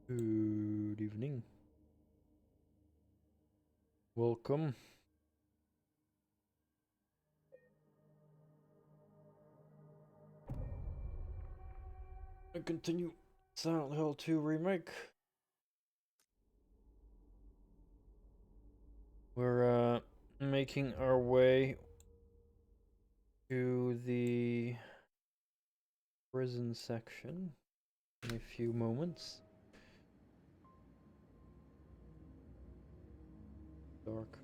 Good evening. Welcome. I continue Silent Hill 2 Remake. We're making our way to the prison section in a few moments. Dark.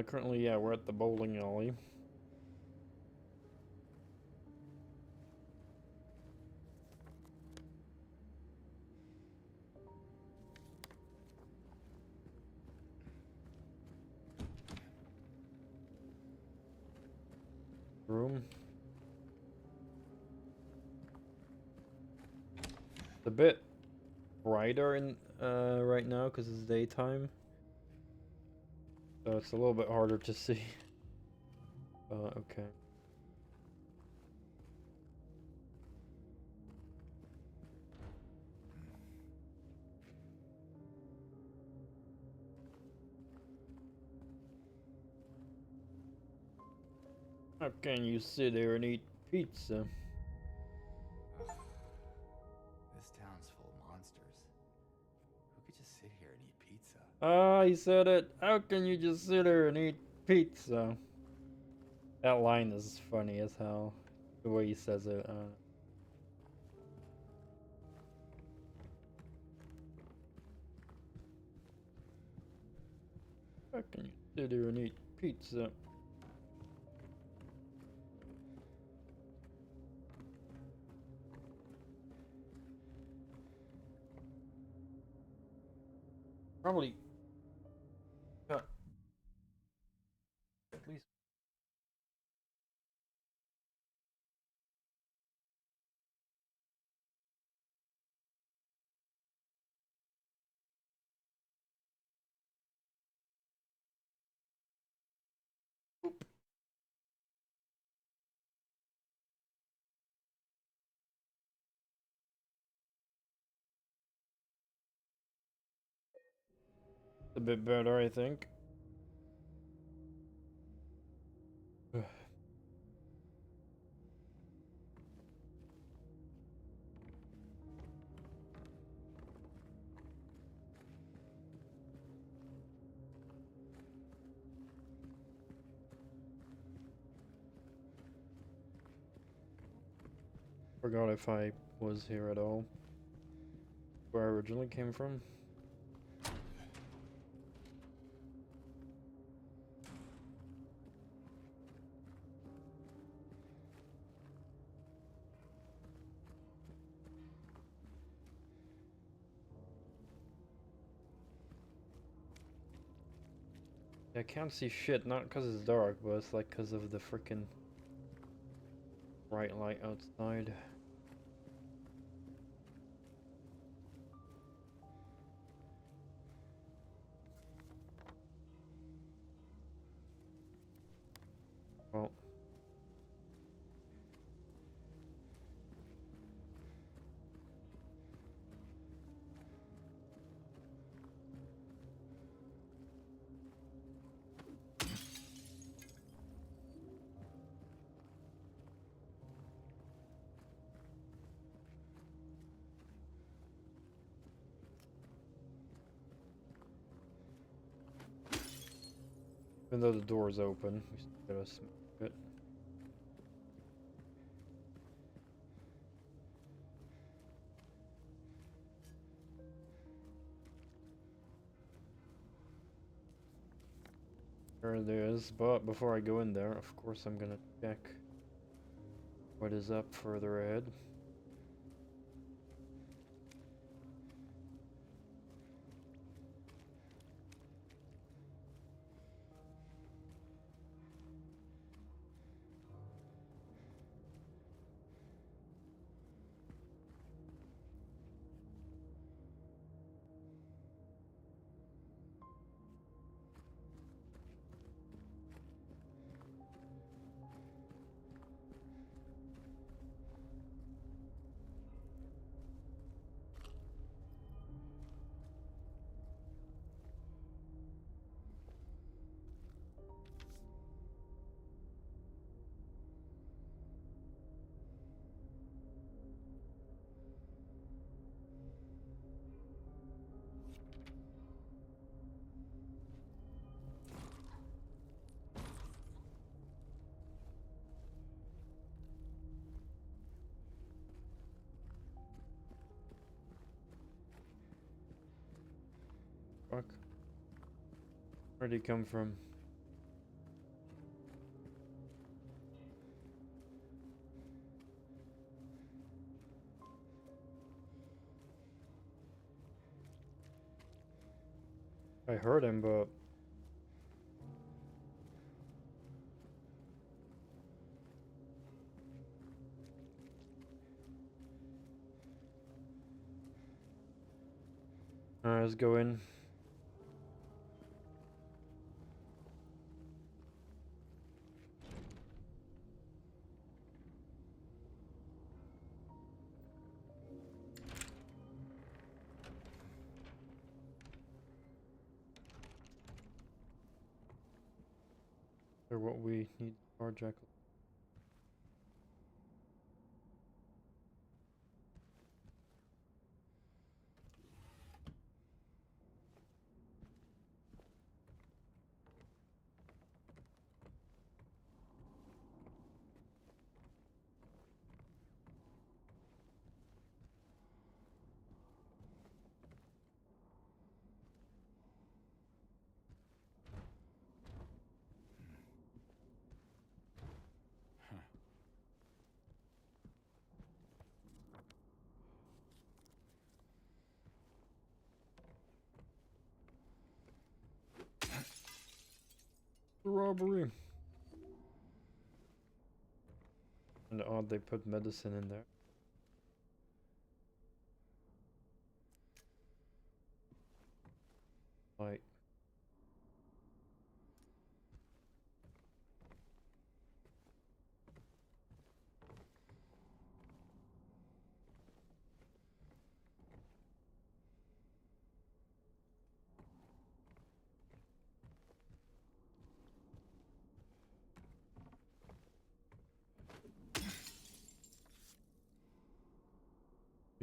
Currently, yeah, we're at the bowling alley. Room. It's a bit brighter in right now because it's daytime, so it's a little bit harder to see. Okay. How can you sit there and eat pizza? This town's full of monsters. Who could just sit here and eat pizza? Ah, he said it. How can you just sit there and eat pizza? That line is funny as hell. The way he says it. How can you sit there and eat pizza? Probably got at least a bit better, I think. Forgot if I was here at all. Where I originally came from. I can't see shit, not because it's dark, but it's like because of the freaking bright light outside. Well, even though the door is open, we still gotta smoke it. There it is, but before I go in there, of course I'm gonna check what is up further ahead. fuck? Where'd he come from? I heard him, but alright, let's go in. Or what we need power jack. The robbery. And odd they put medicine in there. Like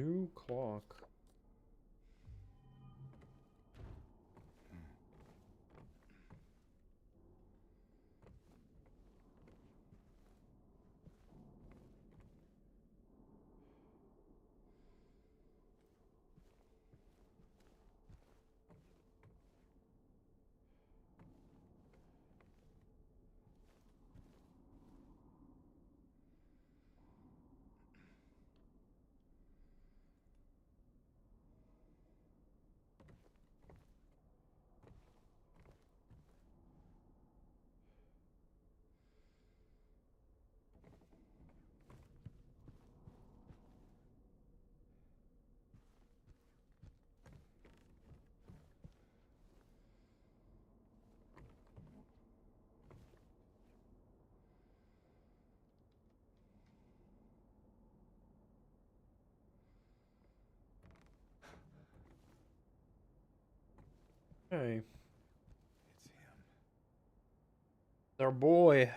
new clock. Hey, It's him. their boy.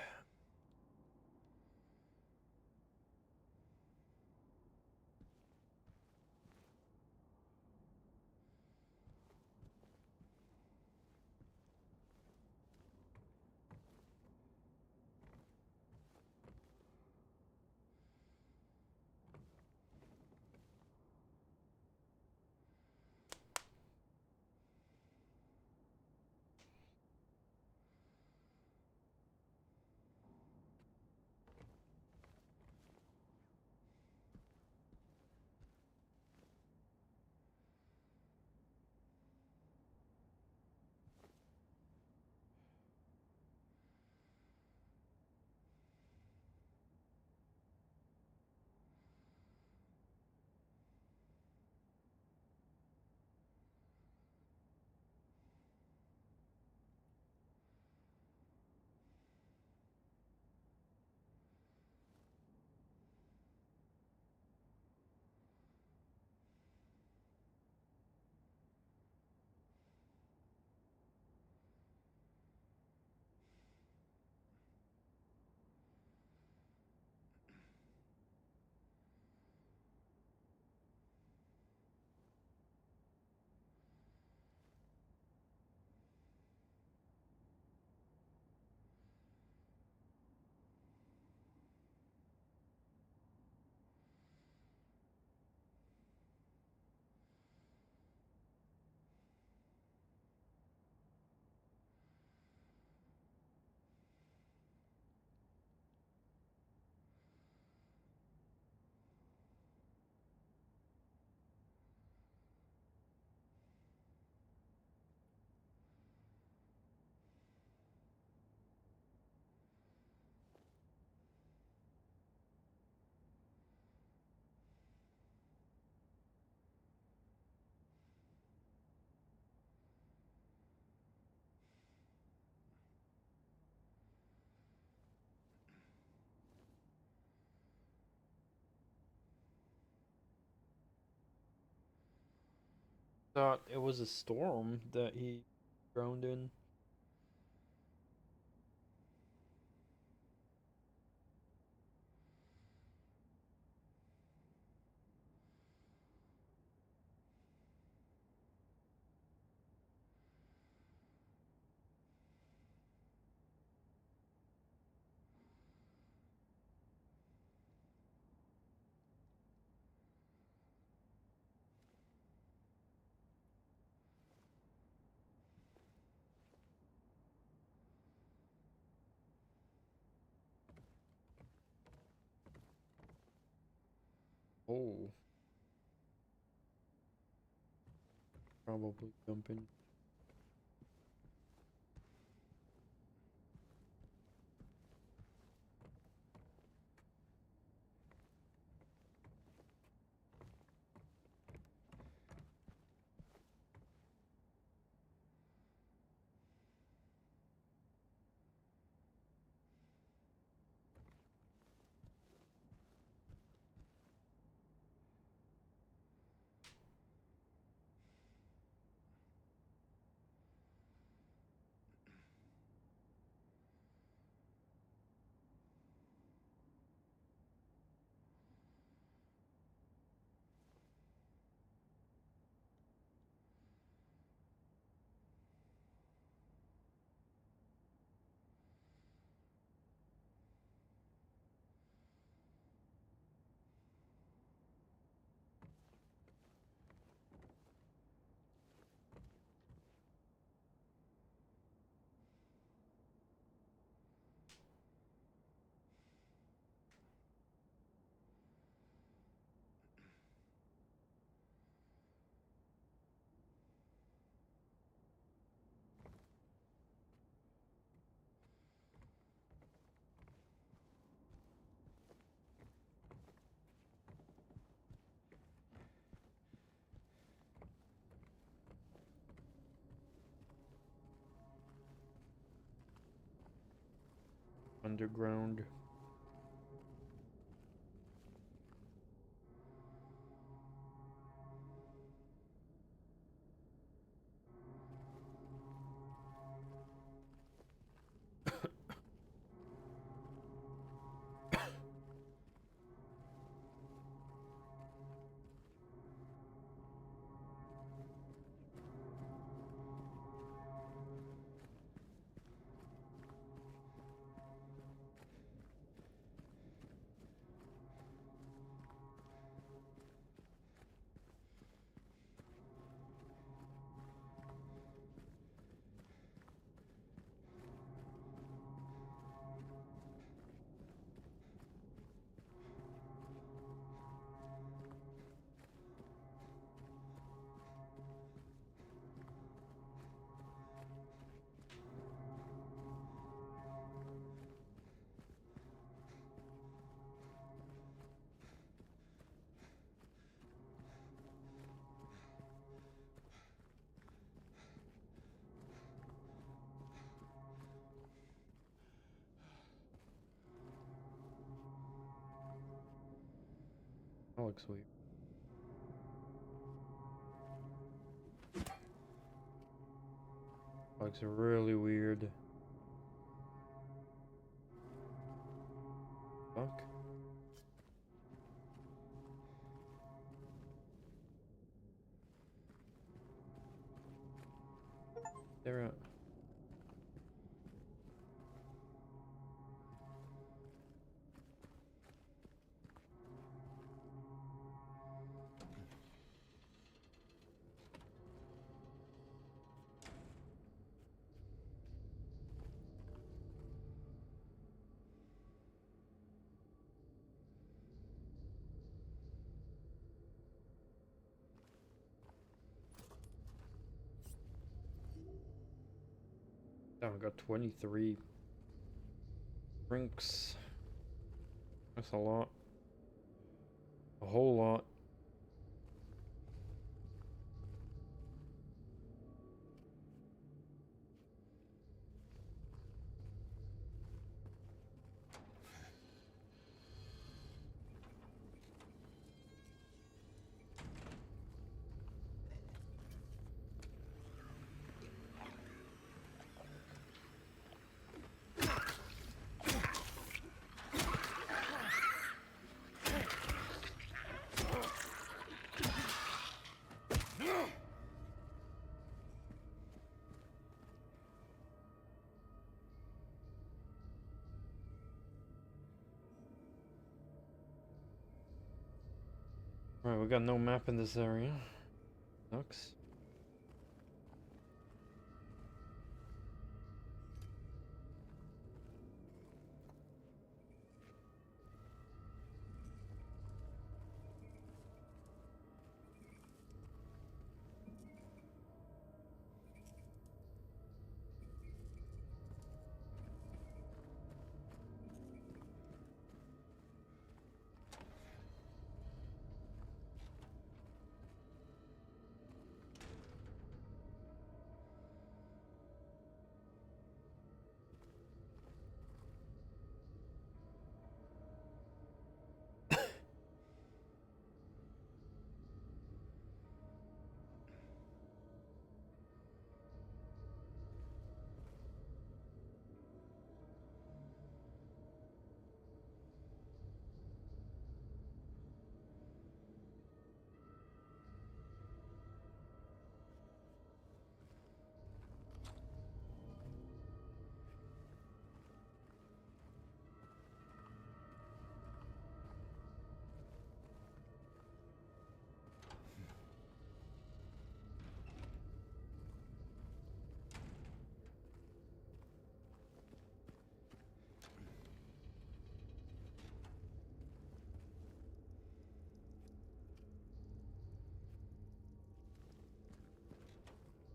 Thought it was a storm that he drowned in. Oh. Probably jumping. Underground. That looks weird. Looks really weird. Fuck. They're out. Damn, I got 23 drinks. That's a lot. A whole lot. Alright, we got no map in this area. Sucks.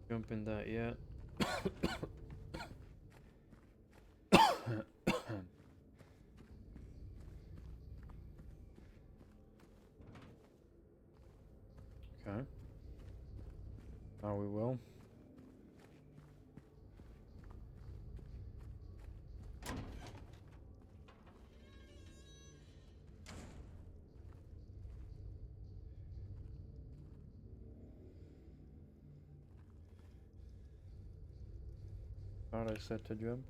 Jump in that yet. Okay. Now we will. Thought I said to jump.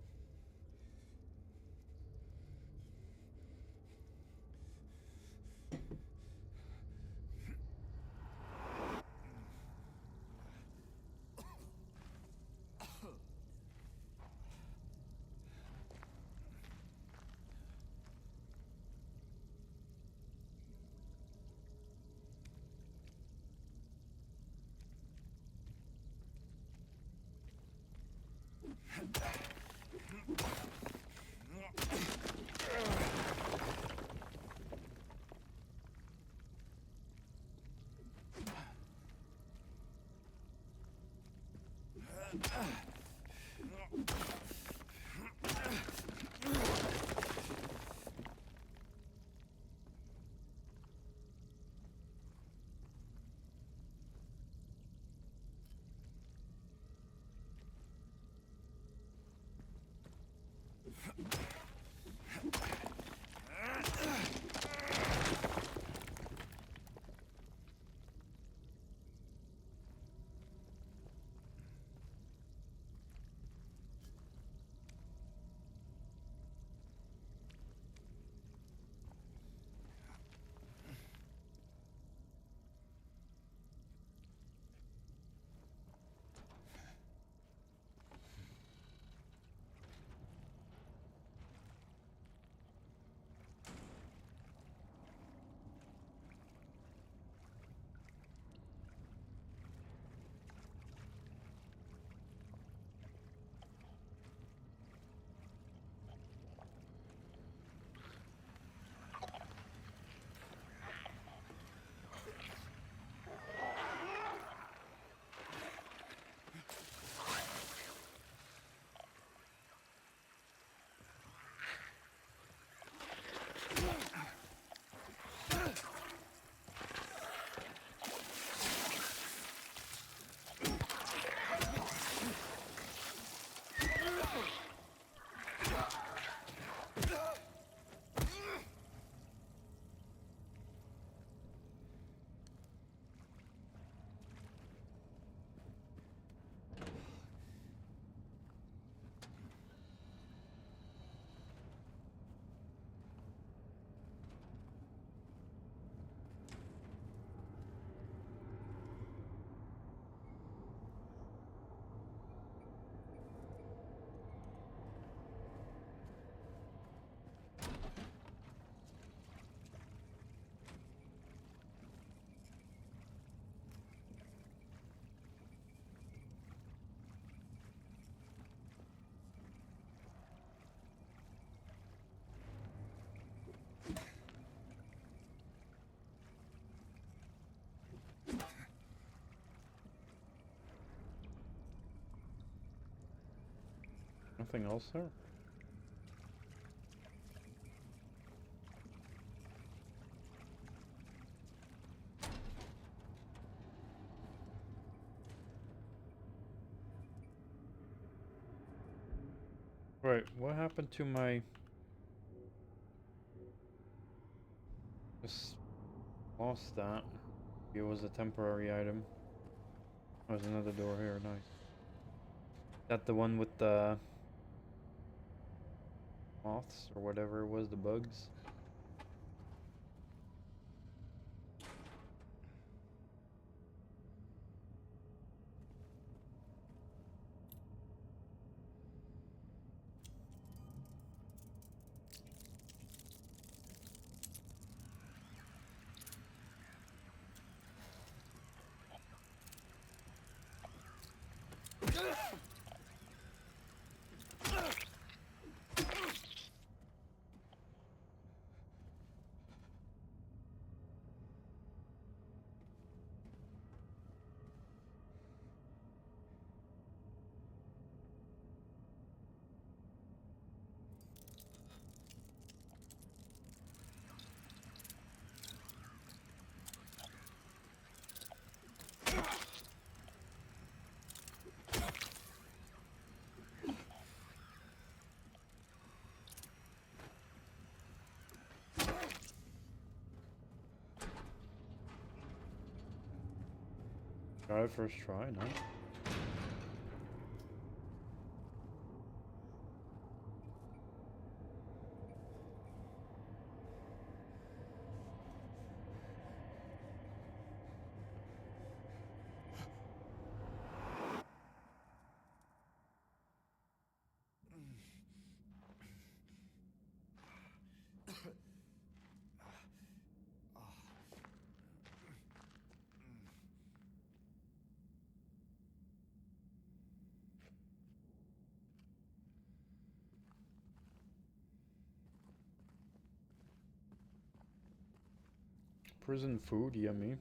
nothing else there? Right, what happened to my... Just lost that. It was a temporary item. There's another door here, nice. That the one with the moths or whatever it was, the bugs? Try it first try, no? Prison food, yummy.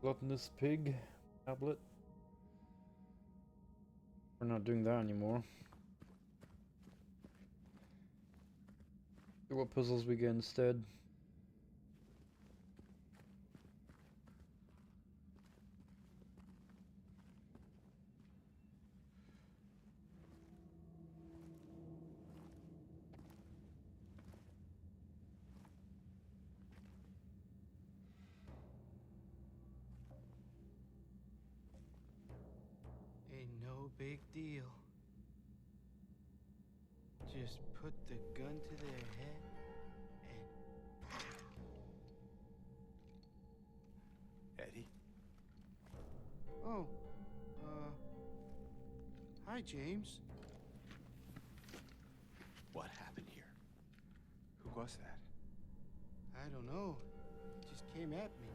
Gluttonous pig tablet. We're not doing that anymore. See what puzzles we get instead. No big deal. Just put the gun to their head and Eddie? oh, hi James. What happened here? Who was that? I don't know. It just came at me.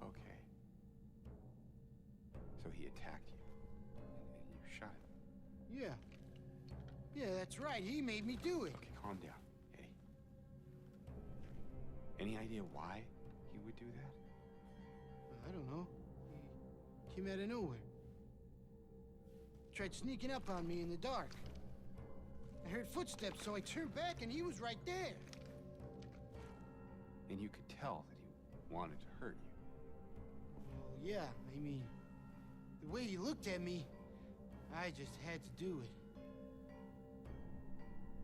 Okay. So he attacked you, and you shot him. Yeah. Yeah, that's right. He made me do it. Okay, calm down, Eddie. Any idea why he would do that? I don't know. He came out of nowhere. Tried sneaking up on me in the dark. I heard footsteps, so I turned back and he was right there. And you could tell that he wanted to hurt you. Well, yeah, I mean, the way he looked at me, I just had to do it.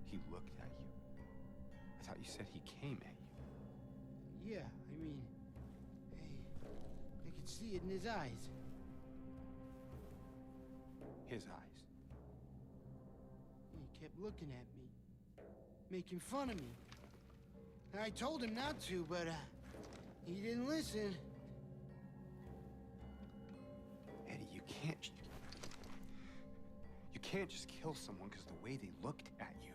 He looked at you? I thought you said he came at you. Yeah, I mean, hey, I could see it in his eyes. His eyes. He kept looking at me, making fun of me. I told him not to, but he didn't listen. Eddie, you can't just kill someone because the way they looked at you.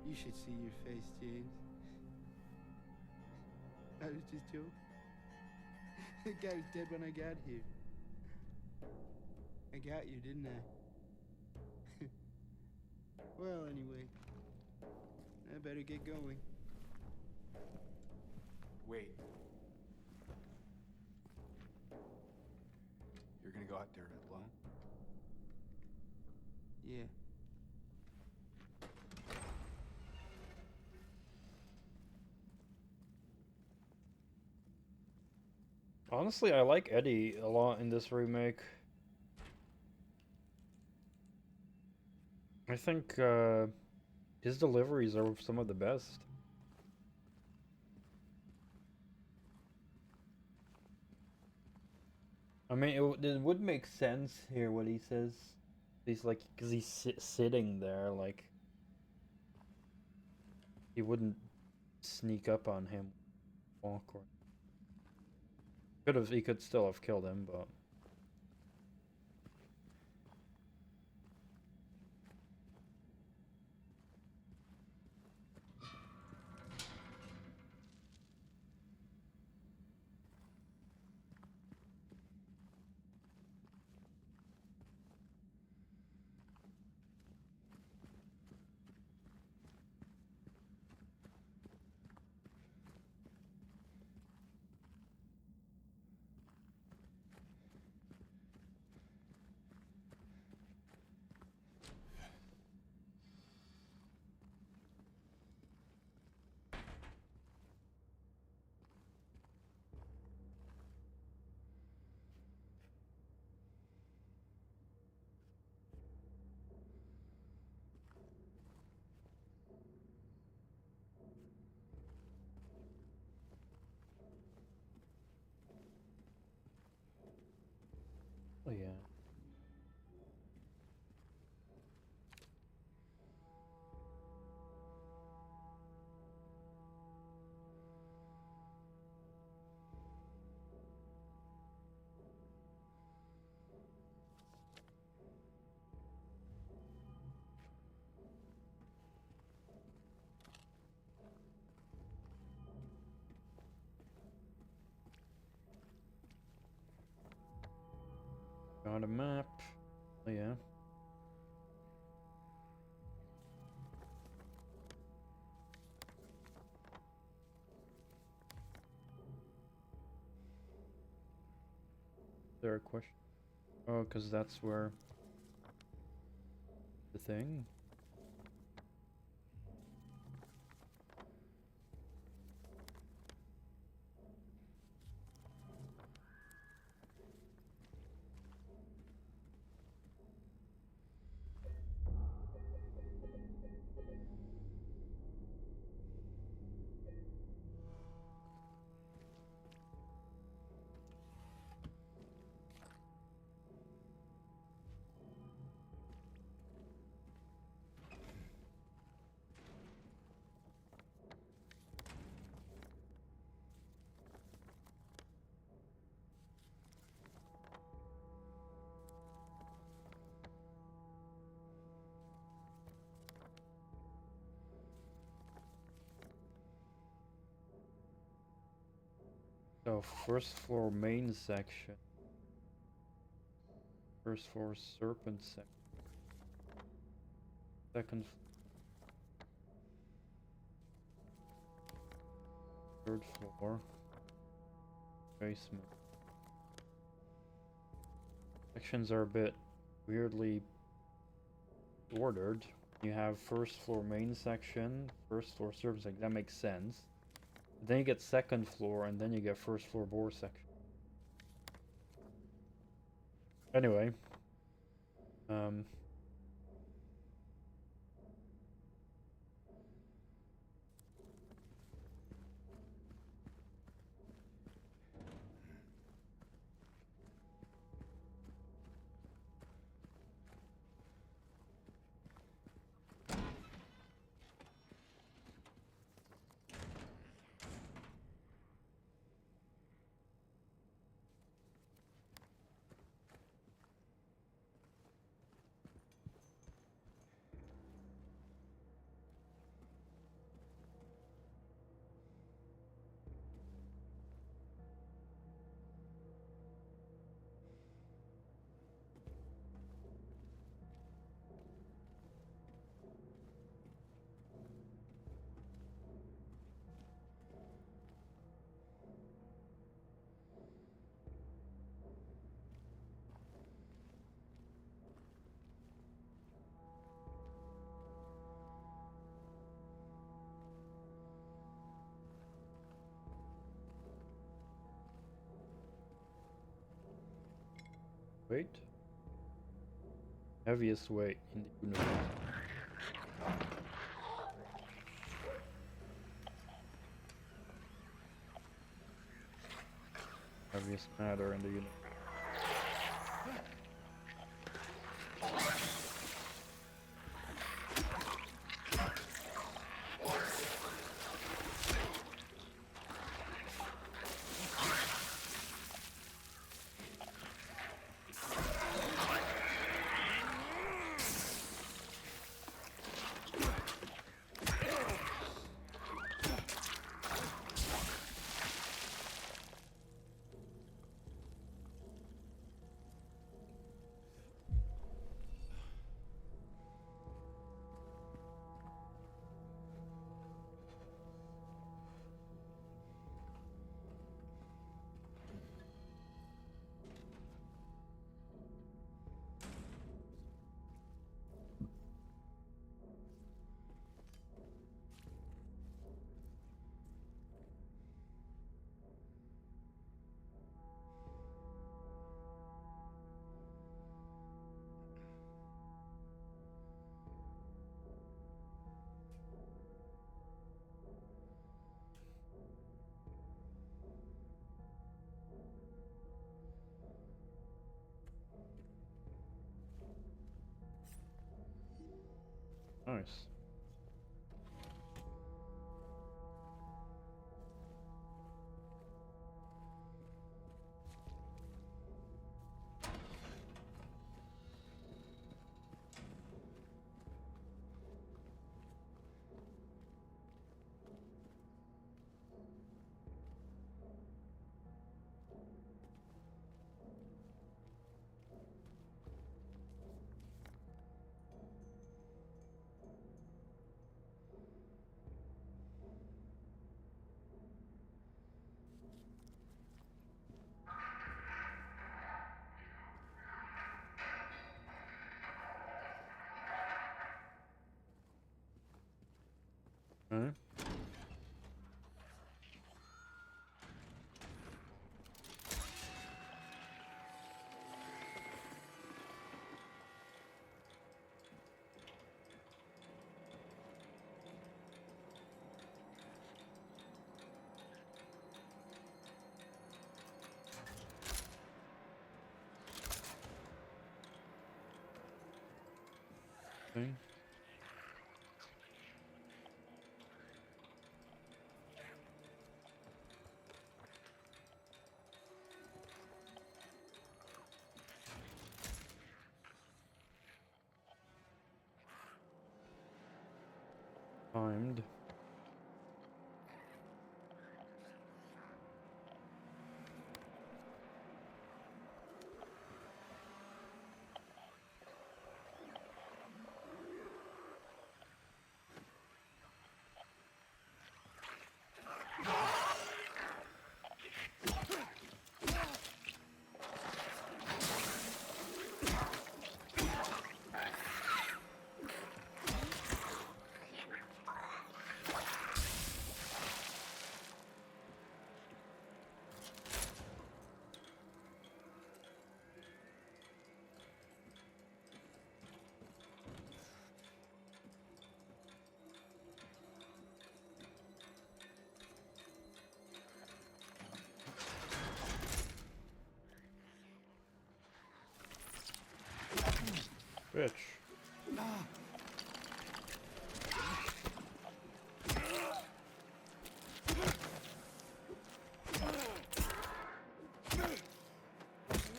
You should see your face, James. I was just joking. The guy was dead when I got here. I got you, didn't I? Well, anyway, I better get going. Wait. You're gonna go out there alone? Yeah. Honestly, I like Eddie a lot in this remake. I think his deliveries are some of the best. I mean, it would make sense here what he says. He's like, because he's sitting there, like, he wouldn't sneak up on him. Awkward. He could still have killed him, but. Oh yeah. Got a map. Oh yeah. Is there a question? Oh, because that's where the thing. So first floor main section. First floor serpent section. Second third floor. Basement. Sections are a bit weirdly ordered. You have first floor main section, first floor servant section. That makes sense. Then you get second floor, and then you get first floor board section. Anyway, um, weight. Heaviest weight in the universe. Heaviest matter in the universe. Nice. Huh? Okay. Timed.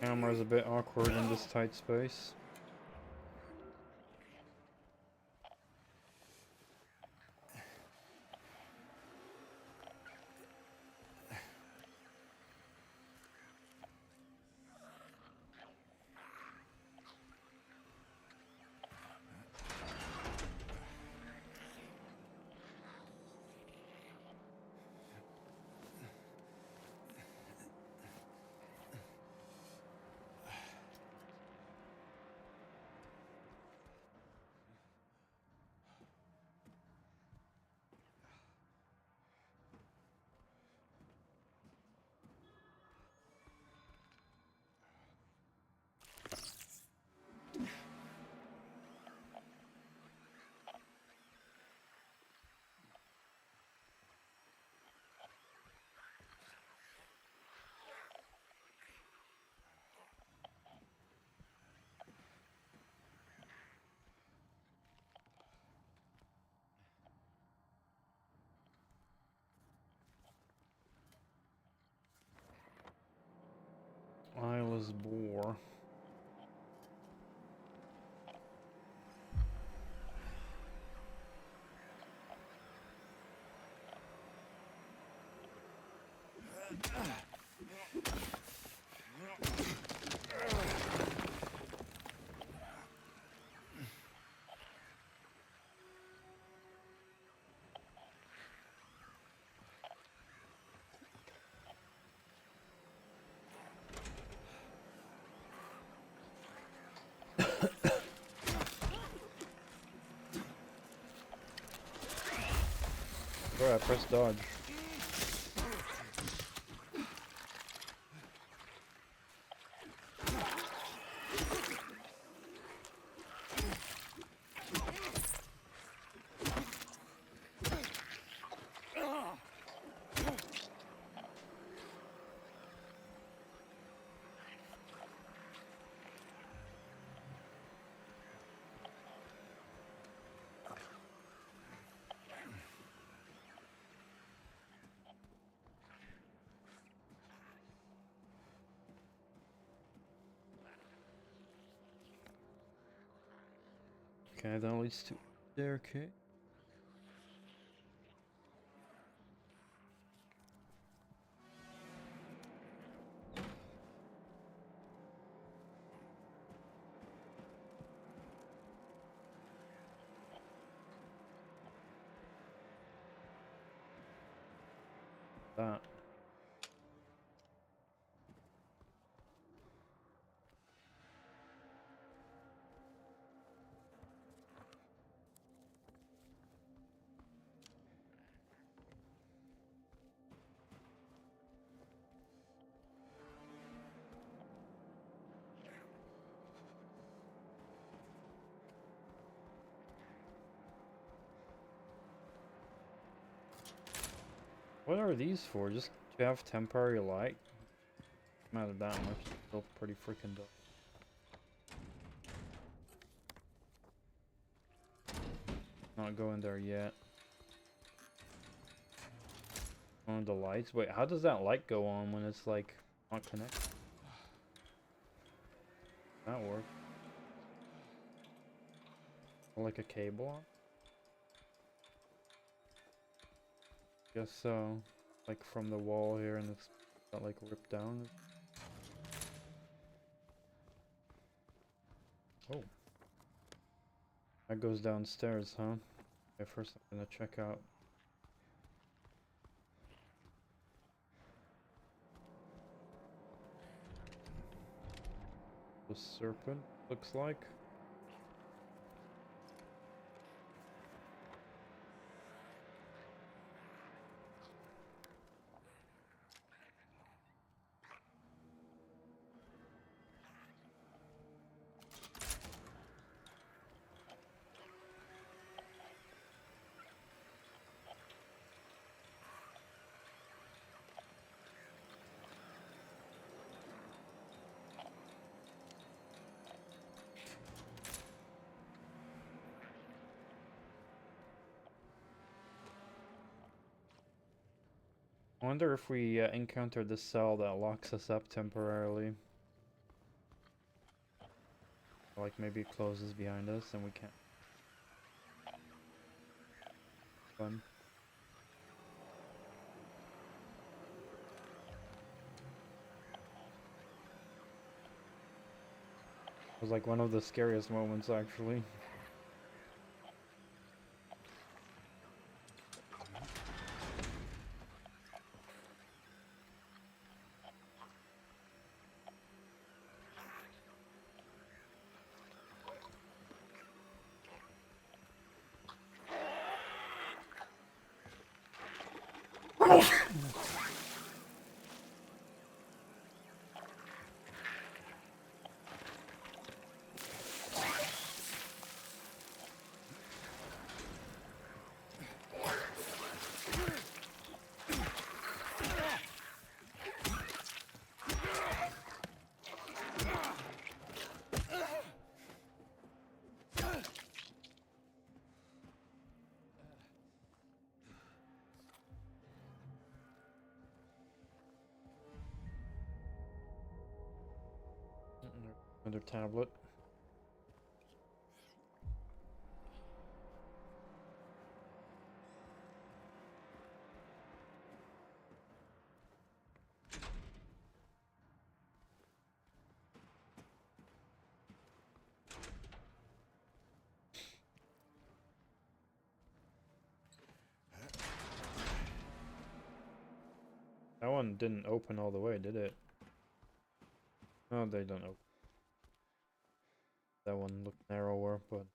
Camera's a bit awkward in this tight space. Eyeless bore. Bro, I pressed dodge. Okay, that leads to staircase. That. What are these for? Just to have temporary light? Not that much. Still pretty freaking dull. Not going there yet. On the lights. Wait, how does that light go on when it's like not connected? That work? Or like a cable on? Guess so. Like from the wall here, and it's got like ripped down. Oh. That goes downstairs, huh? Okay, first I'm gonna check out. The serpent, looks like. I wonder if we encounter the cell that locks us up temporarily. Like maybe it closes behind us and we can't. Fun. It was like one of the scariest moments actually. Another tablet. That one didn't open all the way, did it? No, they don't open. That one looked narrower, but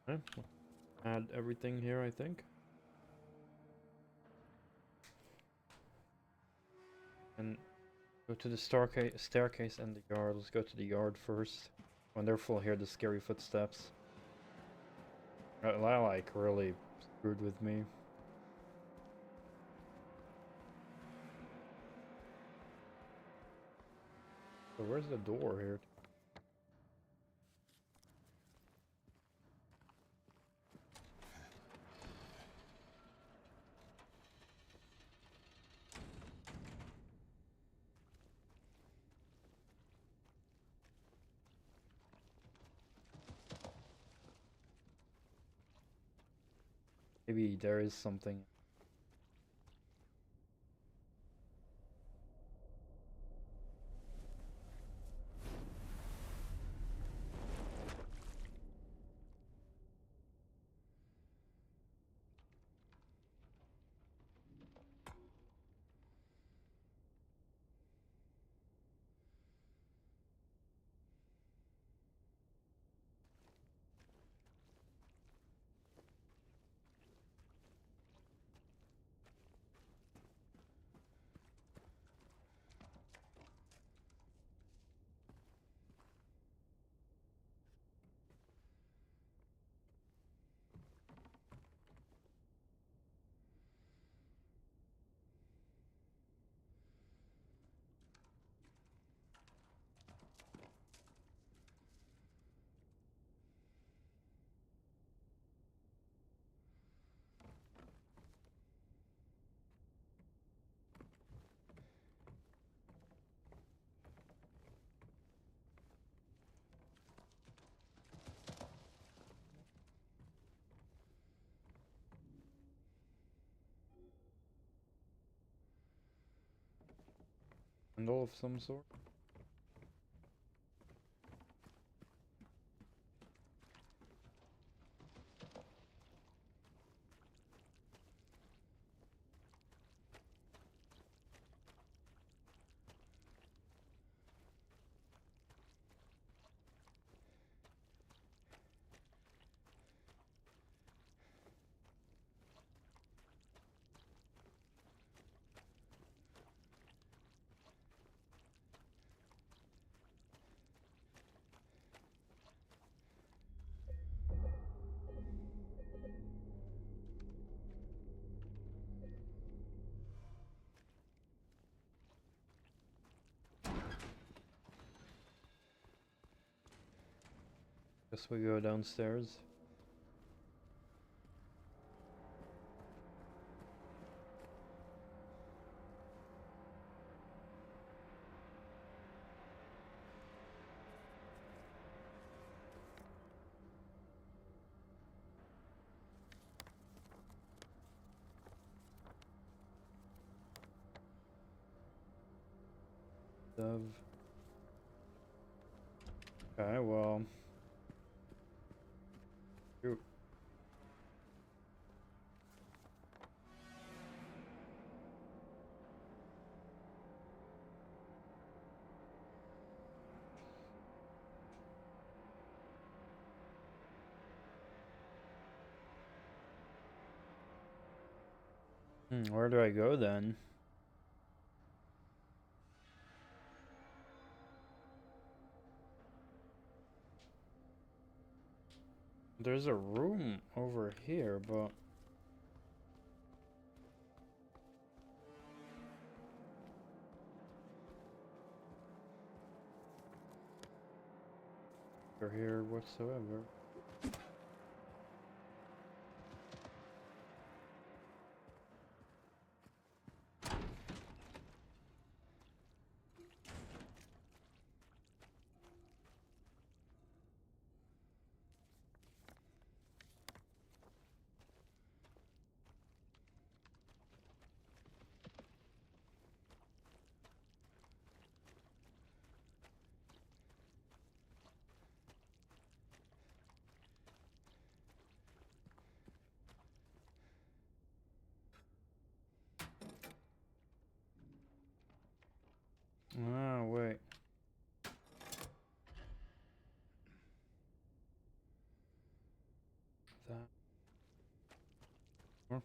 okay. Add everything here, I think. And go to the staircase and the yard. Let's go to the yard first. Wonderful, hear the scary footsteps. That like really screwed with me. So where's the door here? Maybe there is something. Handle of some sort. Guess we go downstairs. Okay, well. Shoot. Where do I go then? There's a room over here, but over here whatsoever. Ah, wait. That. Huh?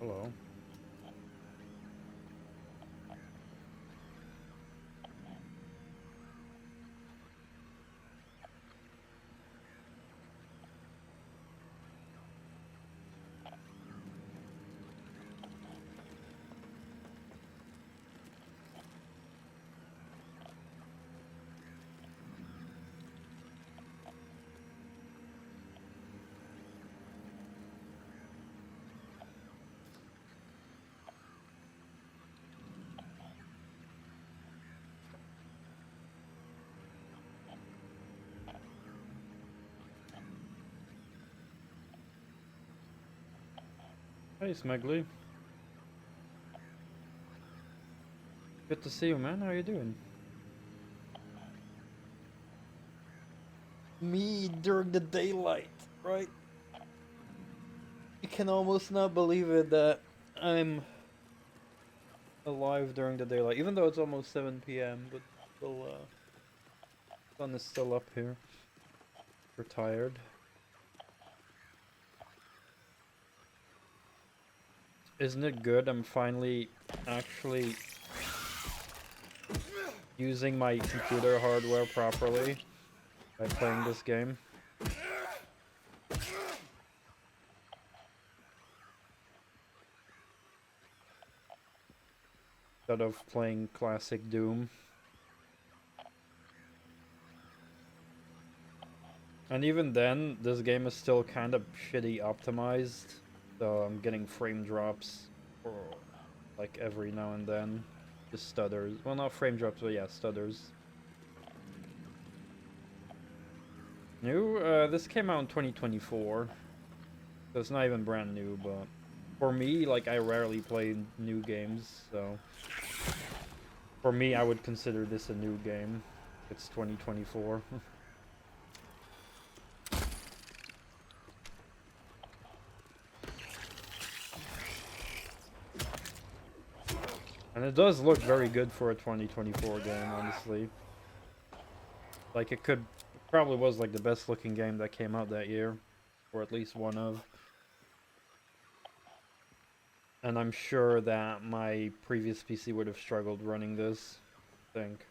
Hello. Hey, Smegly. Good to see you, man. How you doing? Me during the daylight, right? You can almost not believe it that I'm alive during the daylight, even though it's almost 7 p.m. But still, sun is still up here. We're tired. Isn't it good? I'm finally actually using my computer hardware properly by playing this game. Instead of playing classic Doom. And even then, this game is still kind of shitty optimized. So I'm getting frame drops for like every now and then. Just stutters. Well, not frame drops, but yeah, stutters. New? This came out in 2024. So it's not even brand new, but for me, like, I rarely play new games, so for me, I would consider this a new game. It's 2024. And it does look very good for a 2024 game, honestly. Like, it probably was like the best looking game that came out that year, or at least one of. And I'm sure that my previous PC would have struggled running this, I think.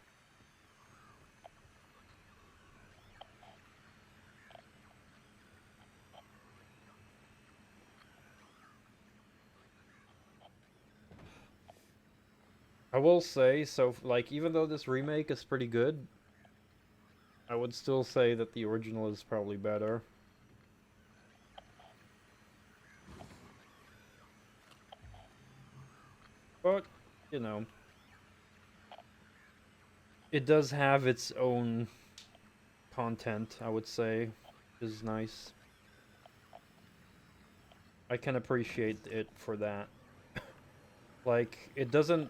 I will say, so, like, even though this remake is pretty good, I would still say that the original is probably better. But, you know, it does have its own content, I would say, which is nice. I can appreciate it for that. Like, it doesn't...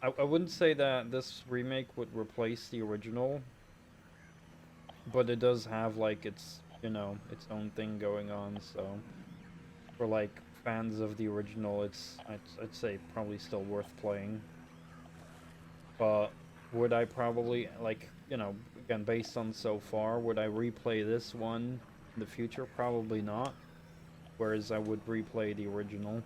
I wouldn't say that this remake would replace the original, but it does have, like, its, you know, its own thing going on, so for, like, fans of the original, it's, I'd say, probably still worth playing. But would I probably, like, you know, again, based on so far, would I replay this one in the future? Probably not, whereas I would replay the original.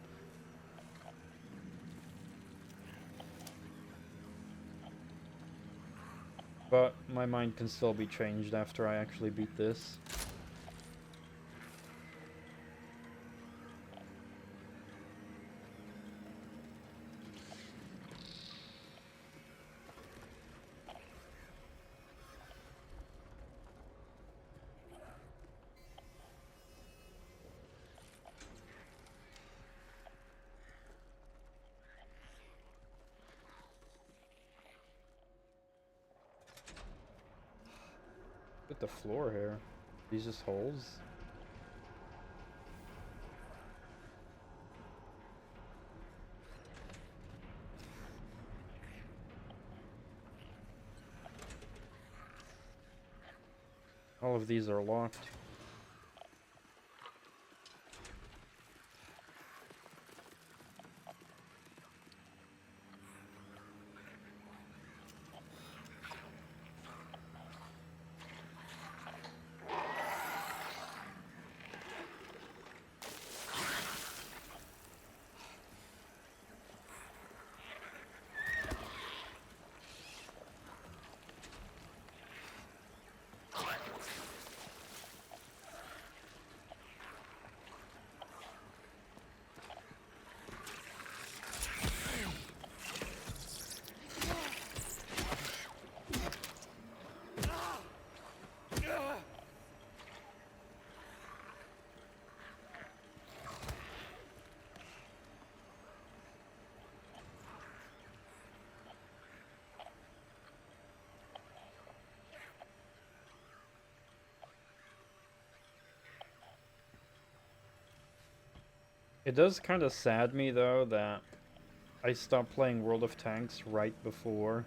But my mind can still be changed after I actually beat this. Look at the floor here. These just holes? All of these are locked. It does kind of sad me though that I stopped playing World of Tanks right before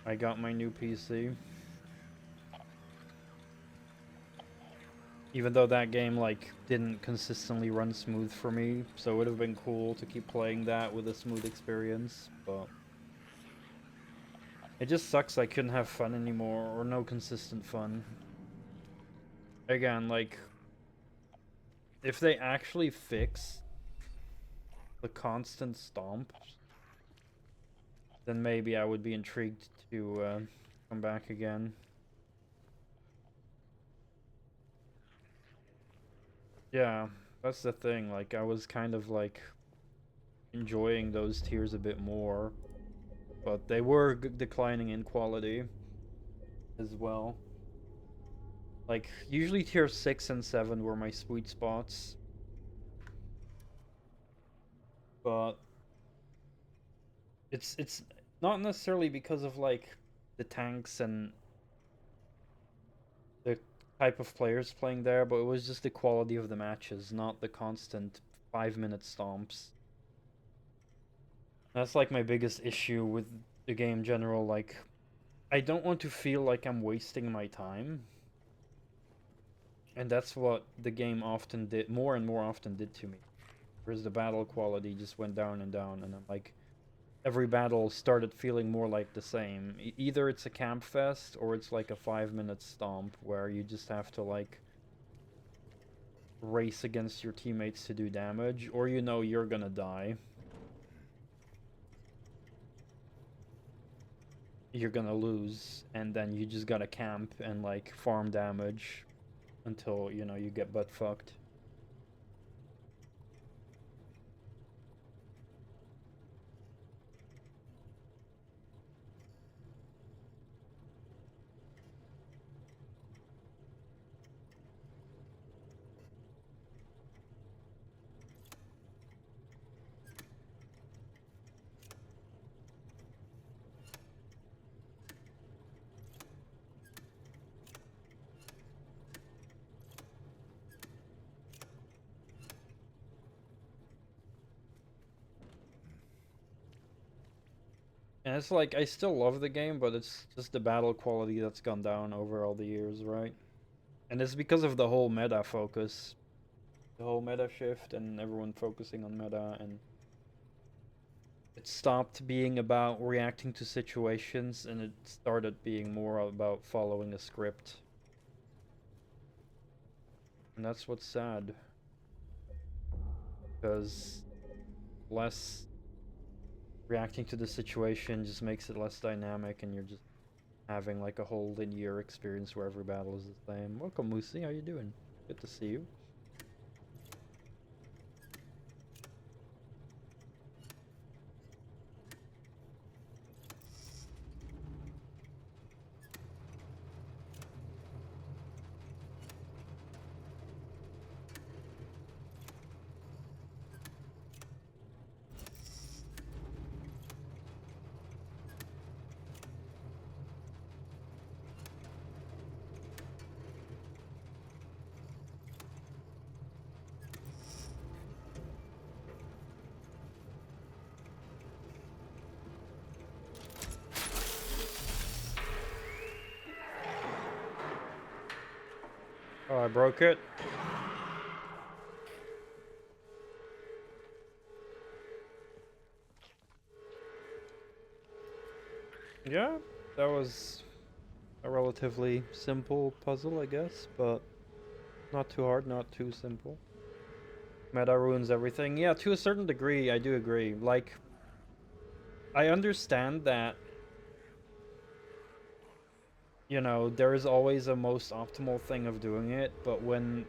I got my new PC. Even though that game, like, didn't consistently run smooth for me, so it would have been cool to keep playing that with a smooth experience, but it just sucks I couldn't have fun anymore, or no consistent fun. Again, like, if they actually fix the constant stomp, then maybe I would be intrigued to come back again. Yeah, that's the thing, like, I was kind of, like, enjoying those tiers a bit more, but they were declining in quality as well. Like, usually tier 6 and 7 were my sweet spots, but it's not necessarily because of, like, the tanks and the type of players playing there, but it was just the quality of the matches, not the constant 5-minute stomps. That's like my biggest issue with the game in general. Like, I don't want to feel like I'm wasting my time. And that's what the game often did, more and more often did to me. Whereas the battle quality just went down and down, and then, like, every battle started feeling more like the same. Either it's a camp fest, or it's like a 5-minute stomp where you just have to, like, race against your teammates to do damage, or you know you're gonna die. You're gonna lose, and then you just gotta camp and, like, farm damage until, you know, you get butt fucked. And it's like, I still love the game, but it's just the battle quality that's gone down over all the years, right? And it's because of the whole meta focus. The whole meta shift and everyone focusing on meta, and it stopped being about reacting to situations and it started being more about following a script. And that's what's sad. Because less reacting to the situation just makes it less dynamic, and you're just having, like, a whole linear experience where every battle is the same. Welcome, Moosey. How you doing? Good to see you. Oh, I broke it. Yeah, that was a relatively simple puzzle, I guess, but not too hard, not too simple. Meta ruins everything. Yeah, to a certain degree, I do agree. Like, I understand that, you know, there is always a most optimal thing of doing it, but when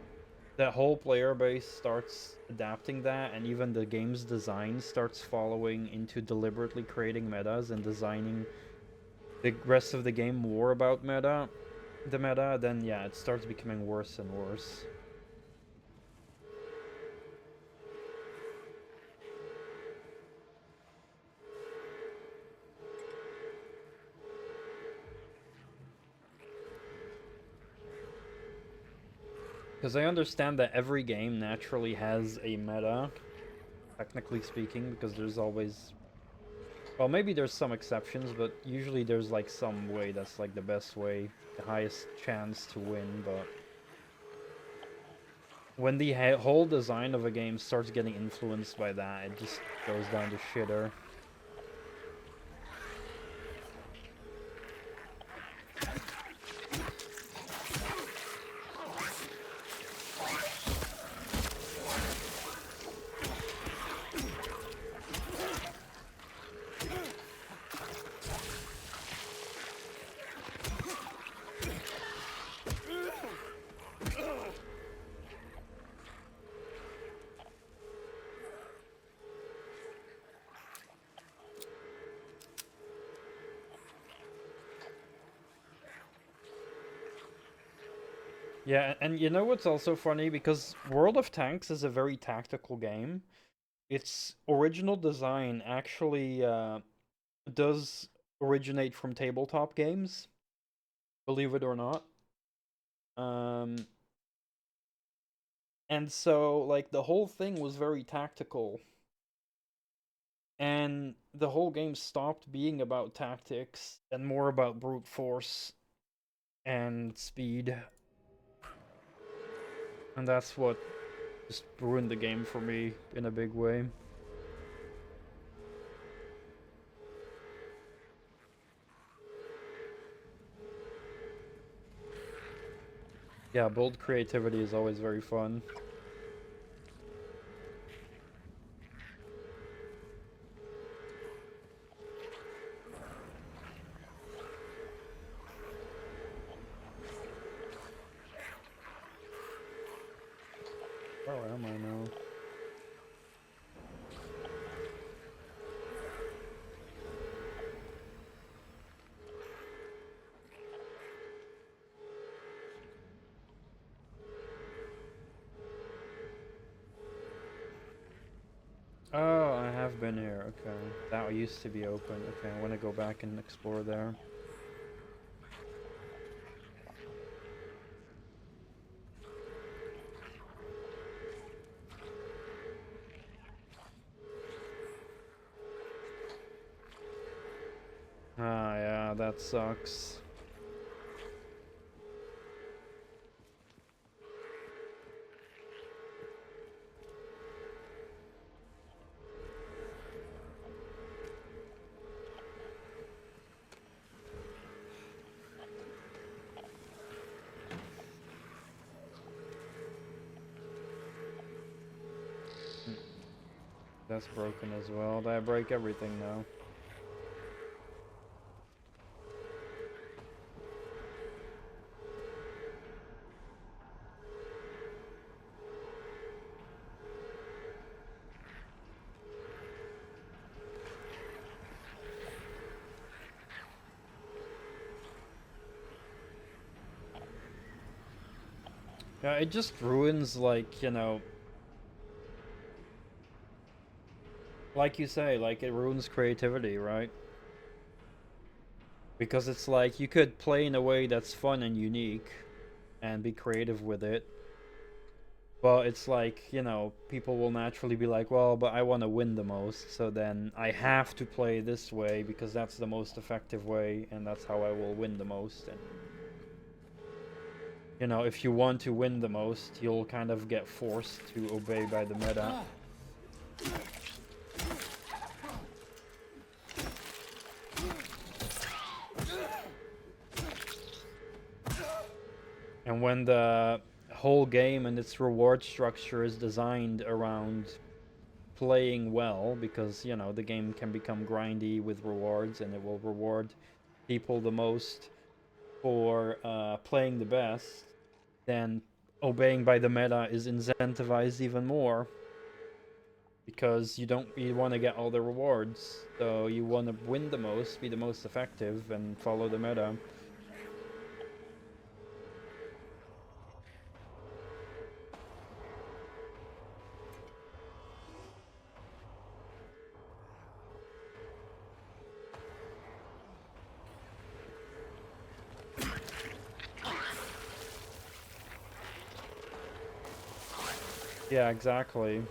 that whole player base starts adapting that, and even the game's design starts following into deliberately creating metas and designing the rest of the game more about the meta, then yeah, it starts becoming worse and worse. Because I understand that every game naturally has a meta, technically speaking, because there's always... Well, maybe there's some exceptions, but usually there's like some way that's like the best way, the highest chance to win, but... When the whole design of a game starts getting influenced by that, it just goes down to shitter. Yeah, and you know what's also funny? Because World of Tanks is a very tactical game. Its original design actually does originate from tabletop games, believe it or not. And so, like, the whole thing was very tactical. And the whole game stopped being about tactics and more about brute force and speed. And that's what just ruined the game for me in a big way. Yeah, bold creativity is always very fun. Where am I now? Oh, I have been here. Okay. That used to be open. Okay, I want to go back and explore there. Ah, yeah, that sucks. That's broken as well. Did I break everything now? Yeah, it just ruins, like, you know... Like you say, like, it ruins creativity, right? Because it's like, you could play in a way that's fun and unique, and be creative with it. But it's like, you know, people will naturally be like, well, but I want to win the most, so then I have to play this way, because that's the most effective way, and that's how I will win the most, and... You know, if you want to win the most, you'll kind of get forced to obey by the meta. And when the whole game and its reward structure is designed around playing well, because, you know, the game can become grindy with rewards, and it will reward people the most for playing the best, then obeying by the meta is incentivized even more, because you want to get all the rewards, so you want to win the most, be the most effective, and follow the meta. Yeah, exactly. It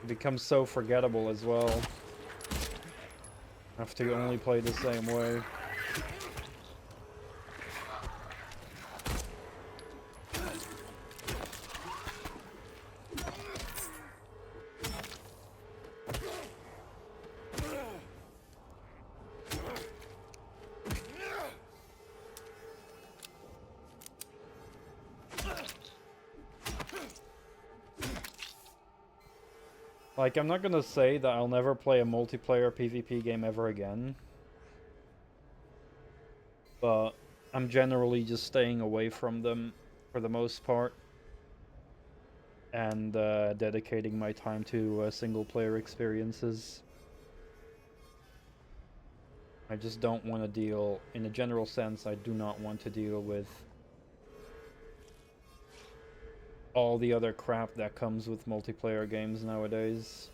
becomes so forgettable as well. After you only play the same way. Like, I'm not gonna say that I'll never play a multiplayer PvP game ever again. But I'm generally just staying away from them for the most part. And dedicating my time to single-player experiences. I just don't want to deal, in a general sense, I do not want to deal with all the other crap that comes with multiplayer games nowadays.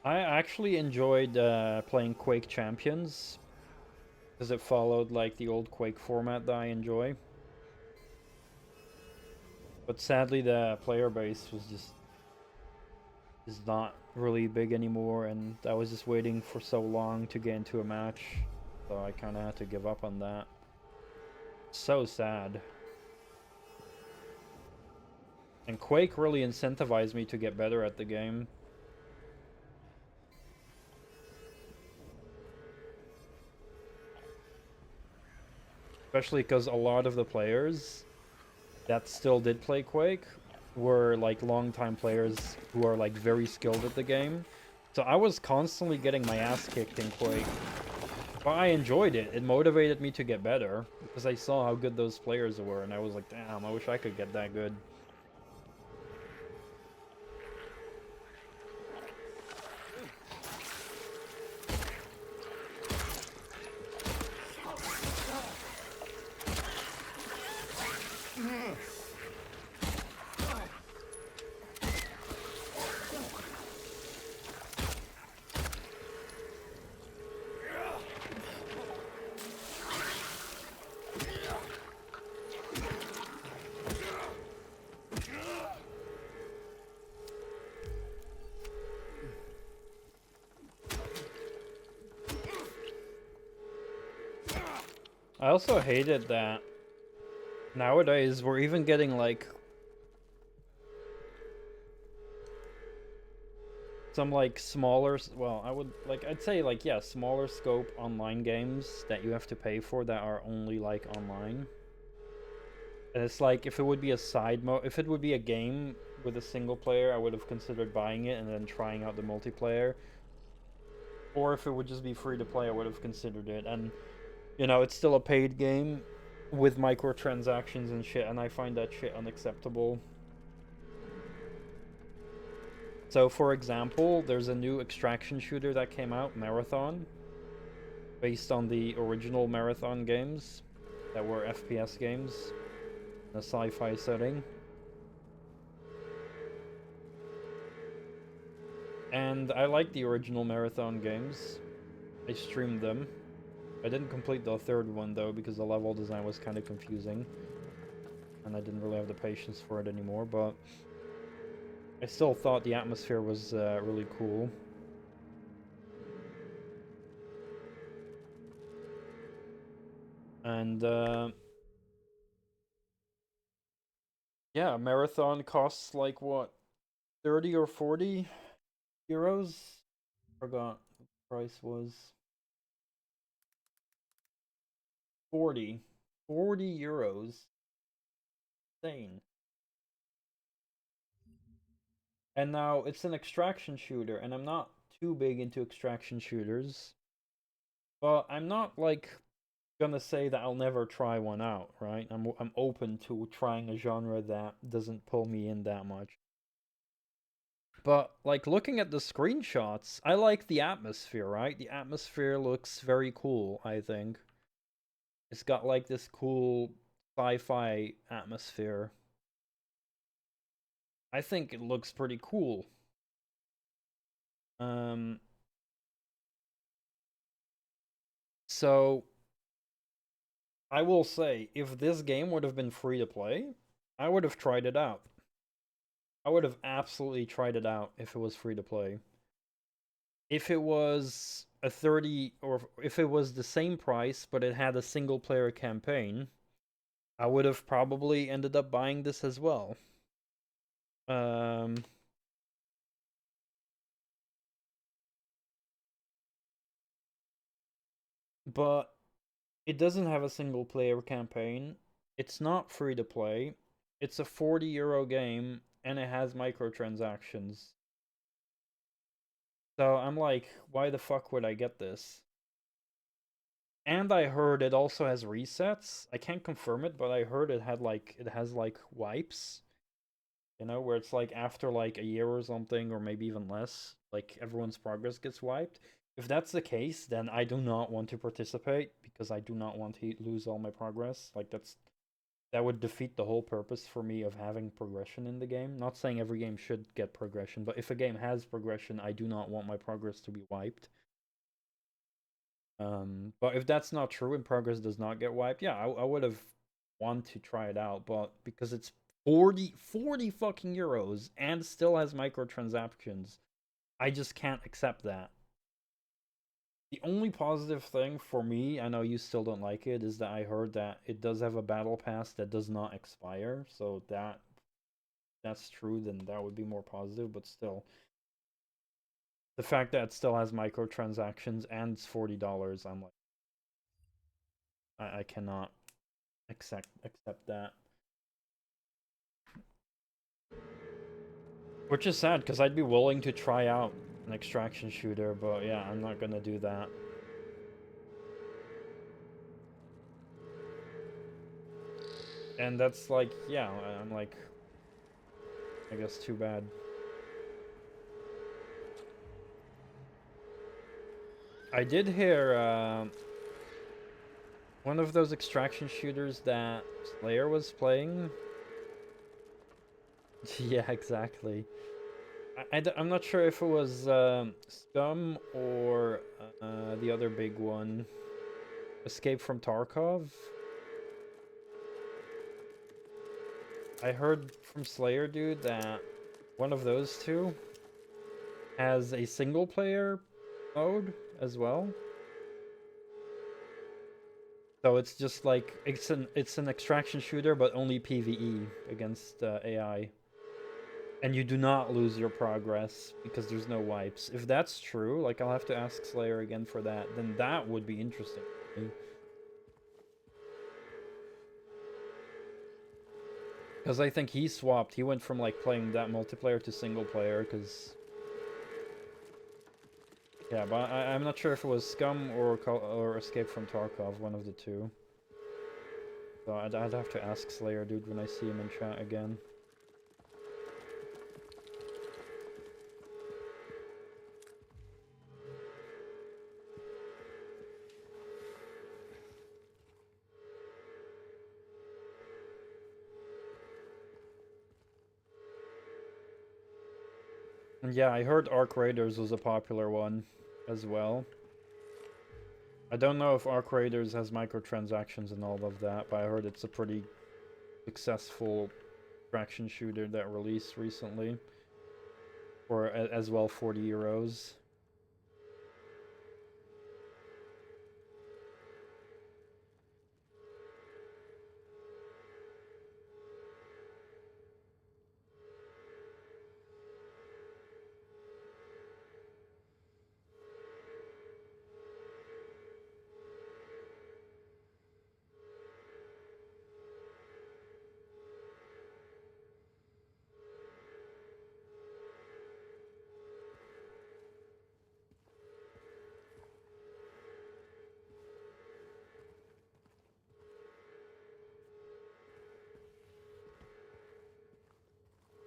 I actually enjoyed playing Quake Champions, because it followed like the old Quake format that I enjoy. But sadly the player base was is not really big anymore, and I was just waiting for so long to get into a match, so I kind of had to give up on that. So sad. And Quake really incentivized me to get better at the game. Especially because a lot of the players that still did play Quake were like longtime players who are like very skilled at the game. So I was constantly getting my ass kicked in Quake. But I enjoyed it. It motivated me to get better because I saw how good those players were, and I was like, damn, I wish I could get that good. I also hated that nowadays we're even getting like some like smaller, well, I'd say like, yeah, smaller scope online games that you have to pay for that are only like online. And it's like, if it would be a if it would be a game with a single player, I would have considered buying it and then trying out the multiplayer. Or if it would just be free to play, I would have considered it. And, you know, it's still a paid game with microtransactions and shit, and I find that shit unacceptable. So, for example, there's a new extraction shooter that came out, Marathon, based on the original Marathon games that were FPS games in a sci-fi setting. And I like the original Marathon games. I streamed them. I didn't complete the third one, though, because the level design was kind of confusing. And I didn't really have the patience for it anymore, but I still thought the atmosphere was really cool. And, yeah, Marathon costs, like, what, 30 or 40 euros? Forgot what the price was. 40. 40 euros. Insane. And now it's an extraction shooter, and I'm not too big into extraction shooters. But I'm not like gonna say that I'll never try one out, right? I'm open to trying a genre that doesn't pull me in that much. But like looking at the screenshots, I like the atmosphere, right? The atmosphere looks very cool, I think. It's got like this cool sci-fi atmosphere. I think it looks pretty cool. So I will say, if this game would have been free to play, I would have tried it out. I would have absolutely tried it out if it was free to play. If it was a 30, or if it was the same price but it had a single player campaign, I would have probably ended up buying this as well. But it doesn't have a single player campaign. It's not free to play. It's a 40 € game and it has microtransactions. So I'm like, why the fuck would I get this? And I heard it also has resets. I can't confirm it, but I heard it has like wipes. You know, where it's like after like a year or something, or maybe even less, like everyone's progress gets wiped. If that's the case, then I do not want to participate because I do not want to lose all my progress. Like that would defeat the whole purpose for me of having progression in the game. Not saying every game should get progression, but if a game has progression, I do not want my progress to be wiped. But if that's not true and progress does not get wiped, yeah, I would have wanted to try it out, but because it's 40 fucking euros and still has microtransactions, I just can't accept that. The only positive thing for me, I know you still don't like it, is that I heard that it does have a battle pass that does not expire, so that's true, then that would be more positive, but still. The fact that it still has microtransactions and it's $40, I'm like, I cannot accept that. Which is sad, because I'd be willing to try out an extraction shooter, but yeah, I'm not gonna do that. And that's like, yeah, I'm like, I guess too bad. I did hear one of those extraction shooters that Slayer was playing. Yeah, exactly. I'm not sure if it was Scum or the other big one, Escape from Tarkov. I heard from Slayer dude that one of those two has a single player mode as well. So it's just like it's an extraction shooter, but only PvE against AI. And you do not lose your progress because there's no wipes. If that's true, like I'll have to ask Slayer again for that, then that would be interesting to me. Because I think he swapped. He went from like playing that multiplayer to single player. Because yeah, but I'm not sure if it was Scum or Escape from Tarkov, one of the two. So I'd have to ask Slayer dude when I see him in chat again. And yeah, I heard Arc Raiders was a popular one as well. I don't know if Arc Raiders has microtransactions and all of that, but I heard it's a pretty successful traction shooter that released recently. For as well 40 euros.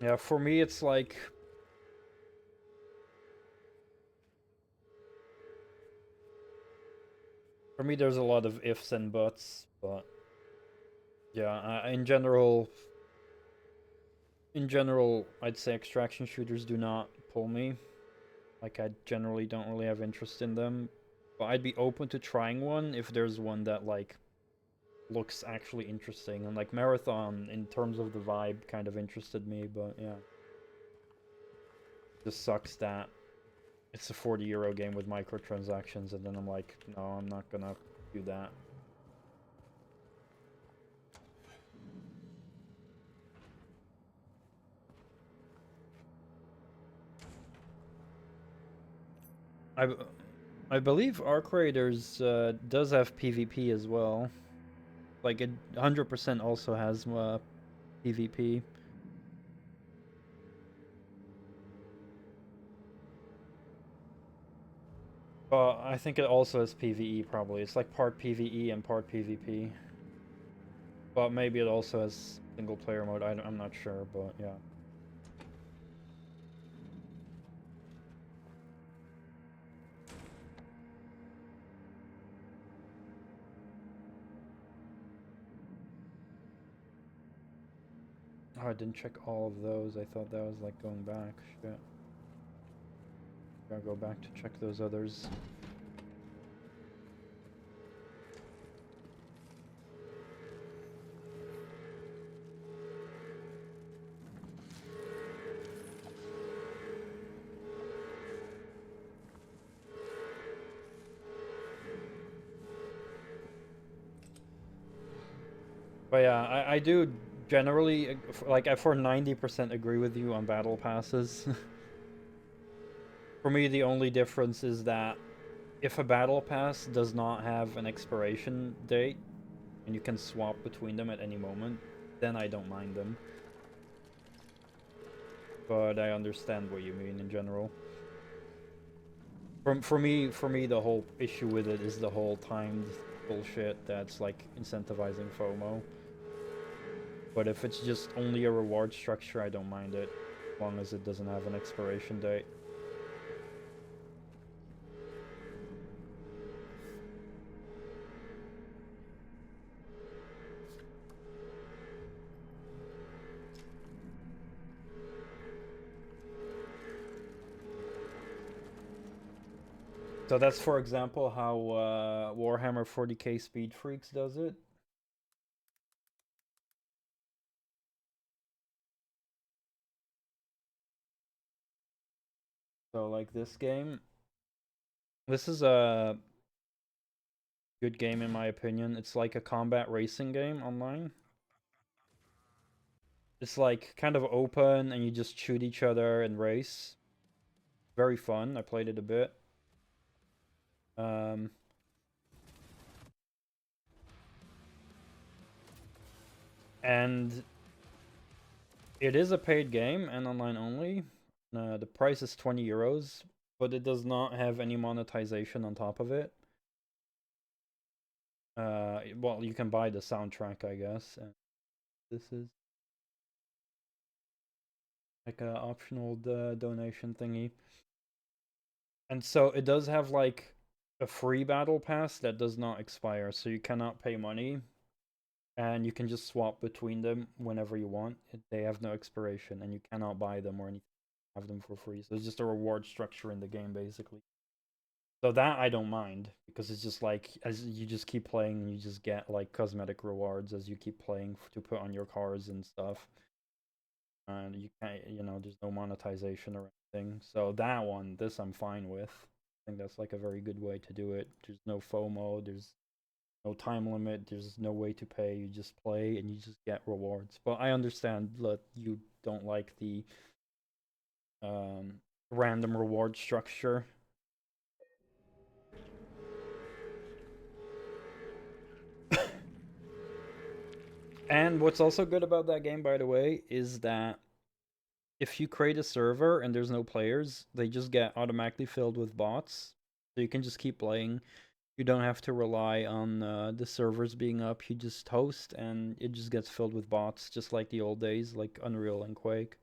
Yeah, for me it's like for me there's a lot of ifs and buts, but yeah, in general I'd say extraction shooters do not pull me. Like, I generally don't really have interest in them. But I'd be open to trying one if there's one that, like, looks actually interesting. And, like, Marathon, in terms of the vibe, kind of interested me, but yeah. Just sucks that it's a 40 € game with microtransactions, and then I'm like, no, I'm not gonna do that. I believe Arc Raiders does have PvP as well. Like, it 100% also has PvP. I think it also has PvE, probably. It's like part PvE and part PvP. But maybe it also has single player mode. I'm not sure, but yeah. Oh, I didn't check all of those. I thought that was like going back. Shit. Gotta go back to check those others. But yeah, I do generally, like, I for 90% agree with you on battle passes. For me, the only difference is that if a battle pass does not have an expiration date, and you can swap between them at any moment, then I don't mind them. But I understand what you mean in general. For me, the whole issue with it is the whole timed bullshit that's like incentivizing FOMO. But if it's just only a reward structure, I don't mind it, as long as it doesn't have an expiration date. So that's, for example, how Warhammer 40k Speed Freaks does it. So, like, this game, this is a good game in my opinion. It's like a combat racing game online. It's like kind of open and you just shoot each other and race. Very fun. I played it a bit. And it is a paid game and online only. The price is 20 euros, but it does not have any monetization on top of it. Well, you can buy the soundtrack, I guess. And this is like a optional donation thingy. And so it does have like a free battle pass that does not expire, so you cannot pay money. And you can just swap between them whenever you want. They have no expiration, and you cannot buy them or anything. Have them for free. So it's just a reward structure in the game, basically. So that I don't mind, because it's just like, as you just keep playing, you just get like cosmetic rewards as you keep playing to put on your cars and stuff. And you can't, you know, there's no monetization or anything. So that one, this I'm fine with. I think that's like a very good way to do it. There's no FOMO, there's no time limit, there's no way to pay. You just play and you just get rewards. But I understand that you don't like the random reward structure. And what's also good about that game, by the way, is that if you create a server and there's no players, they just get automatically filled with bots. So you can just keep playing. You don't have to rely on the servers being up. You just host and it just gets filled with bots, just like the old days, like Unreal and Quake.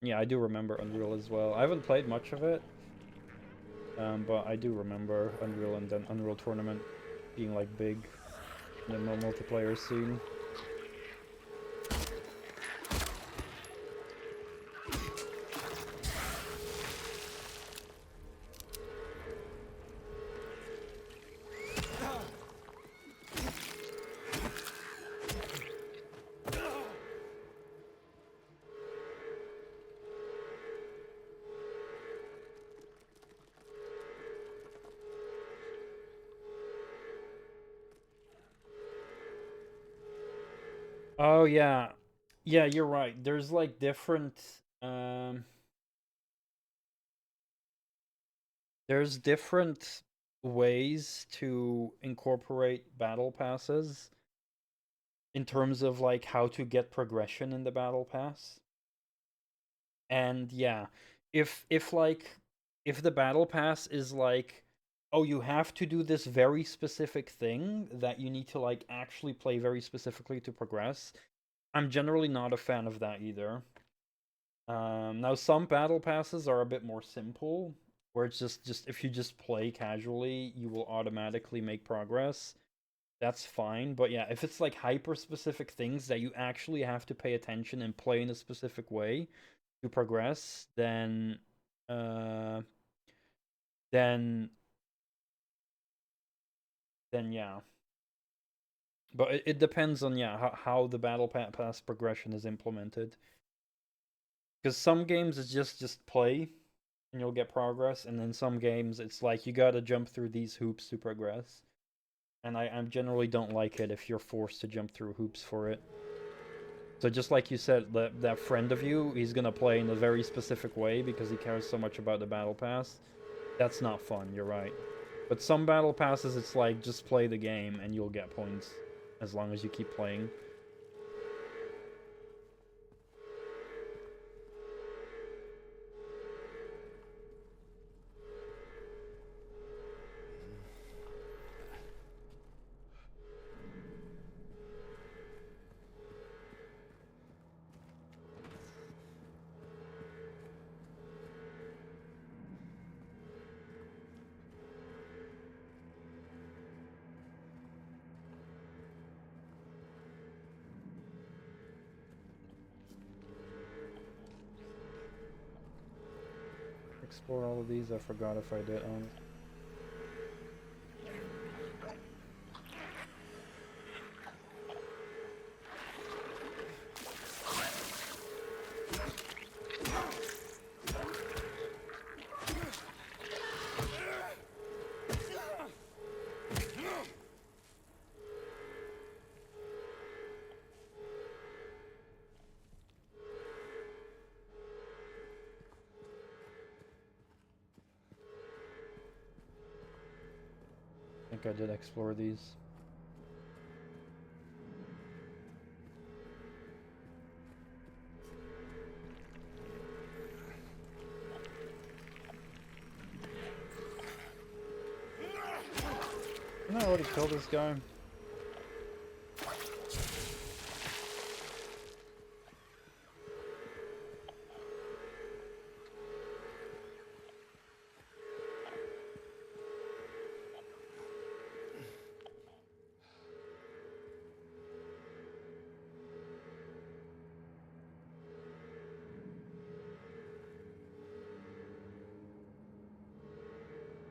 Yeah, I do remember Unreal as well. I haven't played much of it, but I do remember Unreal and then Unreal Tournament being like big in the multiplayer scene. Oh yeah. Yeah, you're right. There's like different um there's different ways to incorporate battle passes in terms of like how to get progression in the battle pass. And yeah, if like if the battle pass is like, oh, you have to do this very specific thing that you need to like actually play very specifically to progress, I'm generally not a fan of that either. Now some battle passes are a bit more simple, where it's just if you just play casually, you will automatically make progress. That's fine, but yeah, if it's like hyper specific things that you actually have to pay attention and play in a specific way to progress, uh then then yeah. But it depends on yeah how the battle pass progression is implemented. Because some games it's just play and you'll get progress, and then some games it's like you gotta jump through these hoops to progress. And I generally don't like it if you're forced to jump through hoops for it. So just like you said, that friend of you, he's gonna play in a very specific way because he cares so much about the battle pass. That's not fun, you're right. But some battle passes, it's like, just play the game and you'll get points as long as you keep playing. Explore all of these, I forgot if I did. I think I did explore these. Didn't I already kill this guy?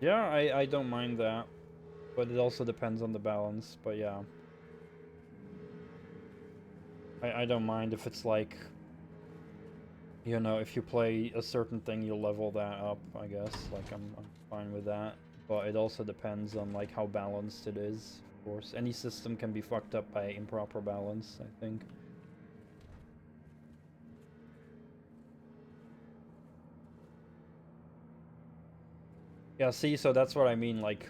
Yeah, I don't mind that. But it also depends on the balance, but yeah. I don't mind if it's like, you know, if you play a certain thing, you'll level that up, I guess. Like, I'm fine with that. But it also depends on, like, how balanced it is, of course. Any system can be fucked up by improper balance, I think. Yeah, see, so that's what I mean, like,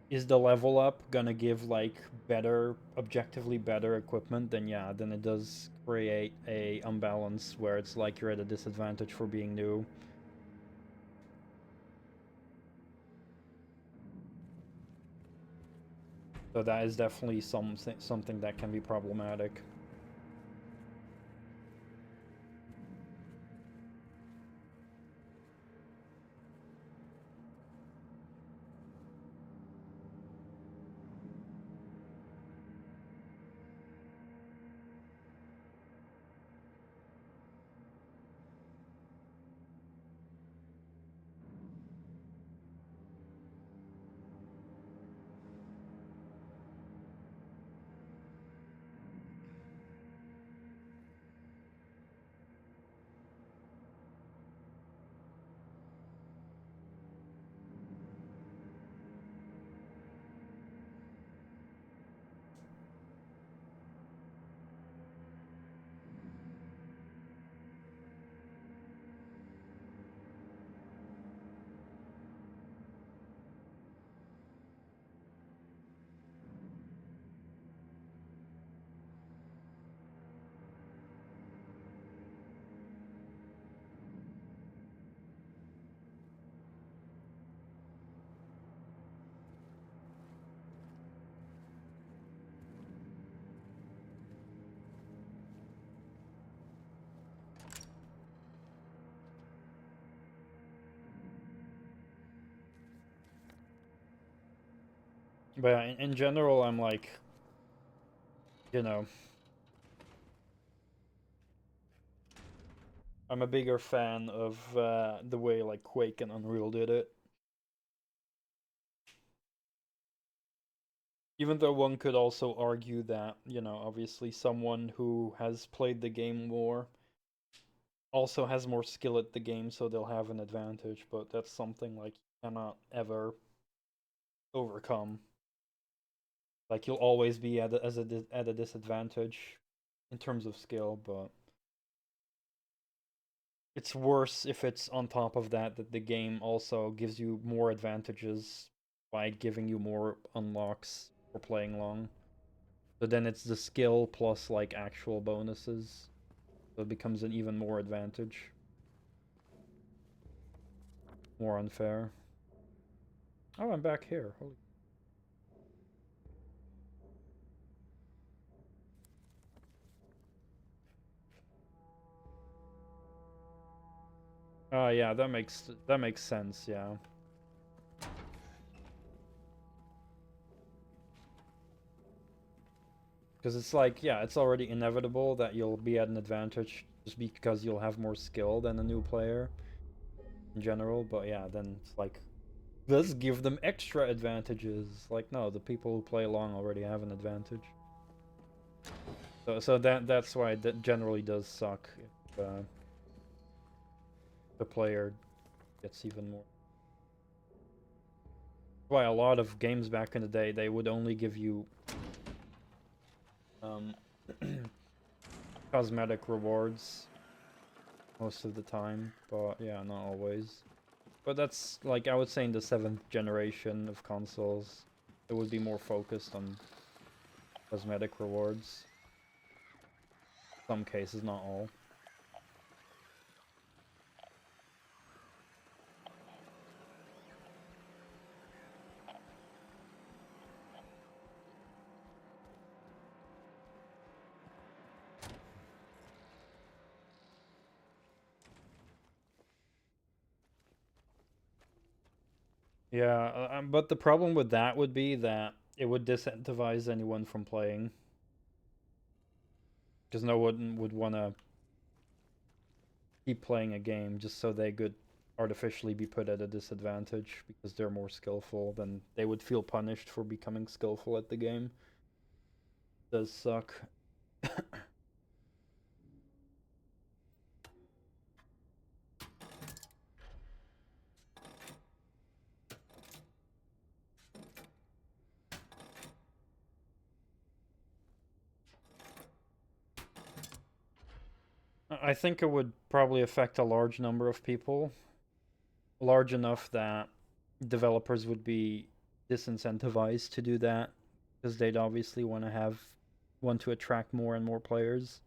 is the level up gonna give, like, better, objectively better equipment? Then yeah, then it does create a unbalance where it's like you're at a disadvantage for being new. So that is definitely something that can be problematic. But yeah, in general, I'm like, you know, I'm a bigger fan of the way like Quake and Unreal did it. Even though one could also argue that, you know, obviously someone who has played the game more also has more skill at the game, so they'll have an advantage, but that's something like you cannot ever overcome. Like you'll always be at a disadvantage in terms of skill, but it's worse if it's on top of that the game also gives you more advantages by giving you more unlocks for playing long. So then it's the skill plus like actual bonuses. So it becomes an even more advantage. More unfair. Oh, I'm back here. Holy. Oh yeah, that makes sense, yeah. Because it's like, yeah, it's already inevitable that you'll be at an advantage just because you'll have more skill than a new player in general, but yeah, then it's like, let's give them extra advantages. Like, no, the people who play along already have an advantage. So that's why that generally does suck if the player gets even more. Why a lot of games back in the day, they would only give you cosmetic rewards most of the time, but yeah, not always. But that's like, I would say in the 7th generation of consoles, it would be more focused on cosmetic rewards. Some cases, not all. Yeah, but the problem with that would be that it would disincentivize anyone from playing. Because no one would want to keep playing a game just so they could artificially be put at a disadvantage because they're more skillful. Then they would feel punished for becoming skillful at the game. It does suck. I think it would probably affect a large number of people. Large enough that developers would be disincentivized to do that because they'd obviously want to attract more and more players.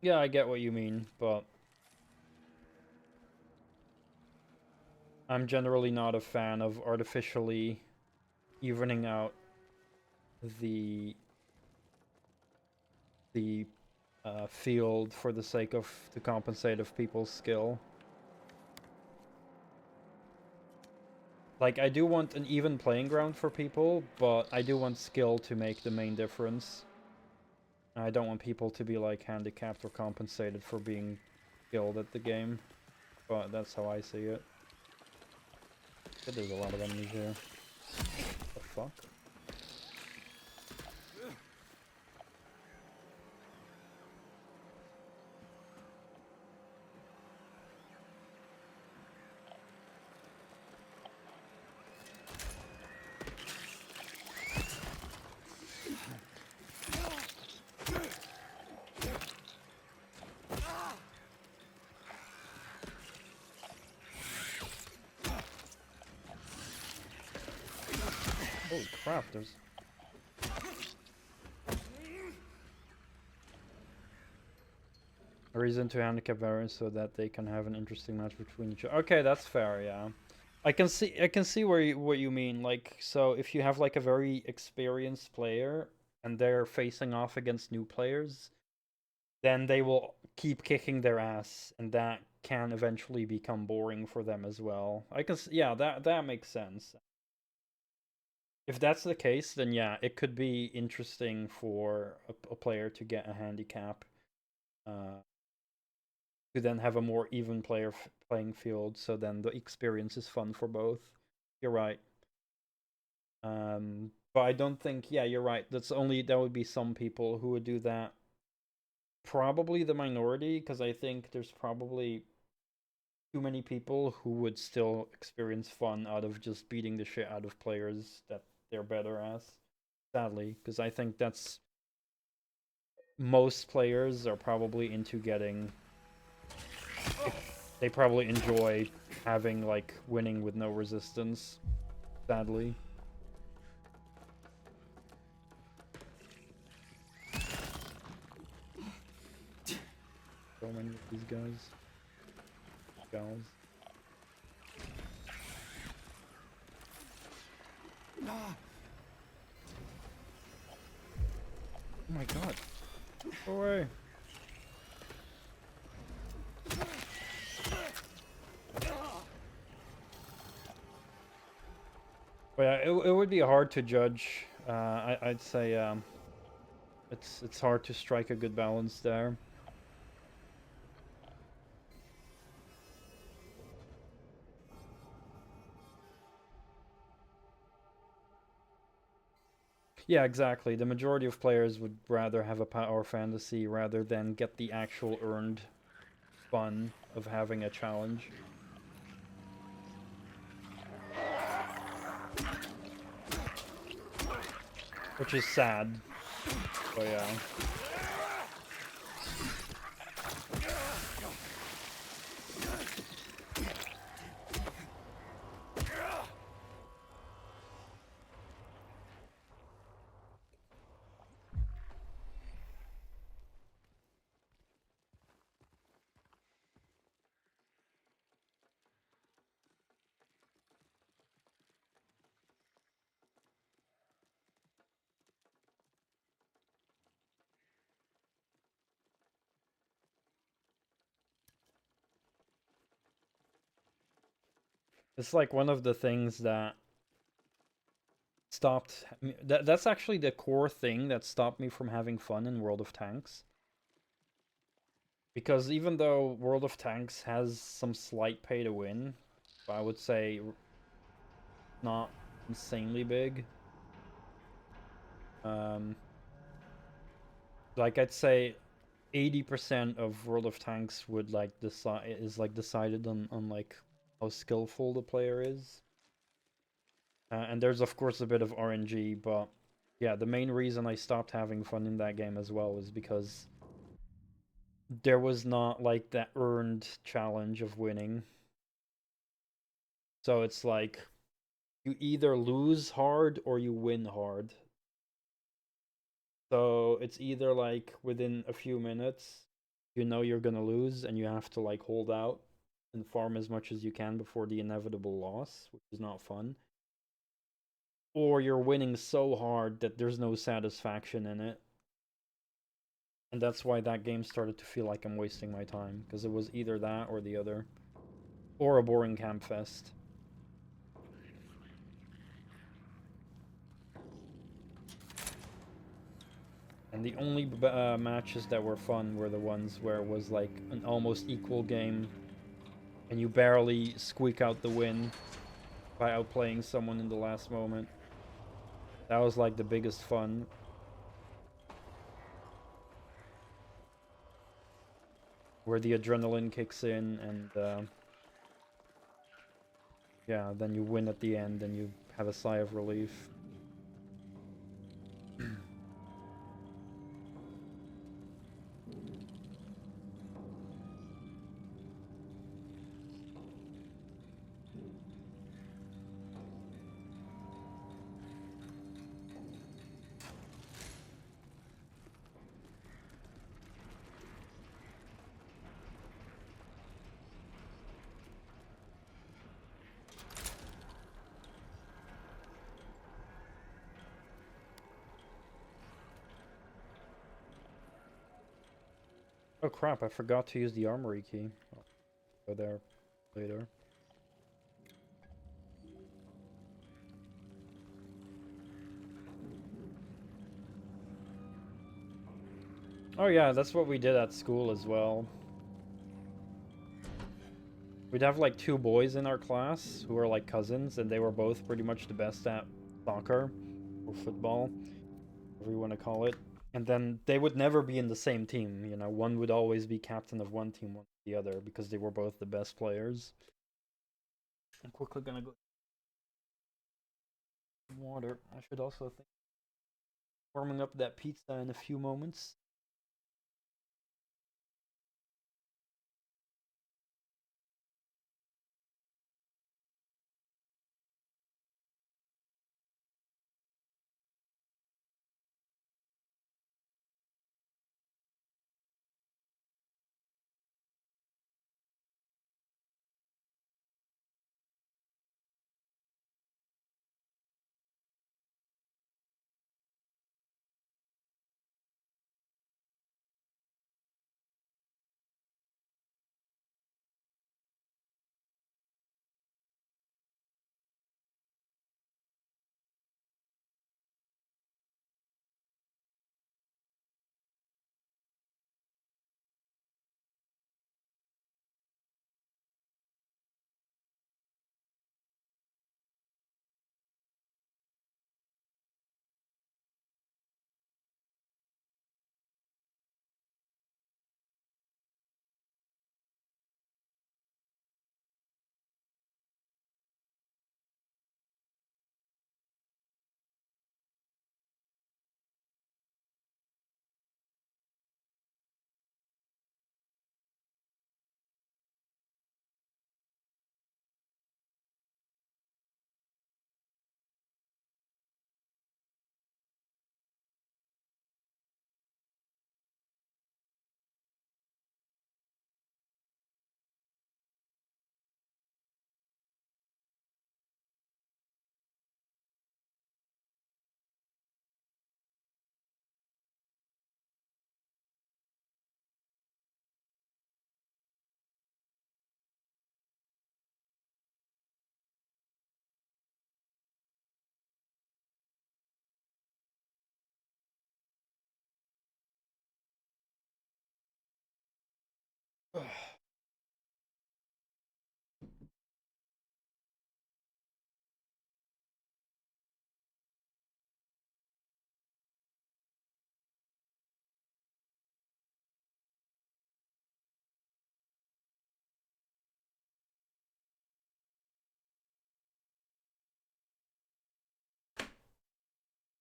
Yeah, I get what you mean, but I'm generally not a fan of artificially evening out the field for the sake of to compensate of people's skill. Like, I do want an even playing ground for people, but I do want skill to make the main difference. I don't want people to be, like, handicapped or compensated for being skilled at the game. But that's how I see it. There's a lot of enemies here. What the fuck? Holy crap, there's... A reason to handicap variants so that they can have an interesting match between each other. Okay, that's fair, yeah. I can see what you mean. Like, so if you have like a very experienced player and they're facing off against new players, then they will keep kicking their ass, and that can eventually become boring for them as well. Yeah, that makes sense. If that's the case, then yeah, it could be interesting for a player to get a handicap, to then have a more even playing field. So then the experience is fun for both. You're right. But I don't think. Yeah, you're right. That would be some people who would do that. Probably the minority, because I think there's probably too many people who would still experience fun out of just beating the shit out of players that they're better as. Sadly, because I think that's most players are probably into getting. They probably enjoy having like winning with no resistance. Sadly. So many of these guys. Gals. Oh my god. Go away. But yeah, it would be hard to judge. I'd say it's hard to strike a good balance there. Yeah, exactly. The majority of players would rather have a power fantasy rather than get the actual earned fun of having a challenge. Which is sad. But yeah. It's like one of the things that stopped that's actually the core thing that stopped me from having fun in World of Tanks. Because even though World of Tanks has some slight pay to win, I would say not insanely big. Like I'd say 80% of World of Tanks would like decided on like how skillful the player is. And there's of course a bit of RNG, but yeah, the main reason I stopped having fun in that game as well is because there was not like that earned challenge of winning. So it's like you either lose hard or you win hard. So it's either like within a few minutes, you know you're gonna lose and you have to like hold out and farm as much as you can before the inevitable loss, which is not fun. Or you're winning so hard that there's no satisfaction in it. And that's why that game started to feel like I'm wasting my time, because it was either that or the other. Or a boring camp fest. And the only matches that were fun were the ones where it was like an almost equal game and you barely squeak out the win by outplaying someone in the last moment. That was like the biggest fun. Where the adrenaline kicks in and yeah, then you win at the end and you have a sigh of relief. Oh crap, I forgot to use the armory key. I'll go there later. Oh yeah, that's what we did at school as well. We'd have like 2 boys in our class who were like cousins, and they were both pretty much the best at soccer or football, whatever you want to call it. And then they would never be in the same team, you know, one would always be captain of one team, one the other, because they were both the best players. I'm quickly gonna go water. I should also think warming up that pizza in a few moments.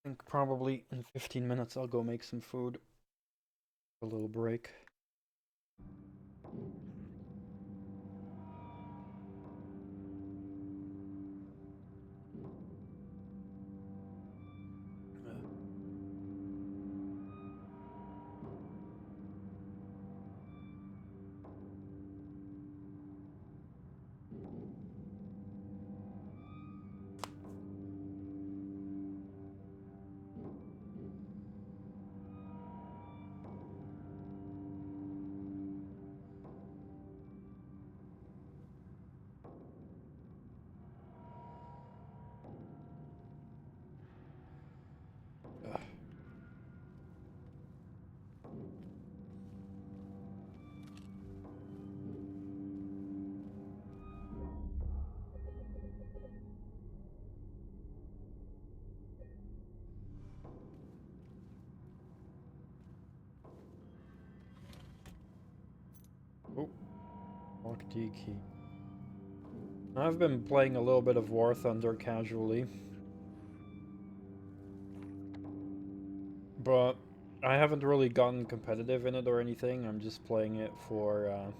I think probably in 15 minutes I'll go make some food. A little break. Oh, lock D key. I've been playing a little bit of War Thunder casually, but I haven't really gotten competitive in it or anything. I'm just playing it for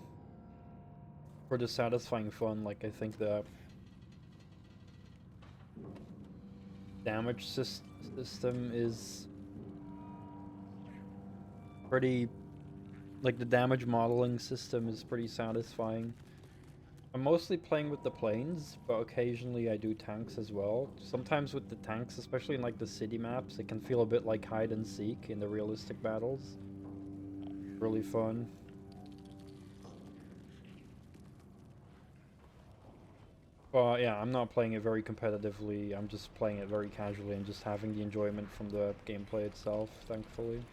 the satisfying fun. Like, I think the damage system is pretty, like the damage modeling system is pretty satisfying. I'm mostly playing with the planes, but occasionally I do tanks as well. Sometimes with the tanks, especially in like the city maps, it can feel a bit like hide and seek in the realistic battles. Really fun. Well, yeah, I'm not playing it very competitively. I'm just playing it very casually and just having the enjoyment from the gameplay itself, thankfully.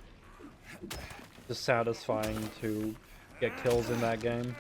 Just satisfying to get kills in that game.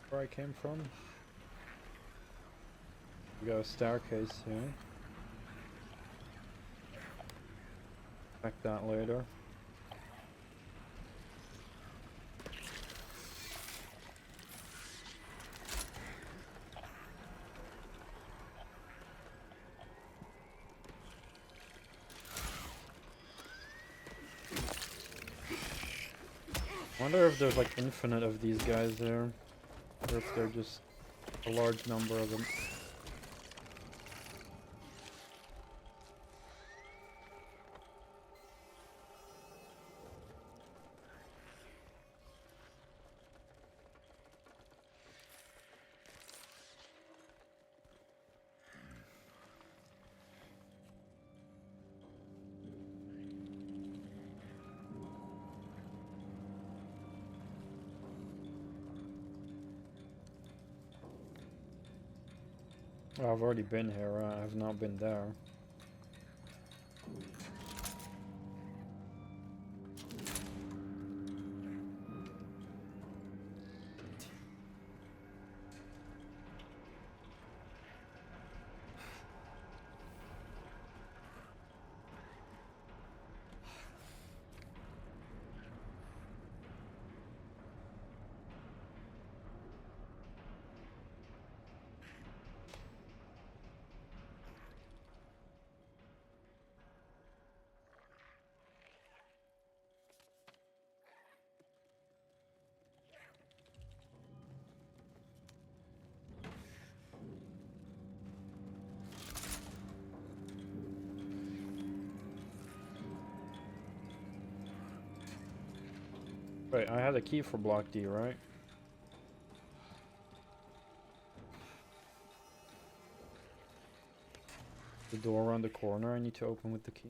Where I came from. We got a staircase here. Check that later. I wonder if there's like infinite of these guys there, or if they're just a large number of them. Oh, I've already been here, I have not been there. Wait, I had a key for block D, right? The door around the corner I need to open with the key.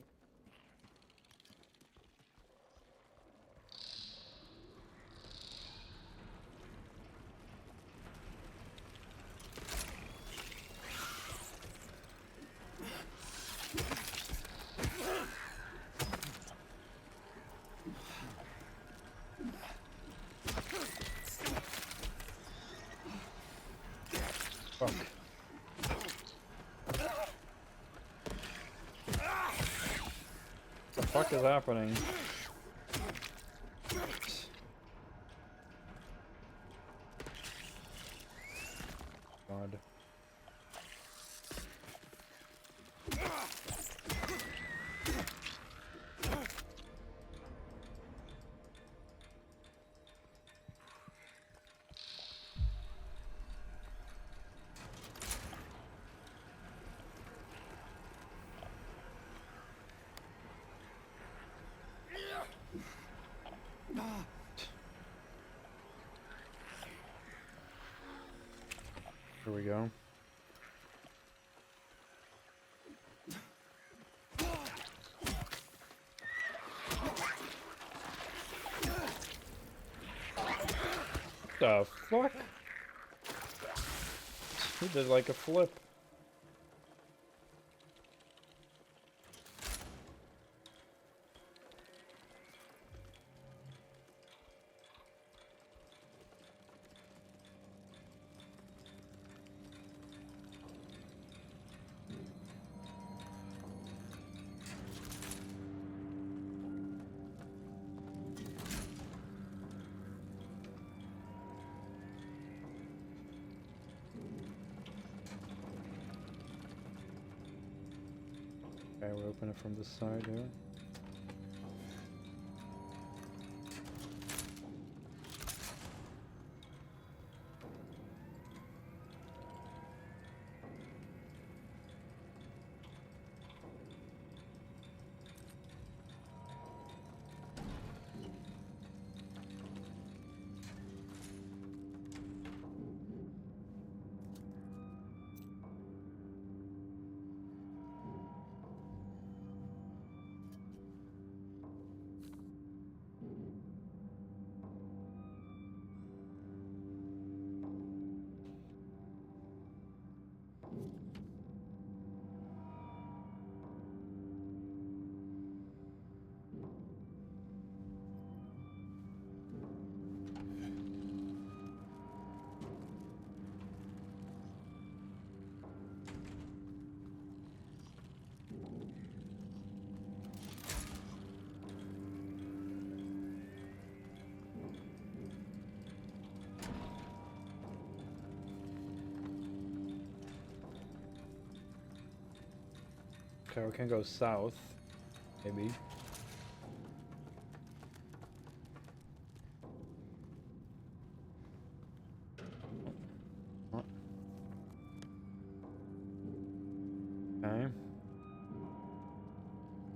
Fuck. The fuck is happening? God. Here we go. The fuck? He did like a flip. Okay, we'll open it from this side here. Okay, we can go south, maybe. Okay.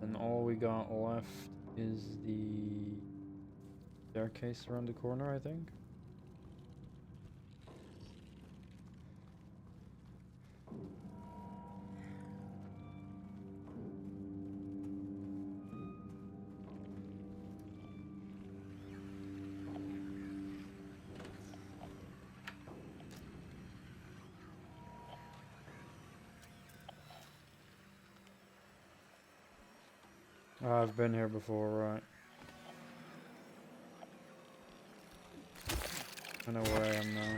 And all we got left is the staircase around the corner, I think. I've been here before, right? I know where I am now.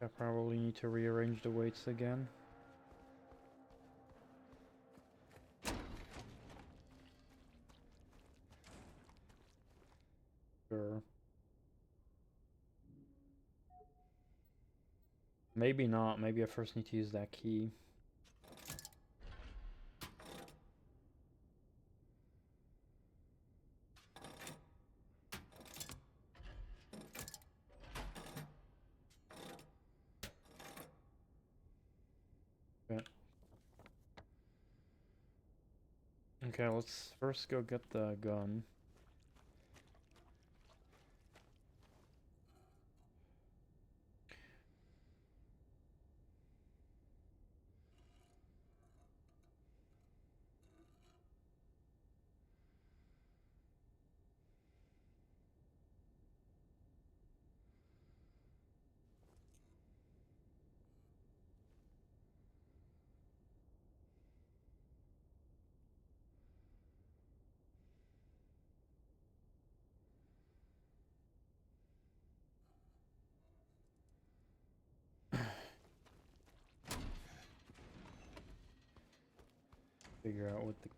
I probably need to rearrange the weights again. Sure. Maybe not. Maybe I first need to use that key. Okay. Okay, let's first go get the gun. Figure out what the...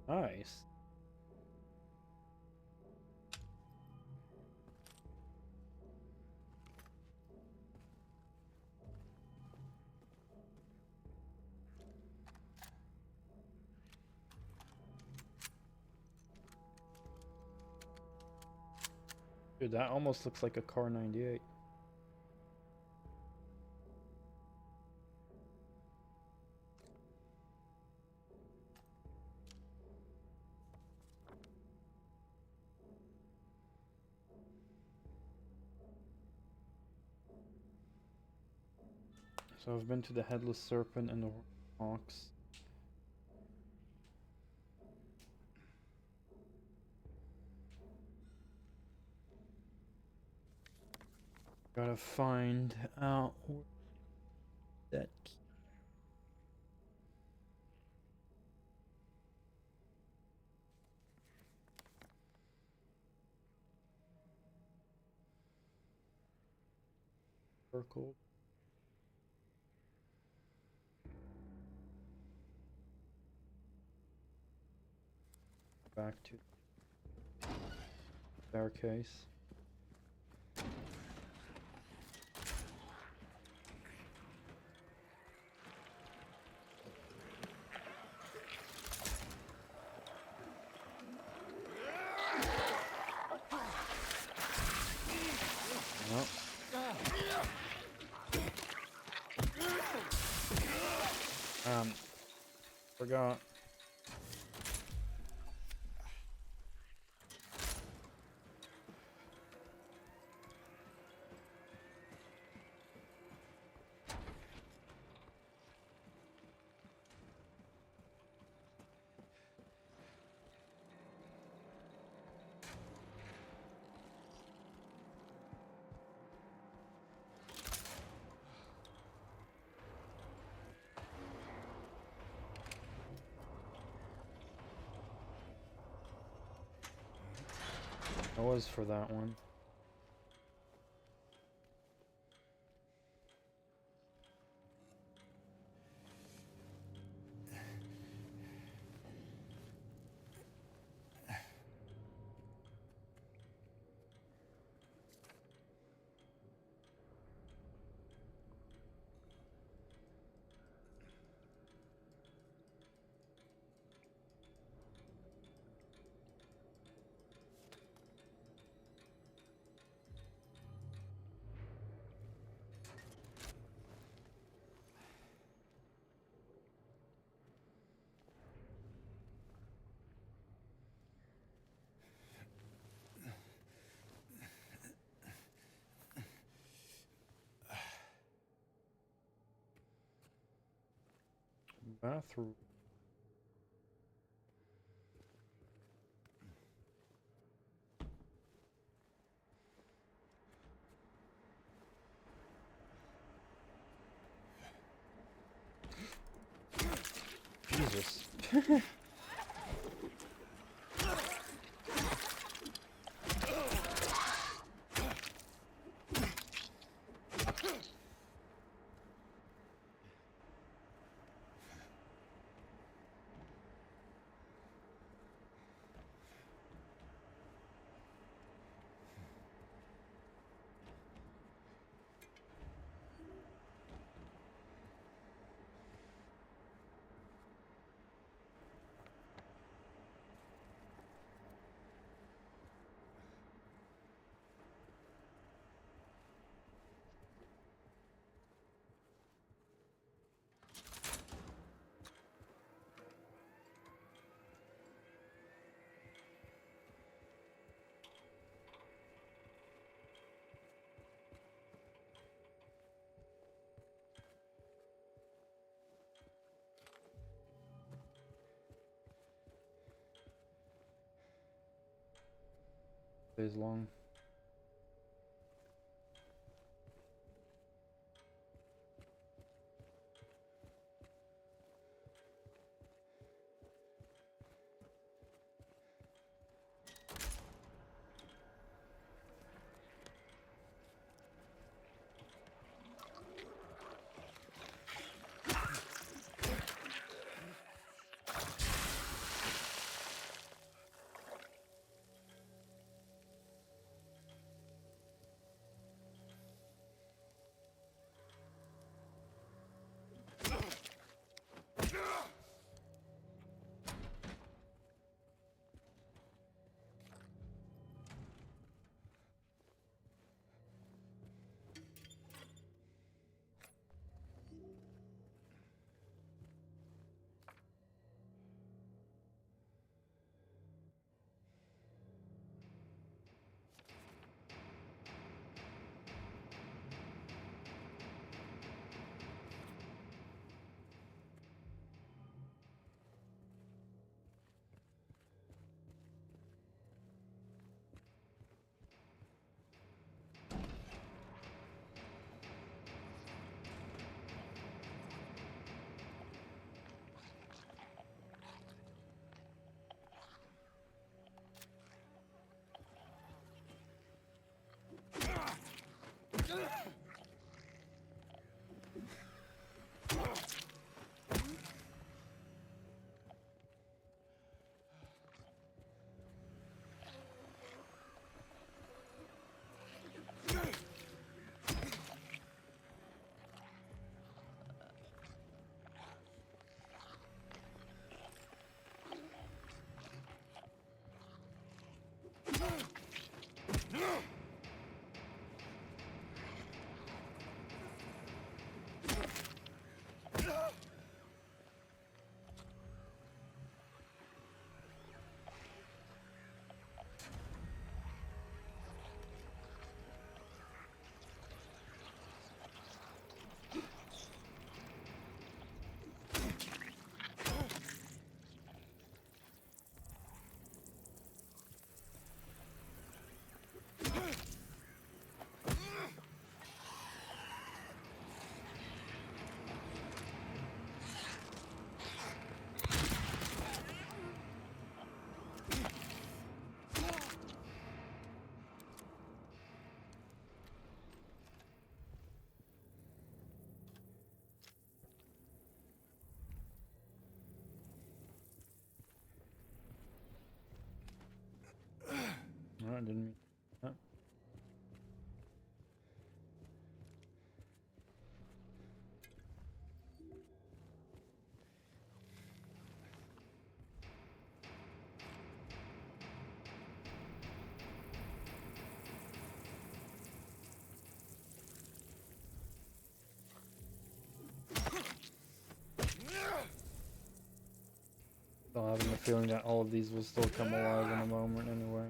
Nice. Dude, that almost looks like a Car 98. So I've been to the Headless Serpent and the Hawks. Gotta find out where that key. Circle. Back to staircase. Forgot. I was for that one. Bathroom. Jesus. Days long. I didn't mean that. Still having the feeling that all of these will still come alive in a moment anyway.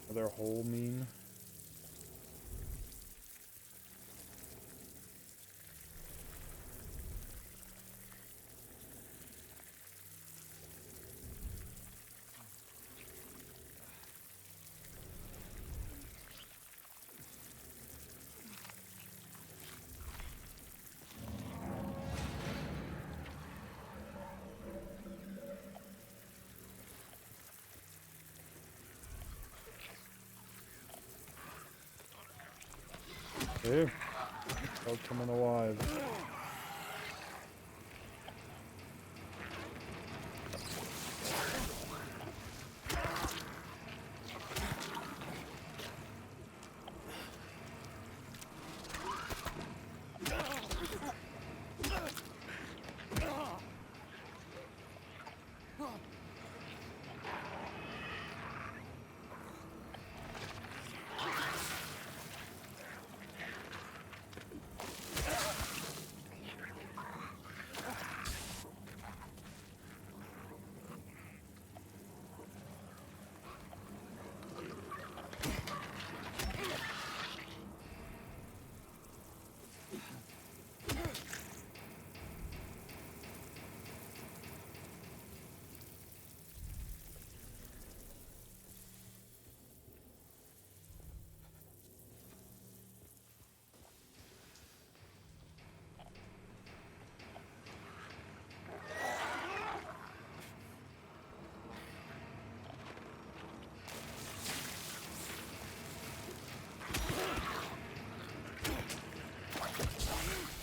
Are their whole mean? Hey, all coming alive.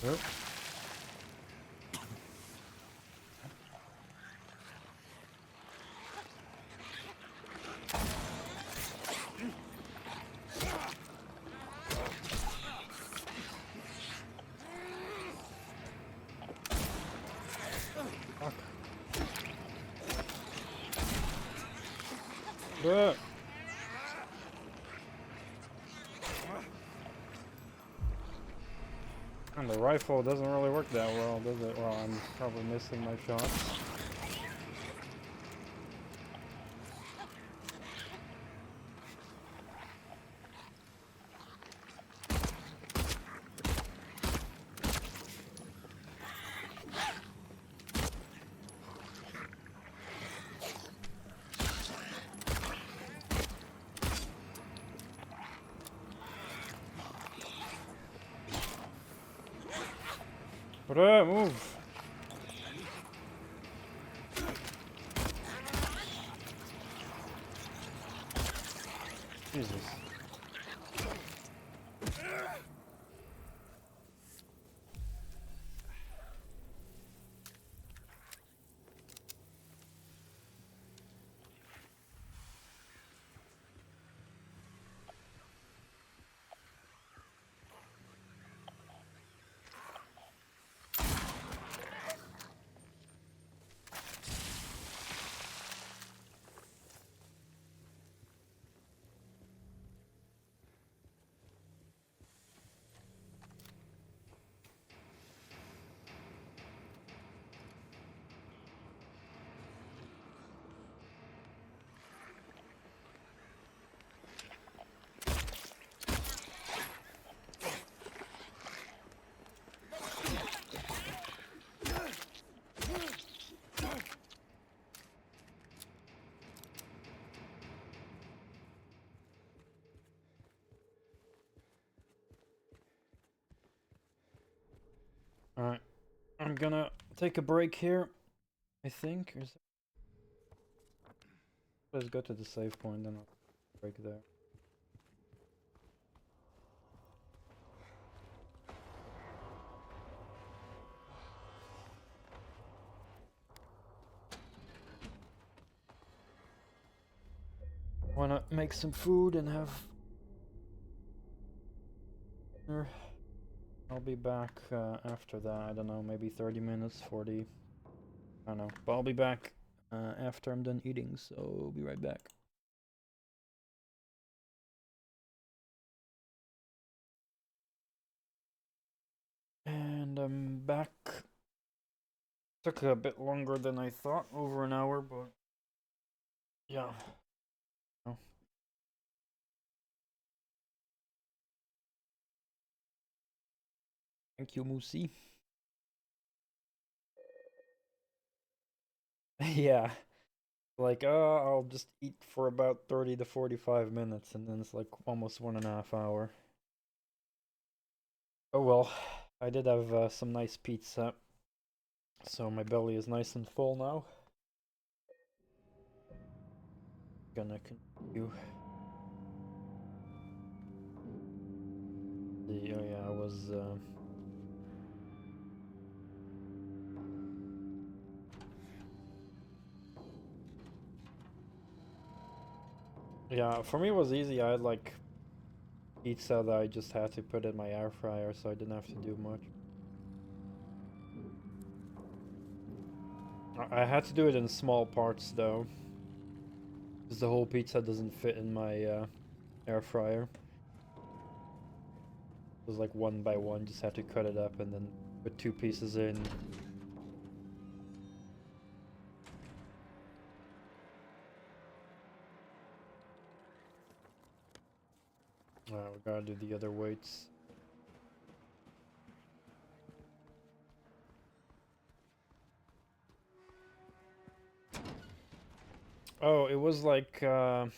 Yep. Fuck. Yeah. And the rifle doesn't really work that well, does it? Well, I'm probably missing my shots. Move! Jesus. Alright, I'm gonna take a break here, I think. Let's go to the save point, then I'll break there. wanna make some food and have dinner. I'll be back after that. I don't know, maybe 30 minutes, 40. I don't know. But I'll be back after I'm done eating, so I'll be right back. And I'm back. Took a bit longer than I thought, over an hour, but yeah. Oh. Thank you, Moosey. Yeah. Like, I'll just eat for about 30 to 45 minutes, and then it's like almost 1.5 hours. Oh well, I did have some nice pizza, so my belly is nice and full now. Gonna continue. Oh yeah, I was yeah, for me it was easy. I had like pizza that I just had to put in my air fryer, so I didn't have to do much. I had to do it in small parts though, because the whole pizza doesn't fit in my air fryer. It was like one by one, just had to cut it up and then put 2 pieces in. We gotta do the other weights. Oh, it was like bought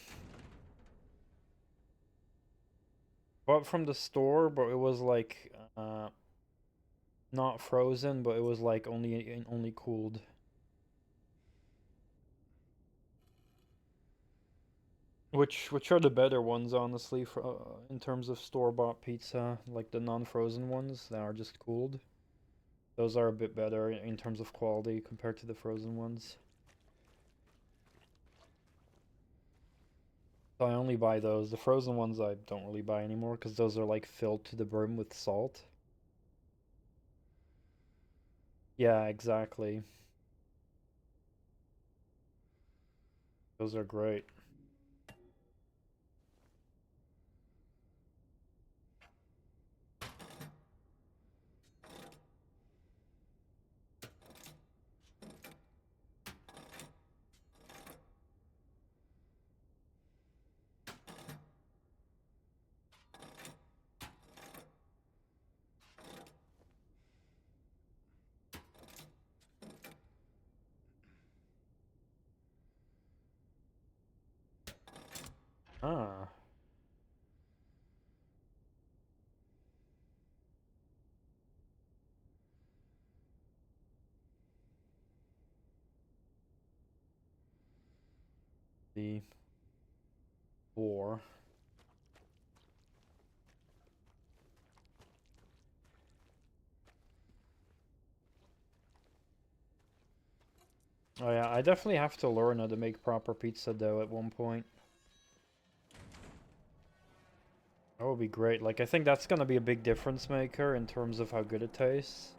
from the store, but it was like not frozen, but it was like only cooled. Which are the better ones, honestly, for in terms of store-bought pizza, like the non-frozen ones that are just cooled. Those are a bit better in terms of quality compared to the frozen ones. So I only buy those. The frozen ones I don't really buy anymore because those are like filled to the brim with salt. Yeah, exactly. Those are great. Ah. The 4. Oh yeah, I definitely have to learn how to make proper pizza dough at one point. That would be great. Like, I think that's gonna be a big difference maker in terms of how good it tastes.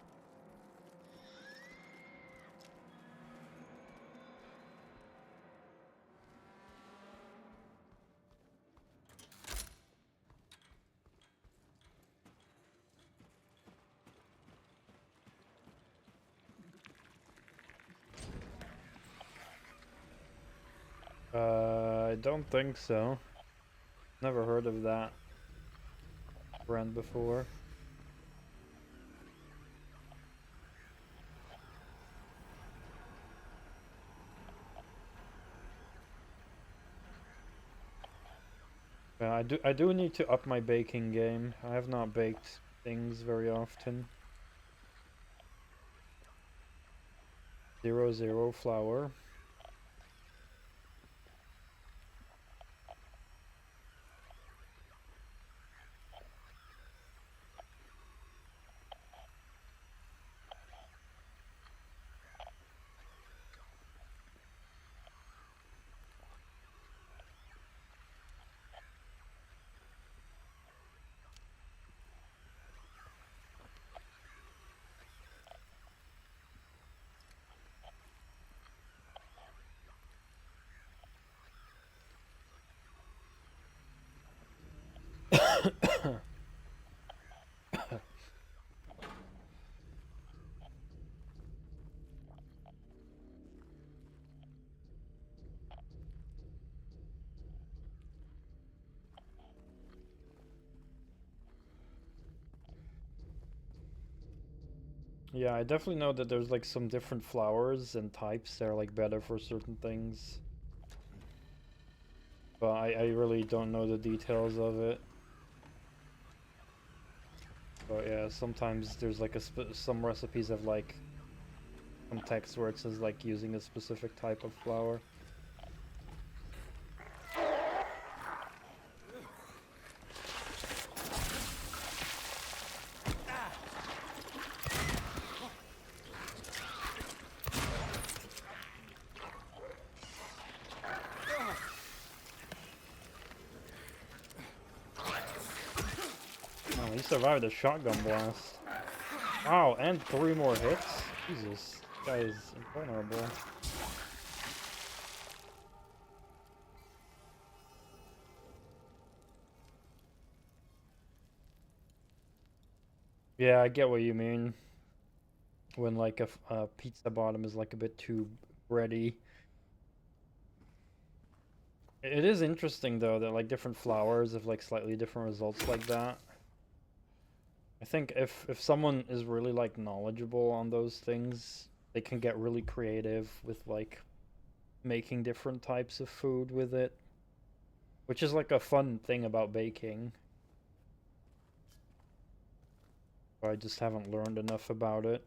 I don't think so. Never heard of that brand before. Yeah, I do need to up my baking game. I have not baked things very often. 00 flour. Yeah, I definitely know that there's like some different flours and types that are like better for certain things. But I really don't know the details of it. But yeah, sometimes there's like some recipes have like some text where it says like using a specific type of flour. Oh, he survived a shotgun blast. Wow, and 3 more hits? Jesus, this guy is invulnerable. Yeah, I get what you mean. When like a pizza bottom is like a bit too bready. It is interesting though that like different flours have like slightly different results like that. I think if someone is really like knowledgeable on those things, they can get really creative with like making different types of food with it, which is like a fun thing about baking. But I just haven't learned enough about it.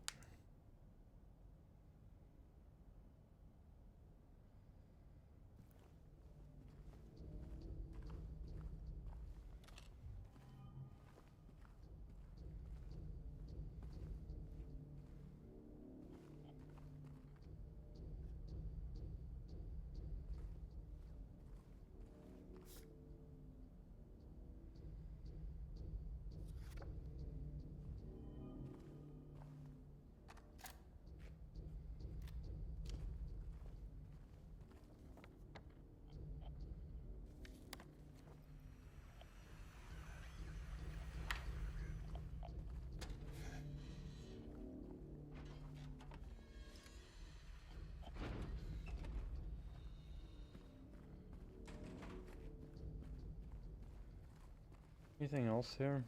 Anything else here?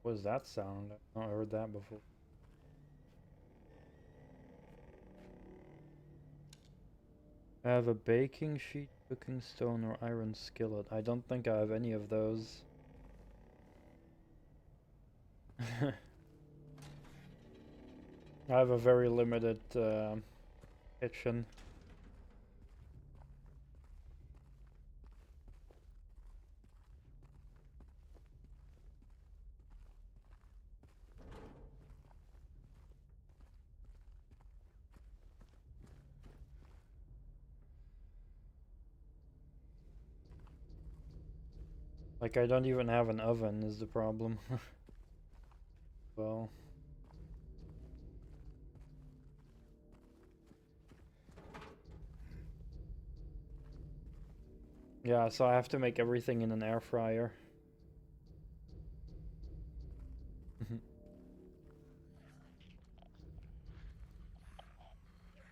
What is that sound? I've not heard that before. I have a baking sheet, cooking stone, or iron skillet. I don't think I have any of those. I have a very limited kitchen. Like, I don't even have an oven is the problem. Well. Yeah, so I have to make everything in an air fryer.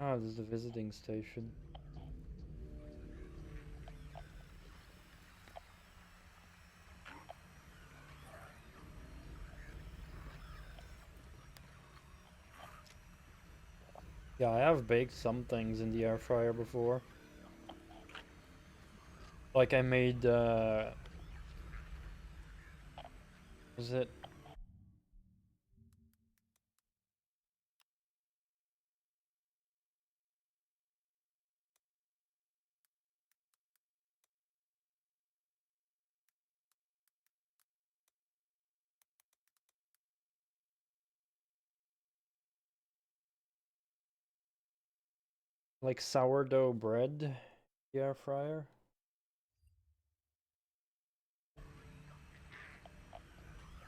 Ah, this is the visiting station. Yeah, I have baked some things in the air fryer before. Like I made, was it? Like sourdough bread, in the air fryer.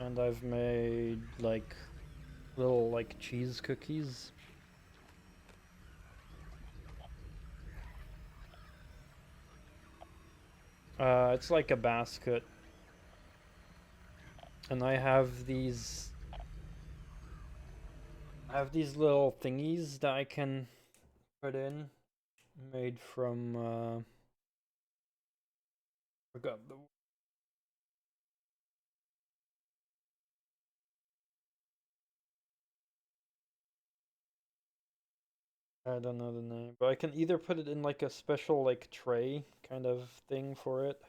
And I've made like little like cheese cookies. It's like a basket. And I have these little thingies that I can put in, made from forgot the I don't know the name, but I can either put it in like a special like tray kind of thing for it,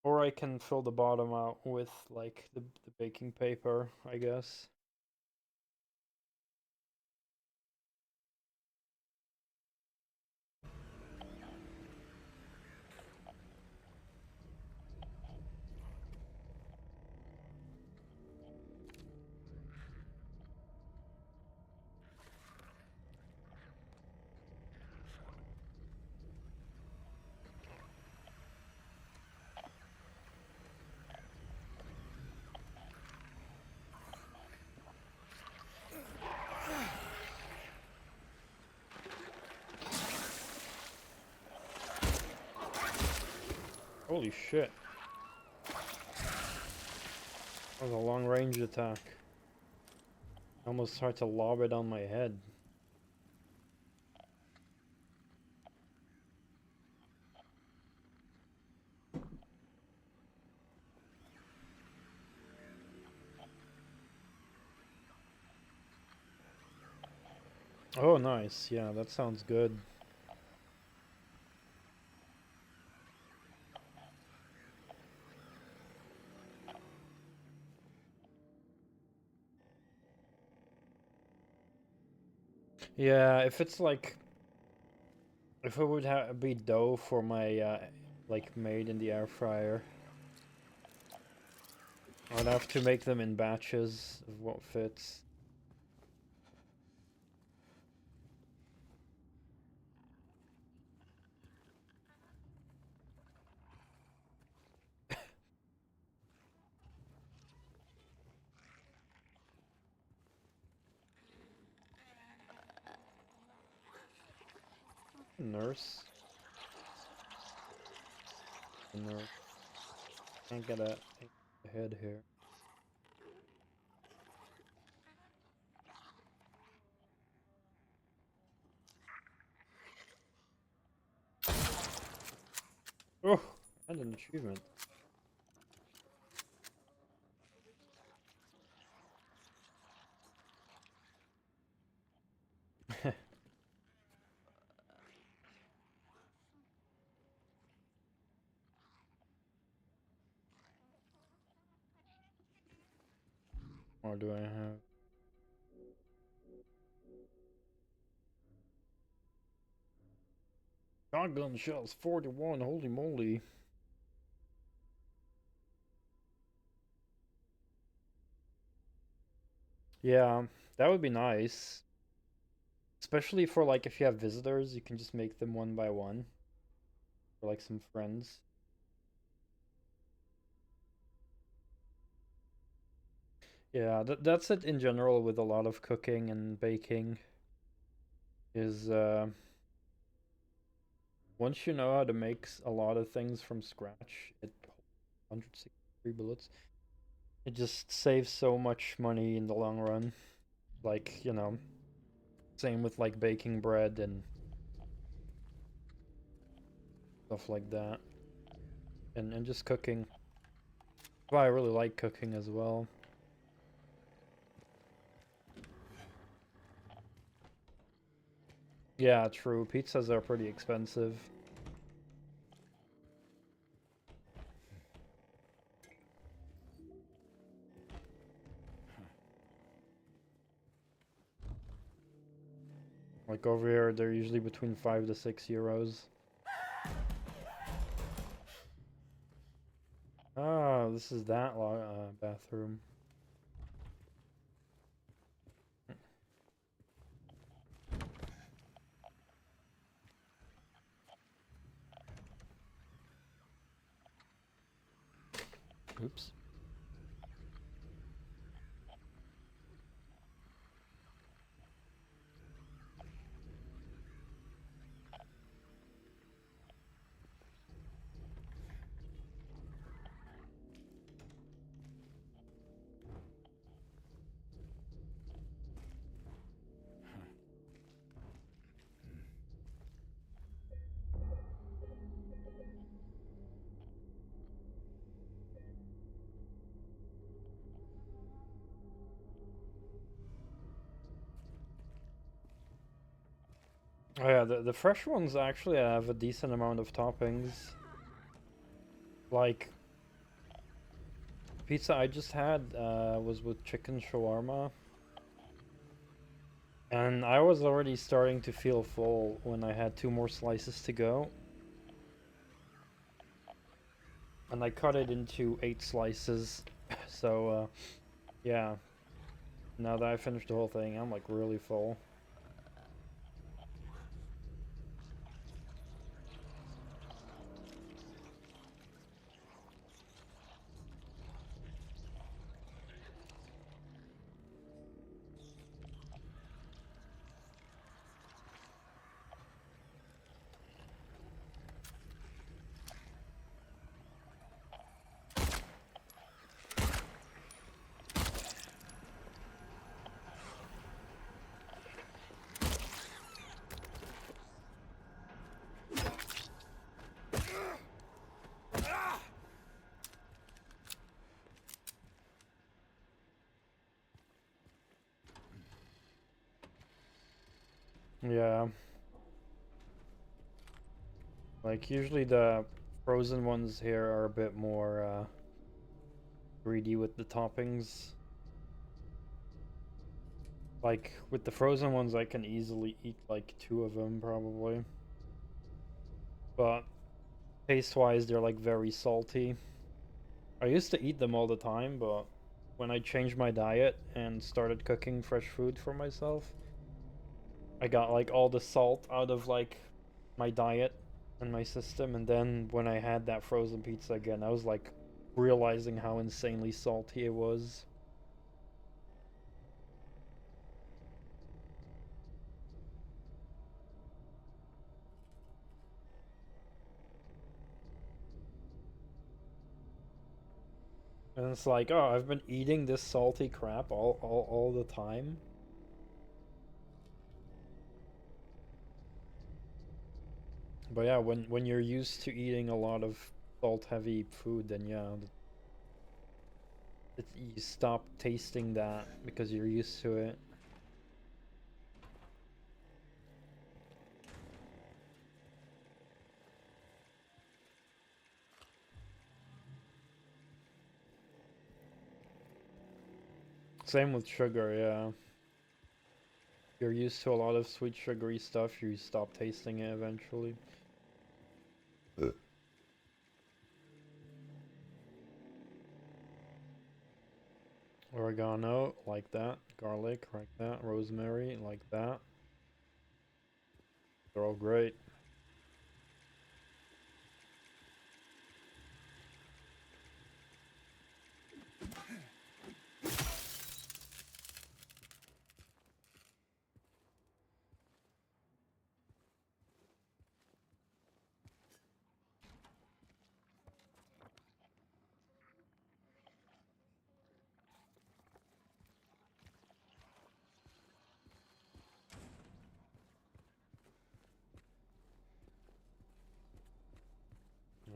or I can fill the bottom out with like the baking paper, I guess. Holy shit. That was a long range attack. I almost tried to lob it on my head. Oh, nice. Yeah, that sounds good. Yeah, if it's like, if it would be dough for my, like, made in the air fryer, I'd have to make them in batches of what fits. Nurse? The nurse. Can't get a head here. Oh, and an achievement. Or do I have? Shotgun shells 41, holy moly. Yeah, that would be nice. Especially for like if you have visitors, you can just make them one by one. For like some friends. Yeah, that's it in general with a lot of cooking and baking. Is once you know how to make a lot of things from scratch, 163 bullets. It just saves so much money in the long run. Like, you know, same with like baking bread and stuff like that. And just cooking. Well, I really like cooking as well. Yeah, true. Pizzas are pretty expensive. Like over here, they're usually between 5 to 6 euros. Ah, this is that bathroom. Oops. Oh yeah, the fresh ones actually have a decent amount of toppings. Like, pizza I just had was with chicken shawarma. And I was already starting to feel full when I had 2 more slices to go. And I cut it into 8 slices. So, yeah. Now that I finished the whole thing, I'm like really full. Yeah. Like, usually the frozen ones here are a bit more greedy with the toppings. Like, with the frozen ones, I can easily eat like 2 of them, probably. But taste-wise, they're like very salty. I used to eat them all the time, but when I changed my diet and started cooking fresh food for myself, I got like all the salt out of like my diet and my system, and then when I had that frozen pizza again, I was like realizing how insanely salty it was. And it's like, oh, I've been eating this salty crap all the time. But yeah, when you're used to eating a lot of salt-heavy food, then yeah, you stop tasting that because you're used to it. Same with sugar, yeah. You're used to a lot of sweet sugary stuff, you stop tasting it eventually. Oregano, like that. Garlic, like that. Rosemary, like that. They're all great.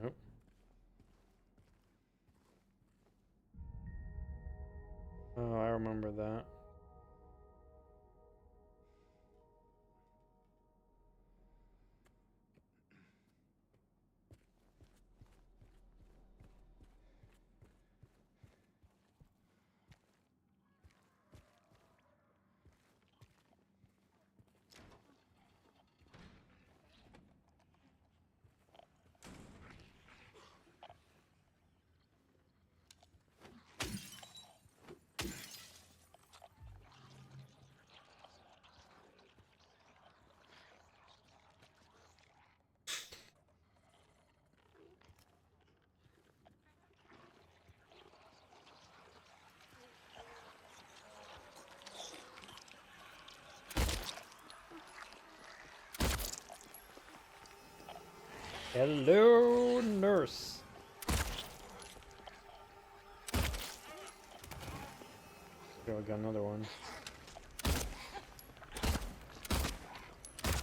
Yep. Oh, I remember that. Hello, nurse. Go, I got another one.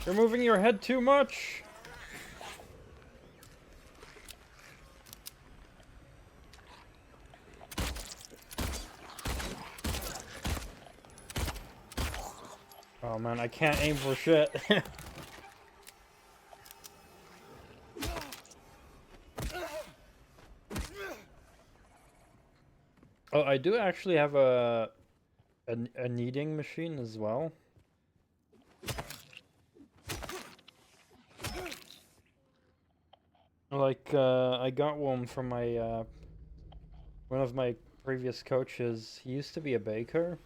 You're moving your head too much. Oh man, I can't aim for shit. I do actually have a kneading machine as well. Like, I got one from my, one of my previous coaches. He used to be a baker.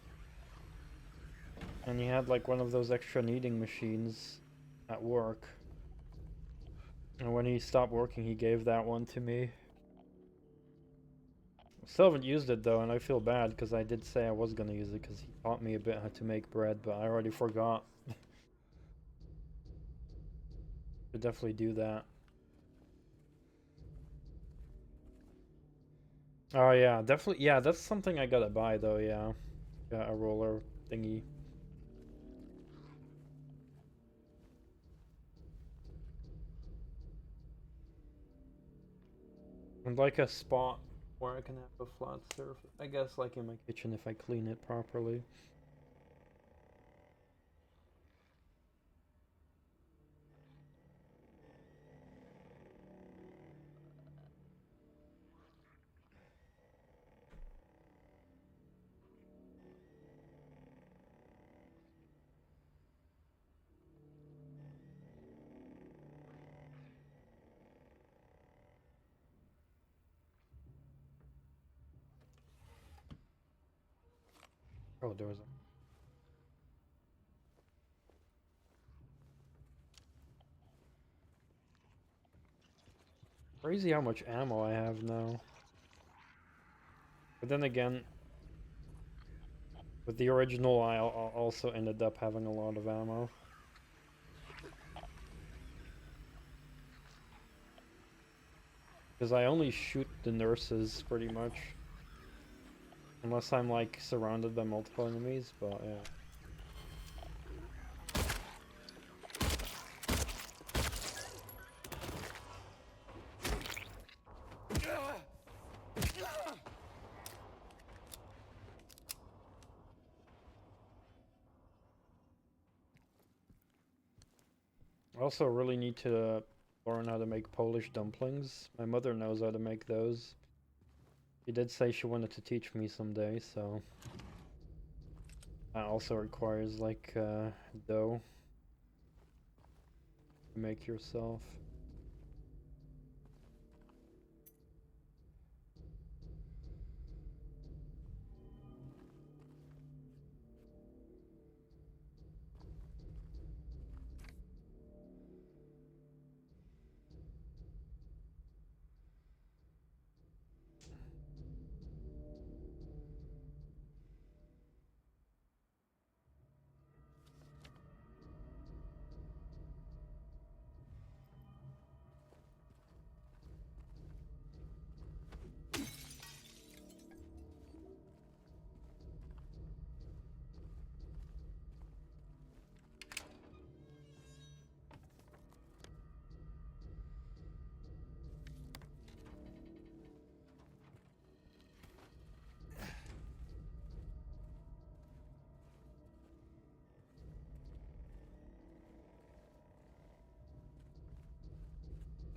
And he had, like, one of those extra kneading machines at work. And when he stopped working, he gave that one to me. Still haven't used it, though, and I feel bad, because I did say I was gonna use it, because he taught me a bit how to make bread, but I already forgot. Should definitely do that. Oh yeah, definitely. Yeah, that's something I gotta buy though. Yeah, yeah, a roller thingy. And like a spot where I can have a flat surface. I guess like in my kitchen if I clean it properly. Oh, there was a... Crazy how much ammo I have now. But then again, with the original, I also ended up having a lot of ammo. Because I only shoot the nurses, pretty much. Unless I'm, like, surrounded by multiple enemies, but yeah. I also really need to learn how to make Polish dumplings. My mother knows how to make those. She did say she wanted to teach me someday, so... That also requires, like, dough to make yourself.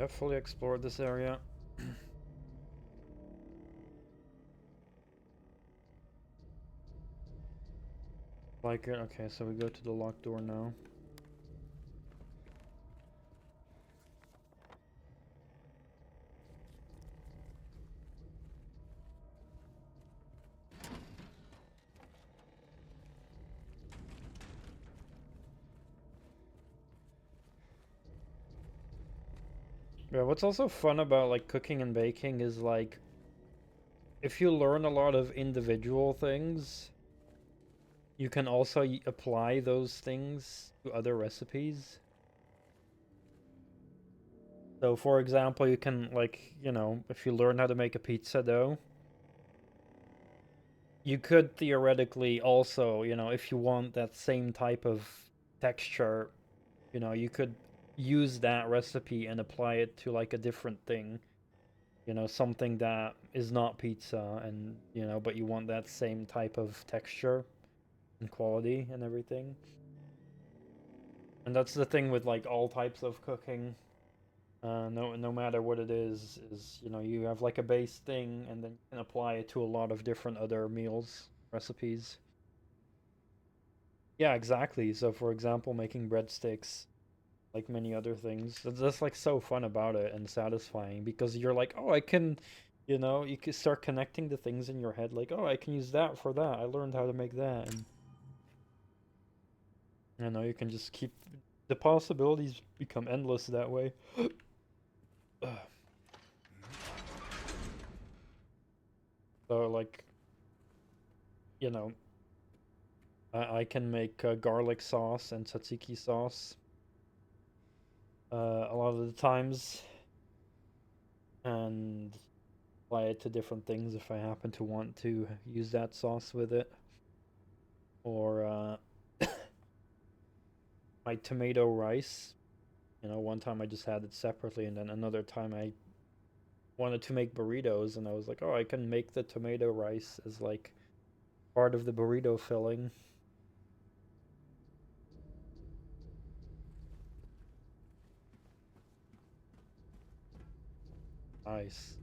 I've fully explored this area. Like it. Okay, so we go to the locked door now. Yeah, what's also fun about like cooking and baking is like if you learn a lot of individual things, you can also apply those things to other recipes. So for example, you can like, you know, if you learn how to make a pizza dough, you could theoretically also, you know, if you want that same type of texture, you know, you could use that recipe and apply it to like a different thing. You know, something that is not pizza and, you know, but you want that same type of texture and quality and everything. And that's the thing with like all types of cooking. No matter what it is you know, you have like a base thing, and then you can apply it to a lot of different other meals, recipes. Yeah, exactly. So for example, making breadsticks, like many other things, that's like so fun about it and satisfying, because you're like, oh, I can, you know, you can start connecting the things in your head, like, oh, I can use that for that. I learned how to make that, and you know, you can just keep the possibilities become endless that way. So like, you know, I can make garlic sauce and tzatziki sauce a lot of the times, and apply it to different things if I happen to want to use that sauce with it. Or my tomato rice. You know, one time I just had it separately, and then another time I wanted to make burritos, and I was like, oh, I can make the tomato rice as like part of the burrito filling. Nice.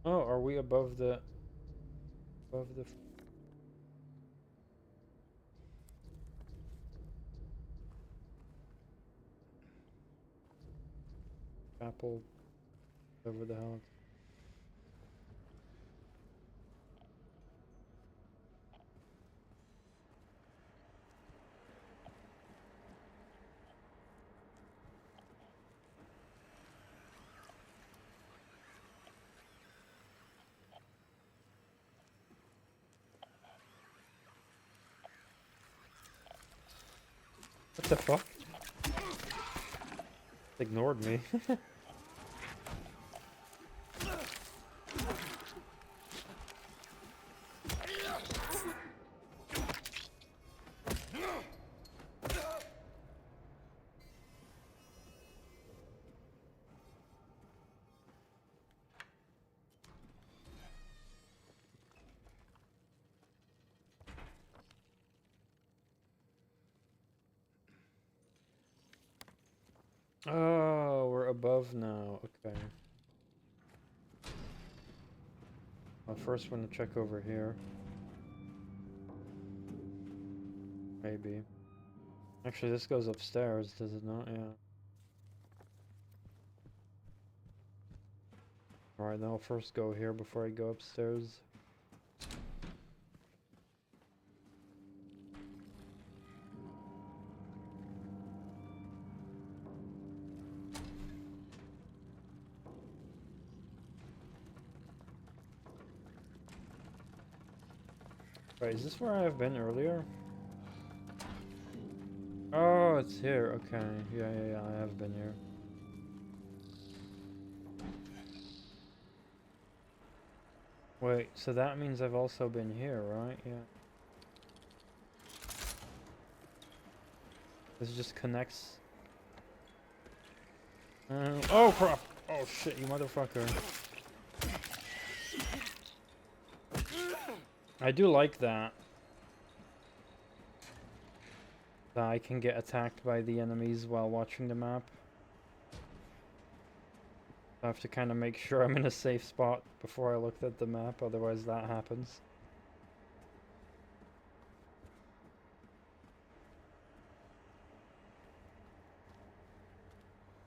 Oh, are we above the apple, over the hell? What the fuck? Ignored me. Oh, we're above now. Okay. I first want to check over here. Maybe. Actually, this goes upstairs, does it not? Yeah. Alright, then I'll first go here before I go upstairs. Right, is this where I've been earlier? Oh, it's here. Okay. Yeah, I have been here. Wait, so that means I've also been here, right? Yeah. This just connects. Oh, crap! Oh, shit, you motherfucker. I do like that. That I can get attacked by the enemies while watching the map. I have to kind of make sure I'm in a safe spot before I looked at the map, otherwise that happens.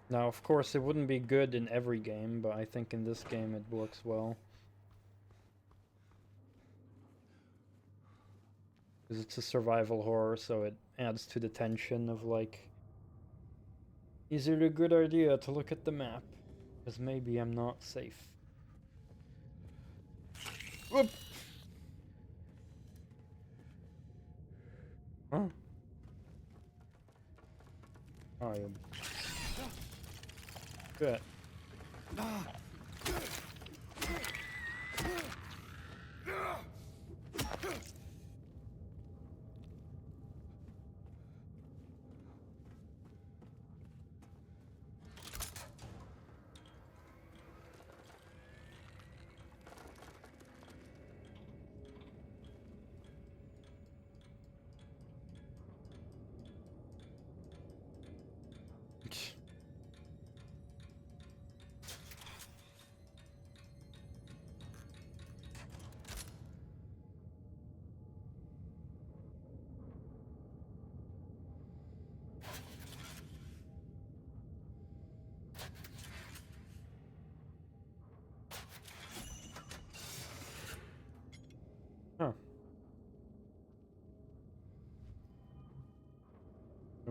Now, of course, it wouldn't be good in every game, but I think in this game it works well. Because it's a survival horror, so it adds to the tension of like, is it a good idea to look at the map? Because maybe I'm not safe. Whoop! Huh? Oh, you... Good.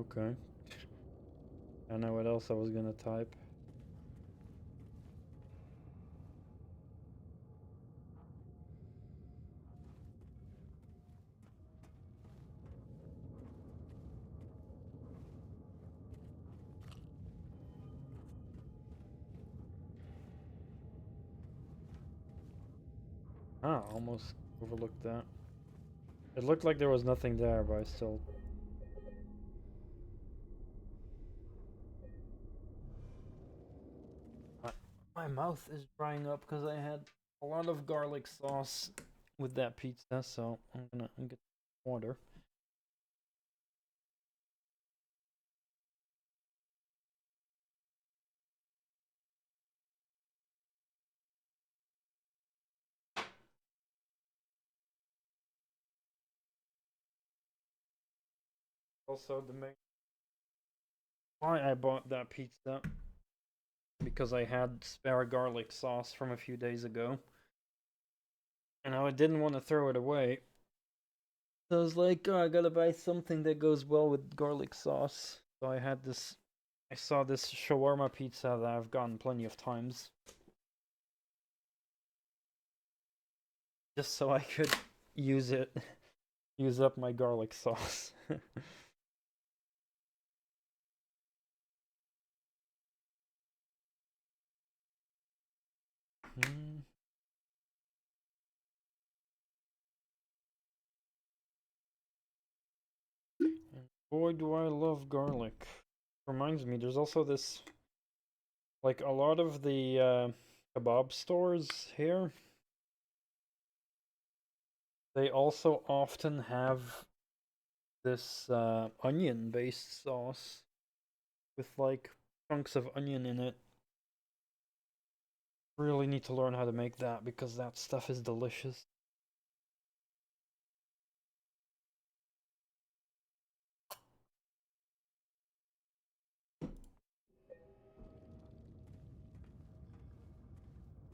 Okay. I don't know what else I was gonna type. Ah, almost overlooked that. It looked like there was nothing there, but I still... My mouth is drying up because I had a lot of garlic sauce with that pizza, so I'm gonna get water. Also, the main why I bought that pizza, because I had spare garlic sauce from a few days ago, and I didn't want to throw it away. So I was like, oh, I gotta buy something that goes well with garlic sauce. So I had this, I saw this shawarma pizza that I've gotten plenty of times, just so I could use it, use up my garlic sauce. Mm. And boy, do I love garlic. Reminds me, there's also this, like a lot of the kebab stores here, they also often have this onion-based sauce with like chunks of onion in it. Really need to learn how to make that because that stuff is delicious.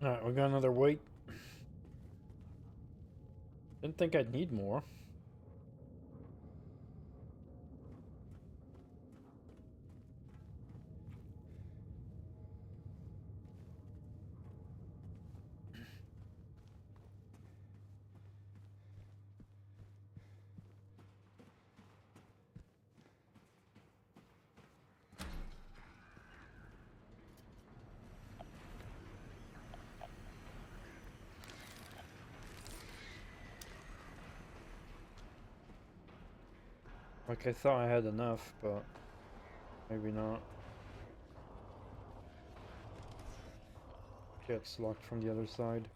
Alright, we got another weight. Didn't think I'd need more. Like, I thought I had enough, but maybe not. Okay, it's locked from the other side.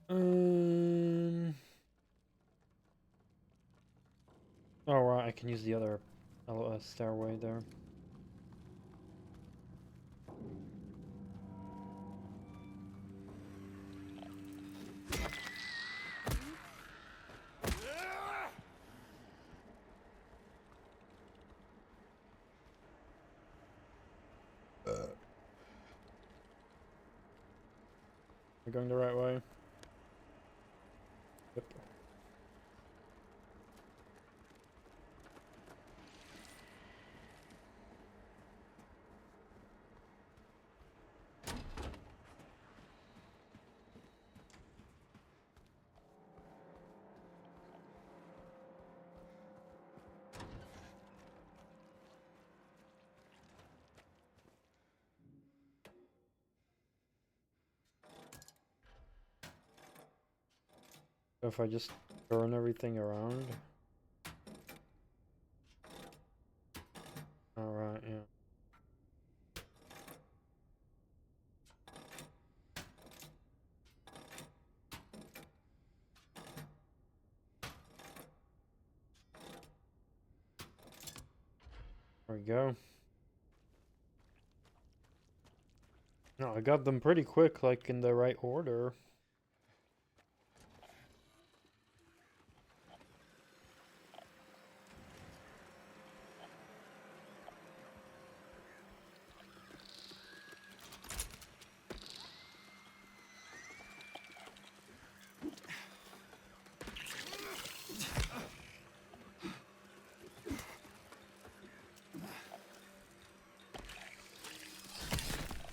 Oh, right, I can use the other stairway there. We're going the right way. Yep. So if I just turn everything around. Alright, yeah. There we go. No, I got them pretty quick, like in the right order.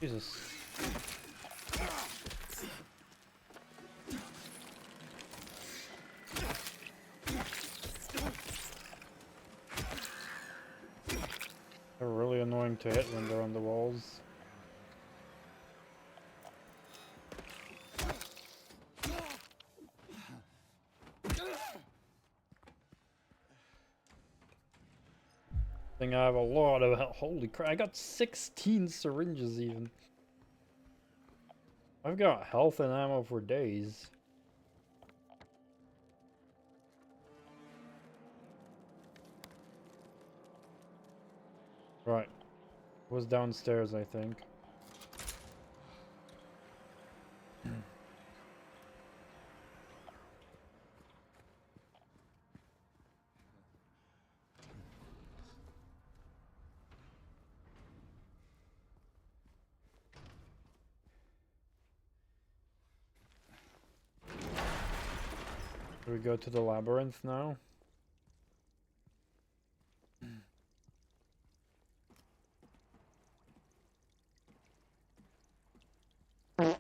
Jesus. They're really annoying to hit when they're on the walls. I think I have a lot of holy crap. I got 16 syringes even. I've got health and ammo for days. Right. It was downstairs, I think. Do we go to the labyrinth now? Oh,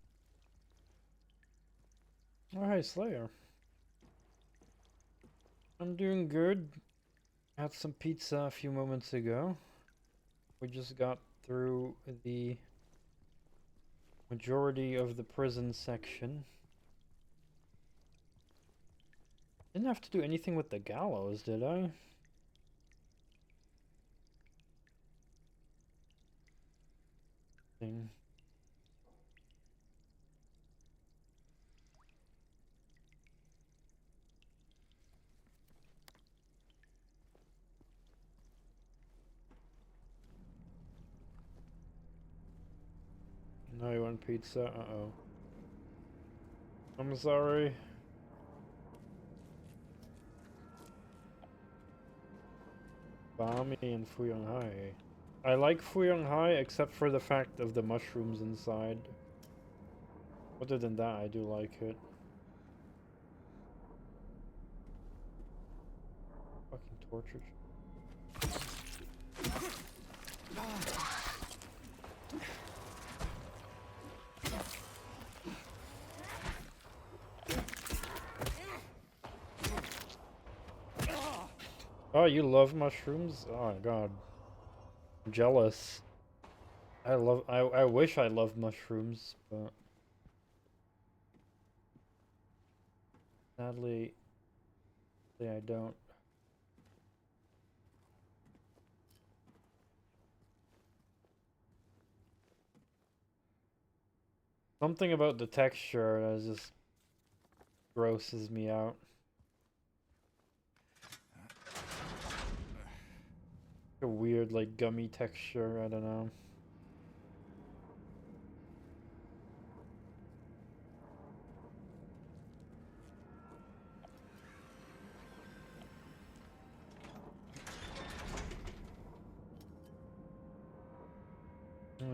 hey, Slayer. I'm doing good. Had some pizza a few moments ago. We just got through the majority of the prison section. Didn't have to do anything with the gallows, did I? Thing. No, you want pizza? Uh-oh. I'm sorry. Bami and Fuyong Hai. I like Fuyong Hai except for the fact of the mushrooms inside. Other than that, I do like it. Fucking torture. Oh, you love mushrooms? Oh my god. I'm jealous. I wish I loved mushrooms, but sadly I don't. Something about the texture that just grosses me out. A weird, like, gummy texture, I don't know.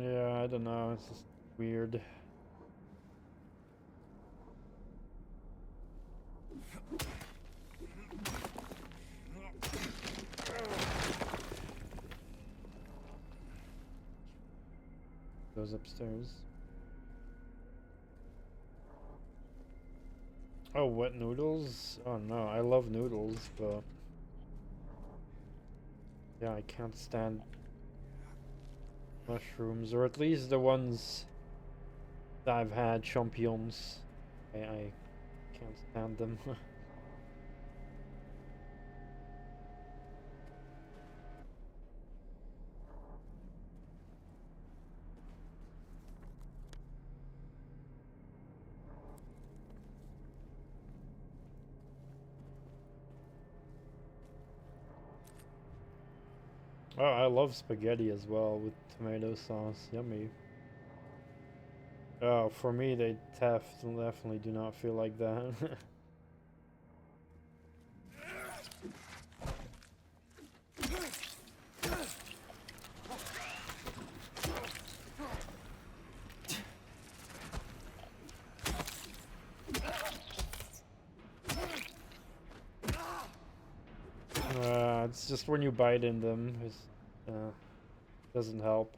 Yeah, I don't know, it's just weird. Goes upstairs. Oh, wet noodles? Oh no, I love noodles, but yeah, I can't stand mushrooms, or at least the ones that I've had, champignons. I can't stand them. Oh, I love spaghetti as well with tomato sauce. Yummy. Oh, for me, they definitely do not feel like that. It's just when you bite in them, it doesn't help.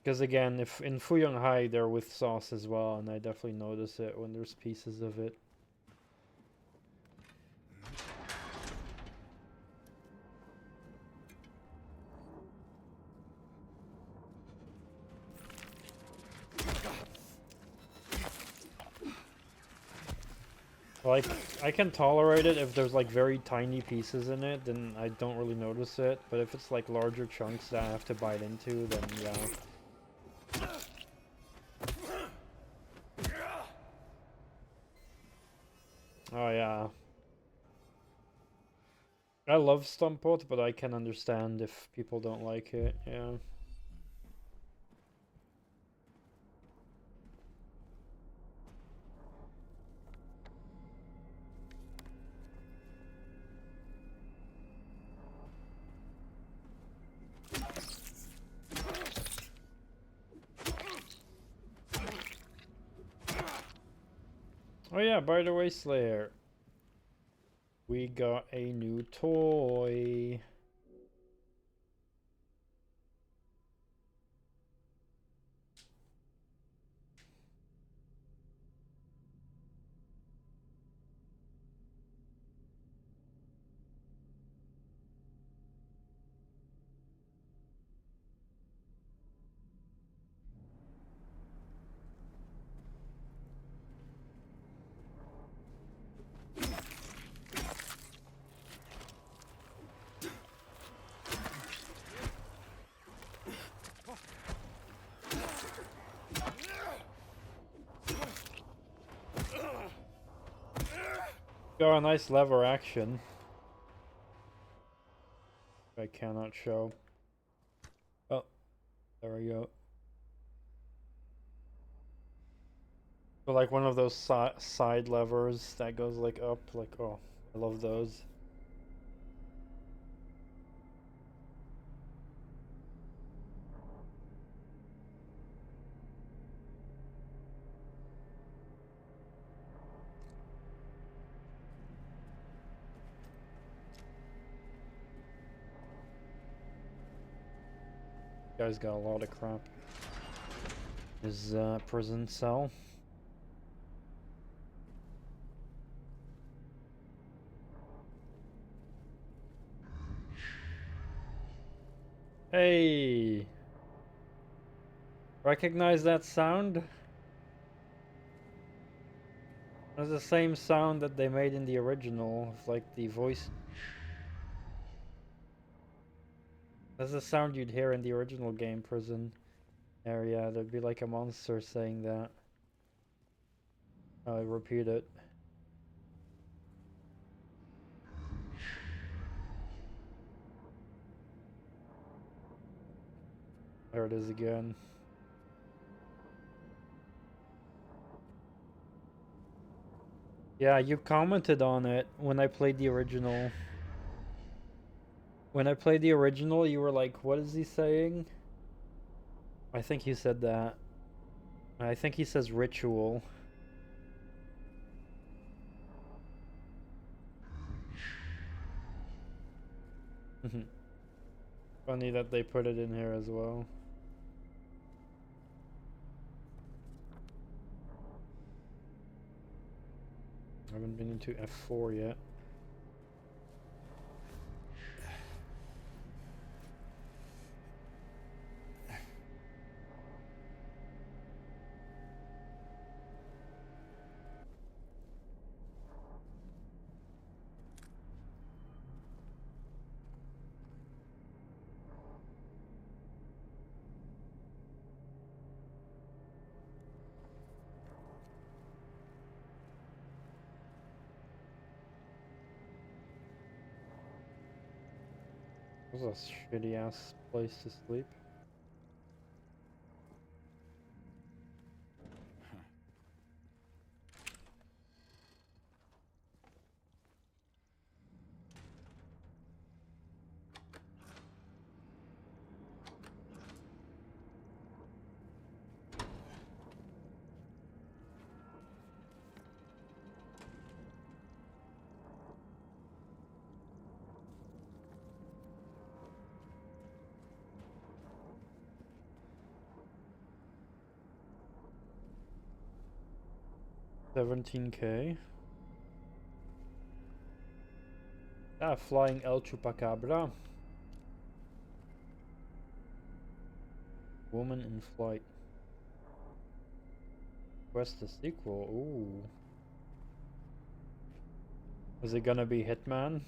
Because again, if in Fuyang Hai they're with sauce as well, and I definitely notice it when there's pieces of it. Like, I can tolerate it if there's like very tiny pieces in it, then I don't really notice it. But if it's like larger chunks that I have to bite into, then yeah. Oh yeah. I love Stumpot, but I can understand if people don't like it, yeah. Oh yeah, by the way, Slayer, we got a new toy. Got a nice lever action. I cannot show. Oh, there we go. So like one of those side levers that goes like up, like, oh, I love those. Guy's got a lot of crap. His prison cell. Hey! Recognize that sound? That's the same sound that they made in the original, of like the voice. That's the sound you'd hear in the original game prison area. There'd be like a monster saying that. I'll repeat it. There it is again. Yeah, you commented on it when I played the original. When I played the original, you were like, what is he saying? I think you said that. I think he says ritual. Funny that they put it in here as well. I haven't been into F4 yet. This is a shitty ass place to sleep. 17K. Ah, flying El Chupacabra. Woman in flight. Quest a sequel. Ooh. Is it gonna be Hitman?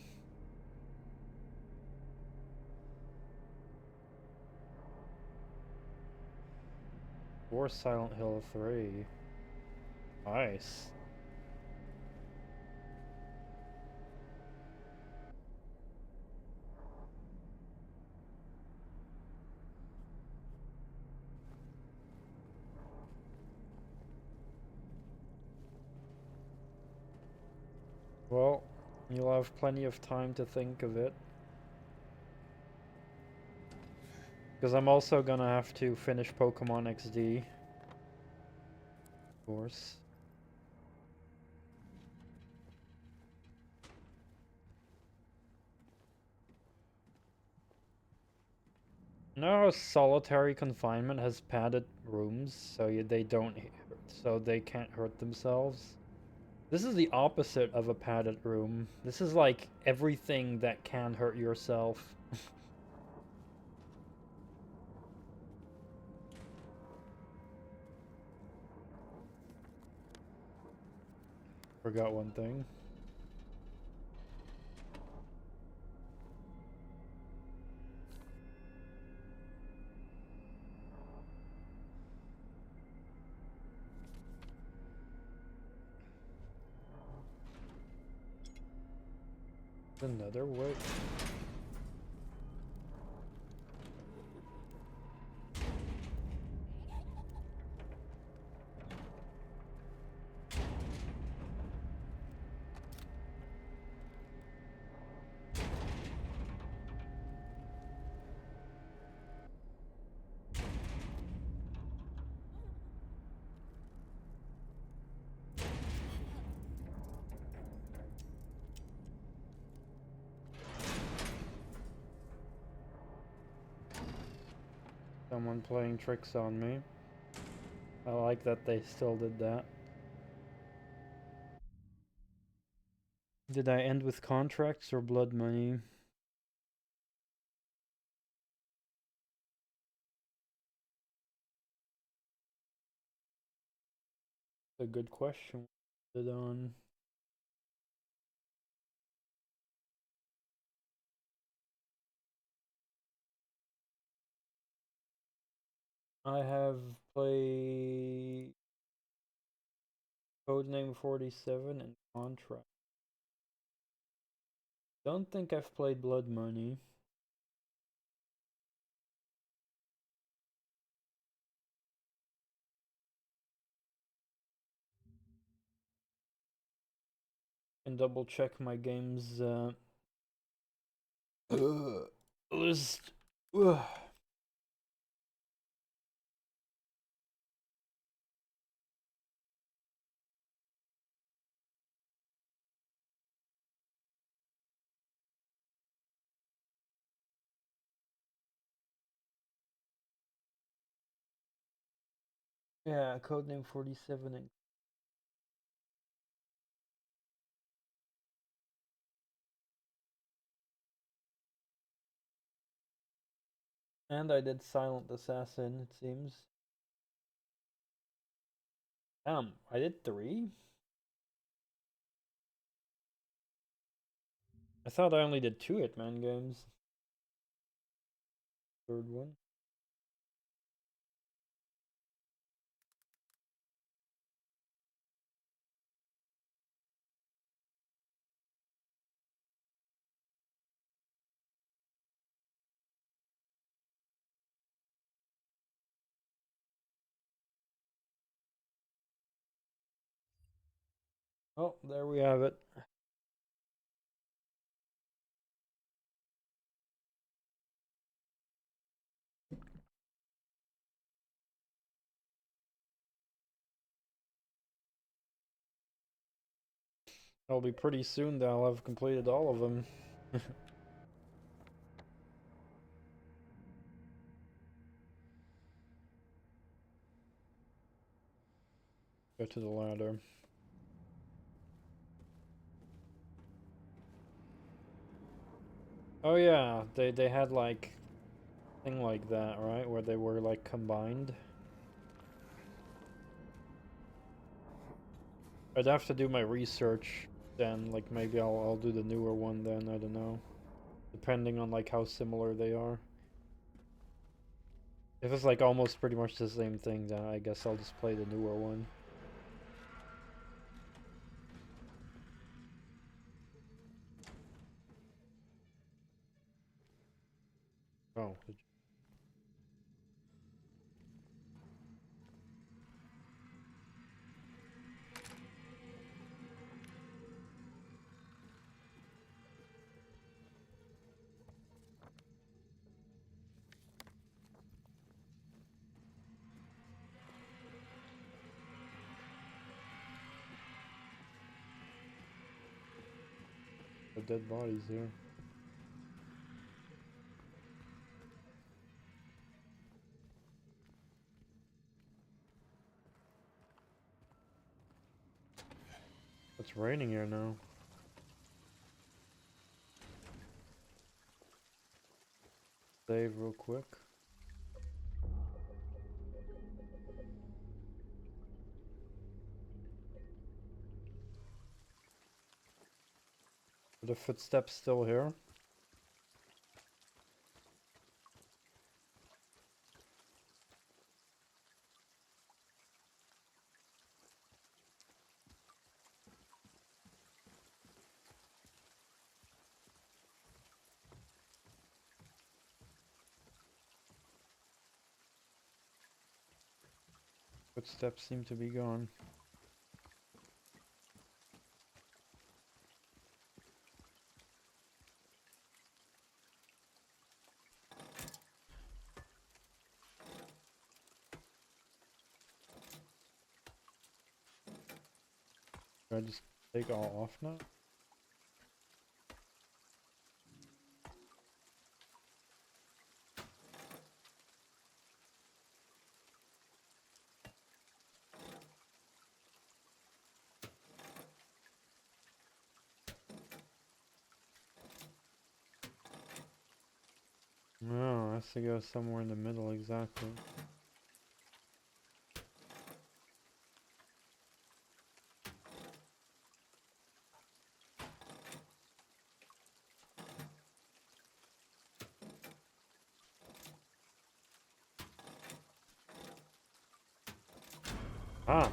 Or Silent Hill 3? Nice. Well, you'll have plenty of time to think of it. Because I'm also gonna have to finish Pokemon XD. Of course. No, solitary confinement has padded rooms, so so they can't hurt themselves. This is the opposite of a padded room. This is like everything that can hurt yourself. Forgot one thing. Another way. Someone playing tricks on me. I like that they still did that. Did I end with contracts or blood money? A good question. Did on. I have played Codename 47 and Contract. Don't think I've played Blood Money. And double check my games list. Yeah, Codename 47 and I did Silent Assassin, it seems. Damn, I did 3? I thought I only did 2 Hitman games. Third one. Oh, there we have it. I'll be pretty soon that I'll have completed all of them. Go to the ladder. Oh yeah, they had like thing like that, right? Where they were like combined. I'd have to do my research then, like maybe I'll do the newer one then, I don't know. Depending on like how similar they are. If it's like almost pretty much the same thing, then I guess I'll just play the newer one. Oh, the dead bodies here. It's raining here now. Save real quick. Are the footsteps still here? Footsteps seem to be gone. Should I just take all off now? No, it has to go somewhere in the middle exactly. Ah!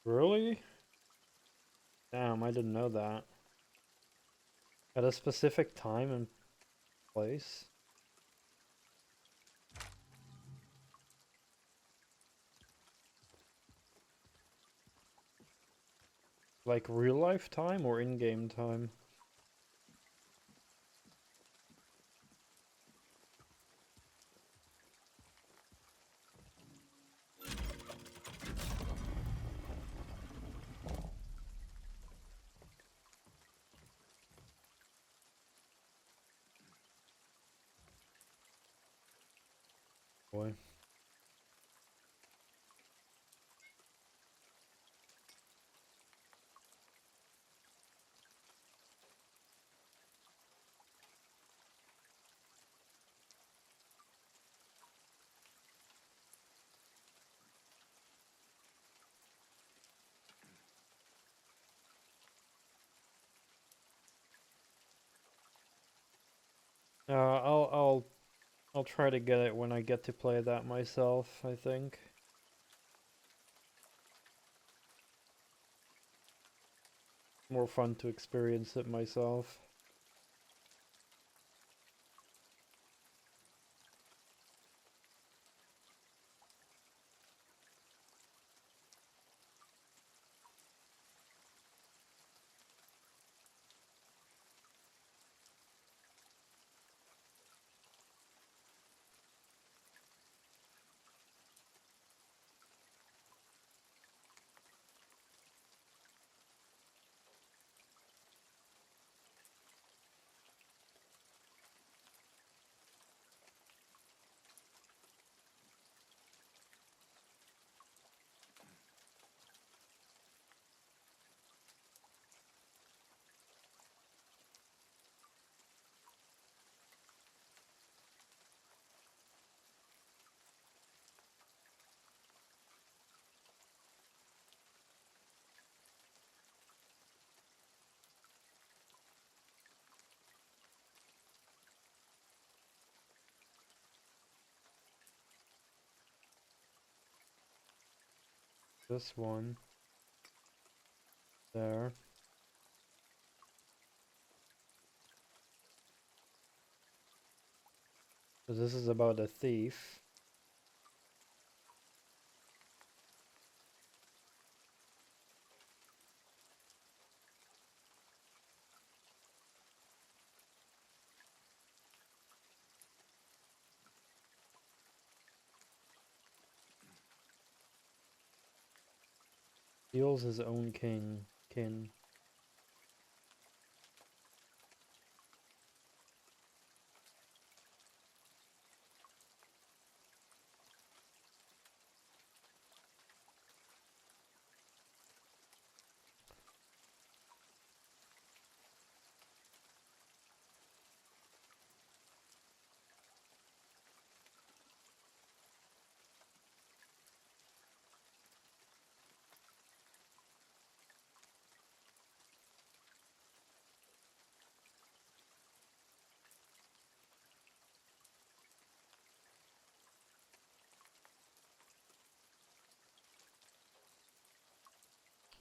Really? Damn, I didn't know that. At a specific time and place? Like real life time or in-game time? Boy. I'll try to get it when I get to play that myself, I think. More fun to experience it myself. This one. There. So this is about a thief. Steals his own kin.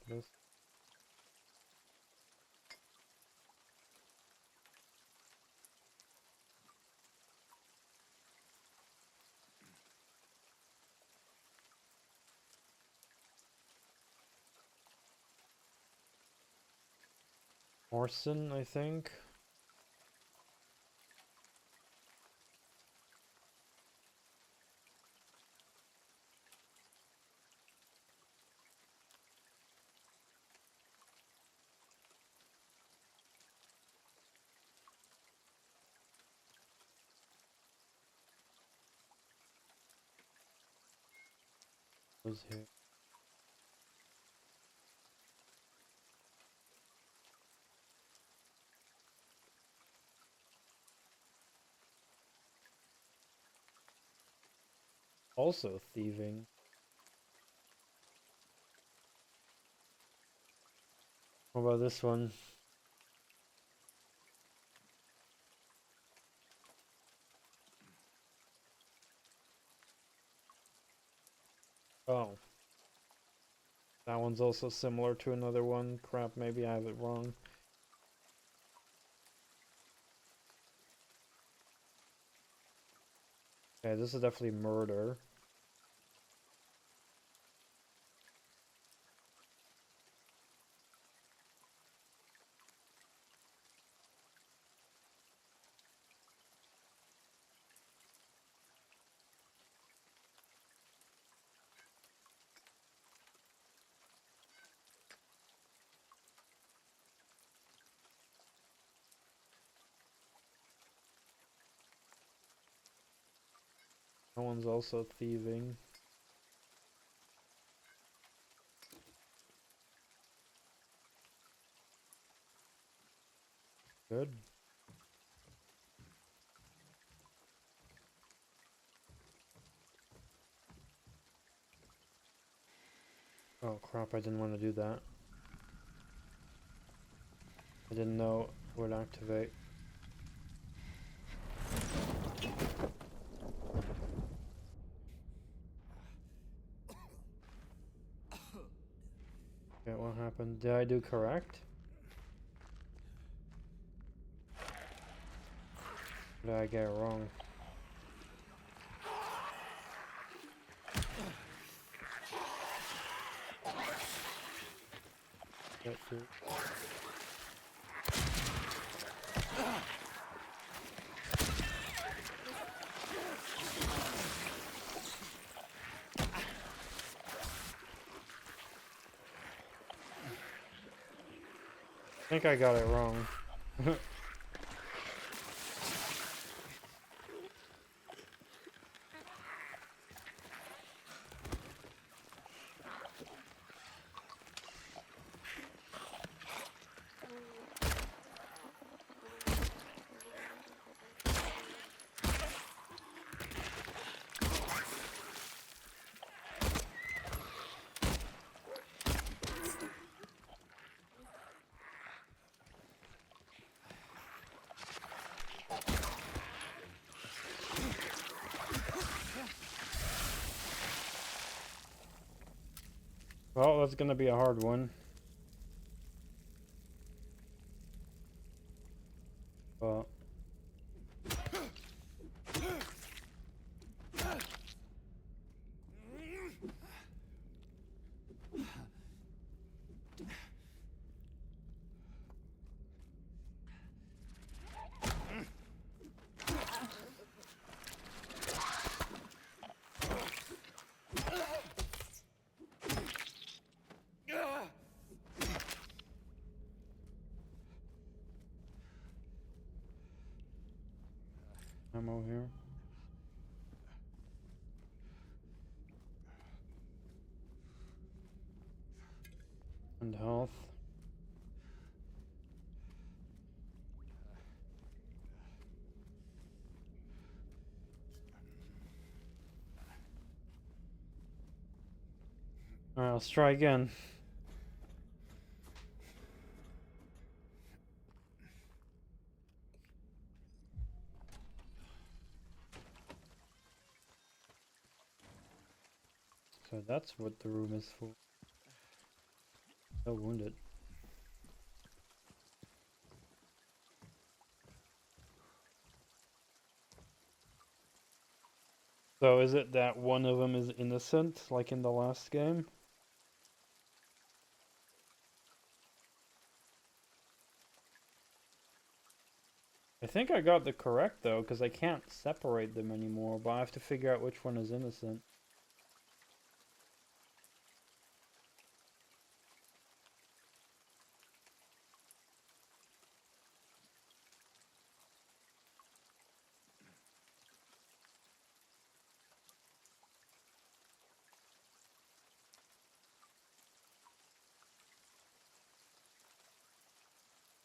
This. Orson, I think. Was here. Also thieving. What about this one? Oh. That one's also similar to another one. Crap, maybe I have it wrong. Okay, this is definitely murder. That one's also thieving. Good. Oh crap, I didn't want to do that. I didn't know it would activate. Okay, what happened? Did I do correct? Or did I get it wrong? Get through. I think I got it wrong. Well, that's gonna be a hard one. But ammo here. And health. Alright, let's try again. So that's what the room is for. So wounded. So is it that one of them is innocent, like in the last game? I think I got the correct though, because I can't separate them anymore, but I have to figure out which one is innocent.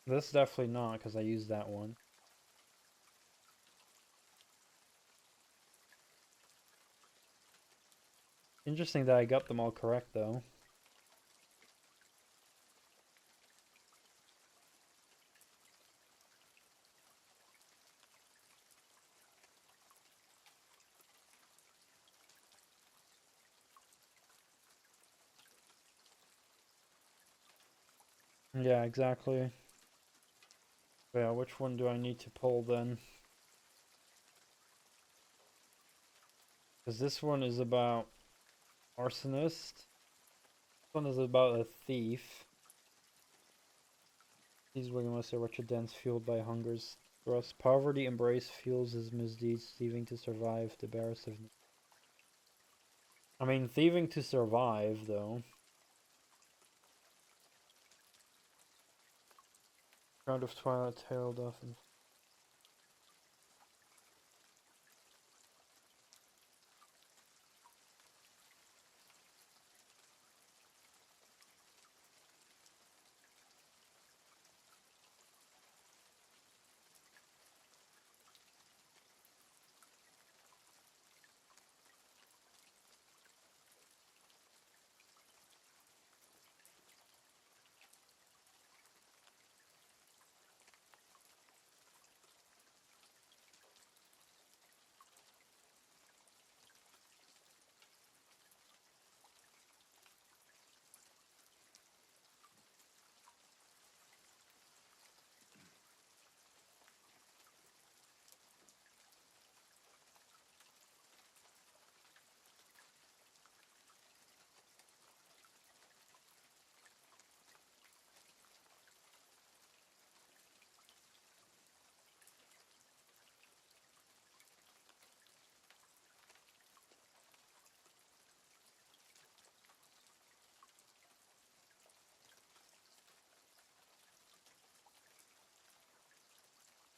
This definitely not, because I used that one. Interesting that I got them all correct though. Yeah, exactly. Yeah, which one do I need to pull then? Because this one is about arsonist. This one is about a thief. He's working with a wretched dance fueled by hunger's thrust. Poverty embrace fuels his misdeeds, thieving to survive, the barest of... I mean, thieving to survive, though. Crowd of twilight tailed off and...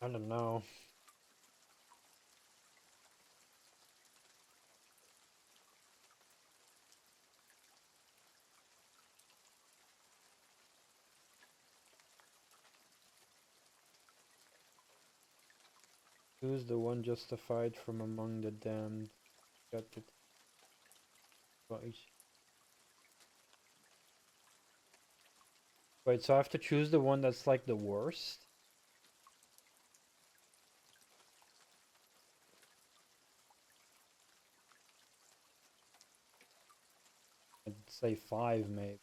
I don't know. Who's the one justified from among the damned? Got the... Wait, so I have to choose the one that's like the worst? say 5 maybe.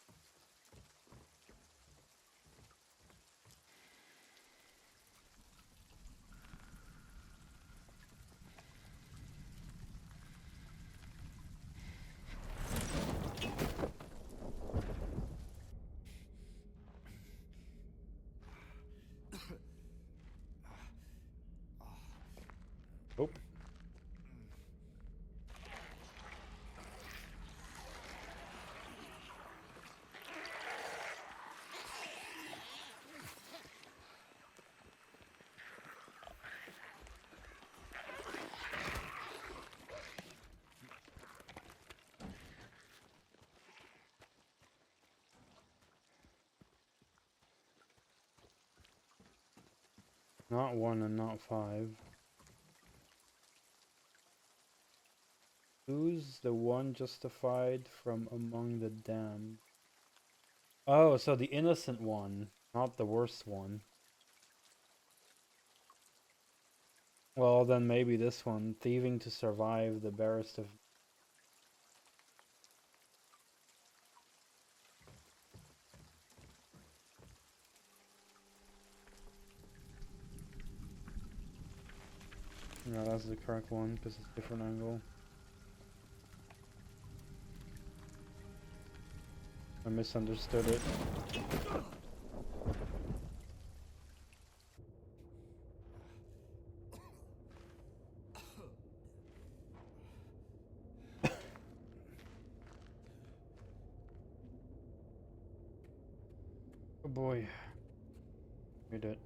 Oh. Not 1 and not 5. Who's the one justified from among the damned? Oh, so the innocent one, not the worst one. Well, then maybe this one. Thieving to survive, the barest of... No, that's the correct one, because it's a different angle. I misunderstood it. Oh boy. Made it.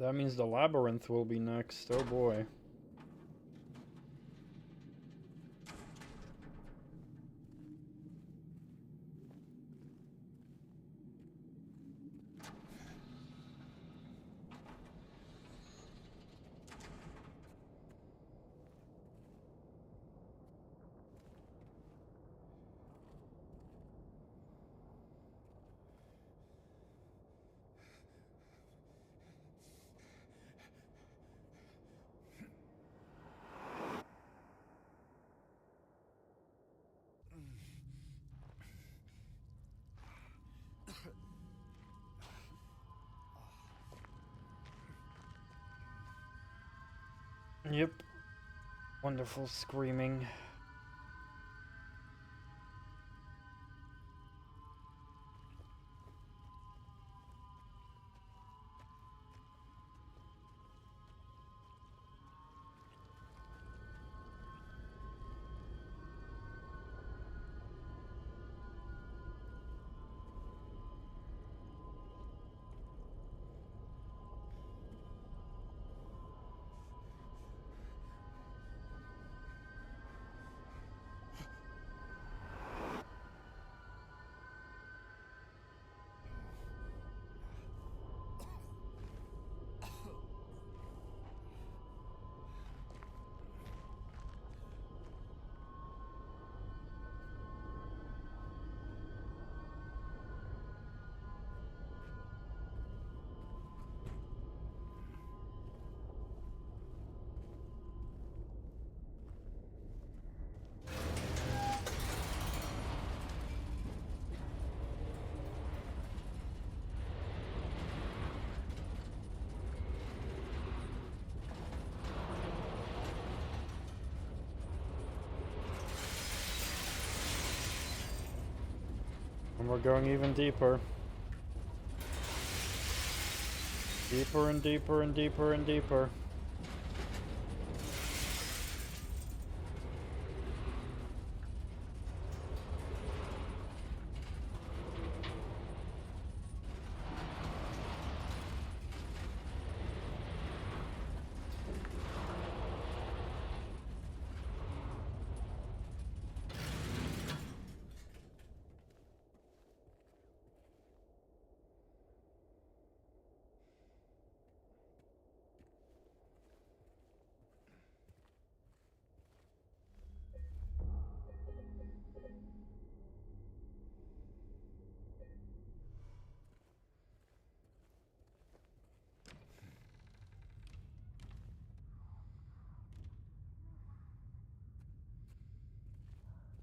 That means the labyrinth will be next. Oh boy. Yep. Wonderful screaming. And we're going even deeper. Deeper and deeper and deeper and deeper.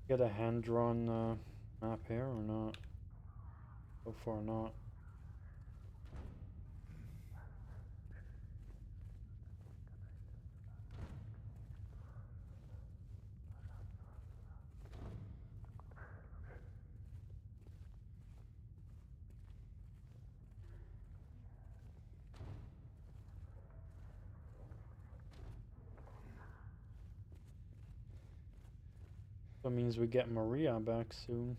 Get a hand-drawn map here or not? So far not. That means we get Maria back soon.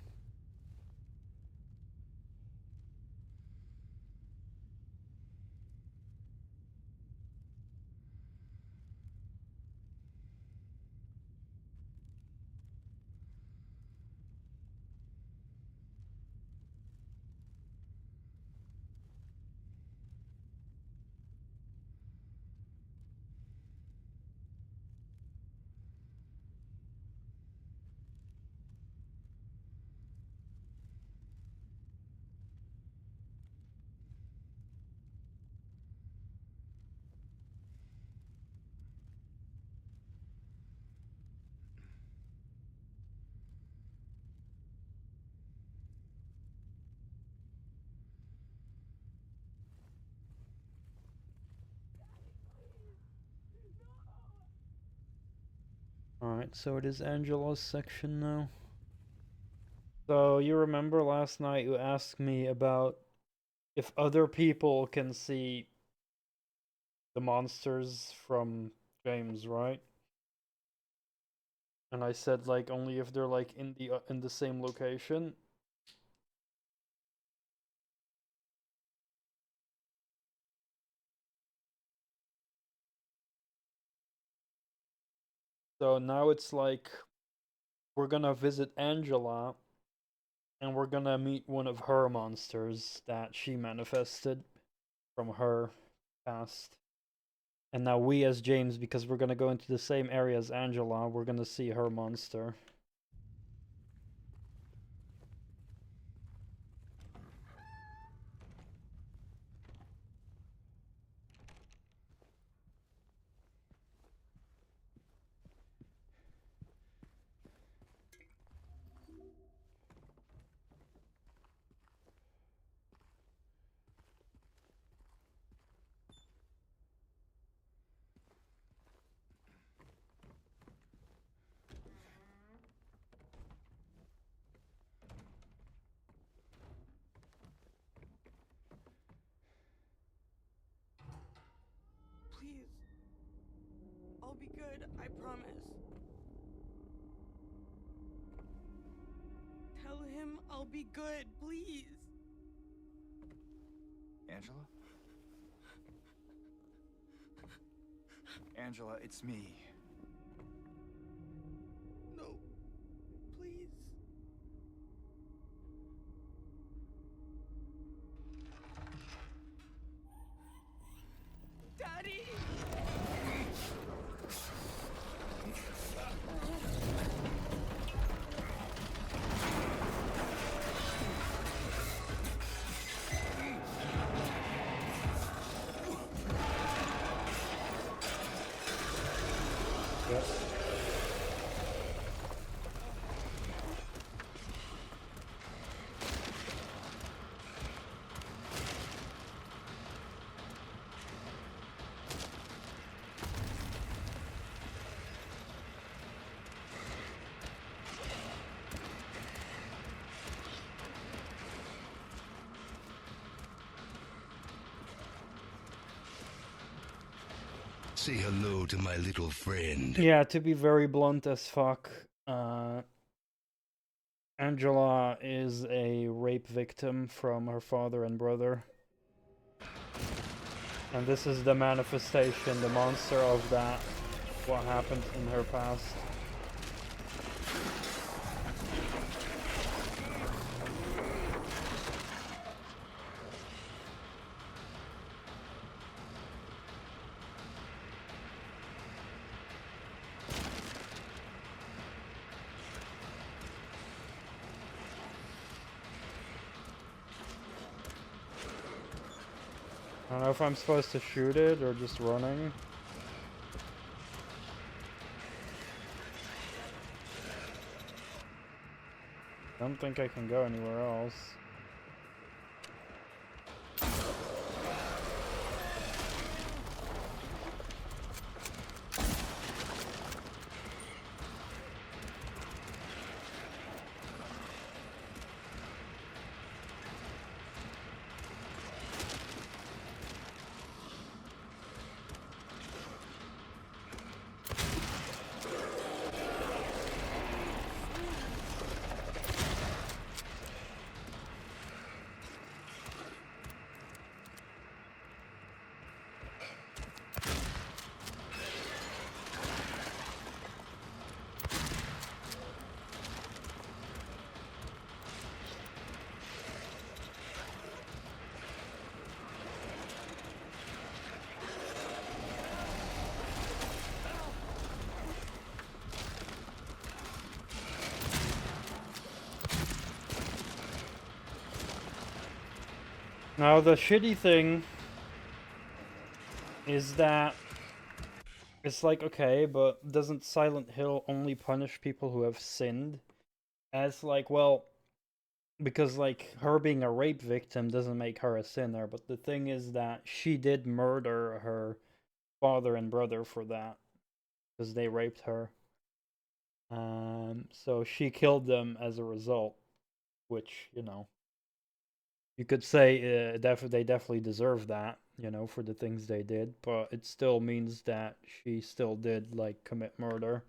Alright, so it is Angela's section now. So you remember last night you asked me about if other people can see the monsters from James, right? And I said like only if they're like in the same location. So now it's like we're gonna visit Angela and we're gonna meet one of her monsters that she manifested from her past. And now we as James, because we're gonna go into the same area as Angela, we're gonna see her monster. Please. I'll be good, I promise. Tell him I'll be good, please. Angela? Angela, it's me. No. Please. Daddy! Yep. Say hello to my little friend. Yeah, to be very blunt as fuck, Angela is a rape victim from her father and brother. And this is the manifestation, the monster of that, what happened in her past. I don't know if I'm supposed to shoot it or just running. don't think I can go anywhere else. Now the shitty thing is that it's like, okay, but doesn't Silent Hill only punish people who have sinned? As like, well, because like her being a rape victim doesn't make her a sinner, but the thing is that she did murder her father and brother for that because they raped her. So she killed them as a result, which, you know, you could say they definitely deserve that, you know, for the things they did, but it still means that she still did, like, commit murder.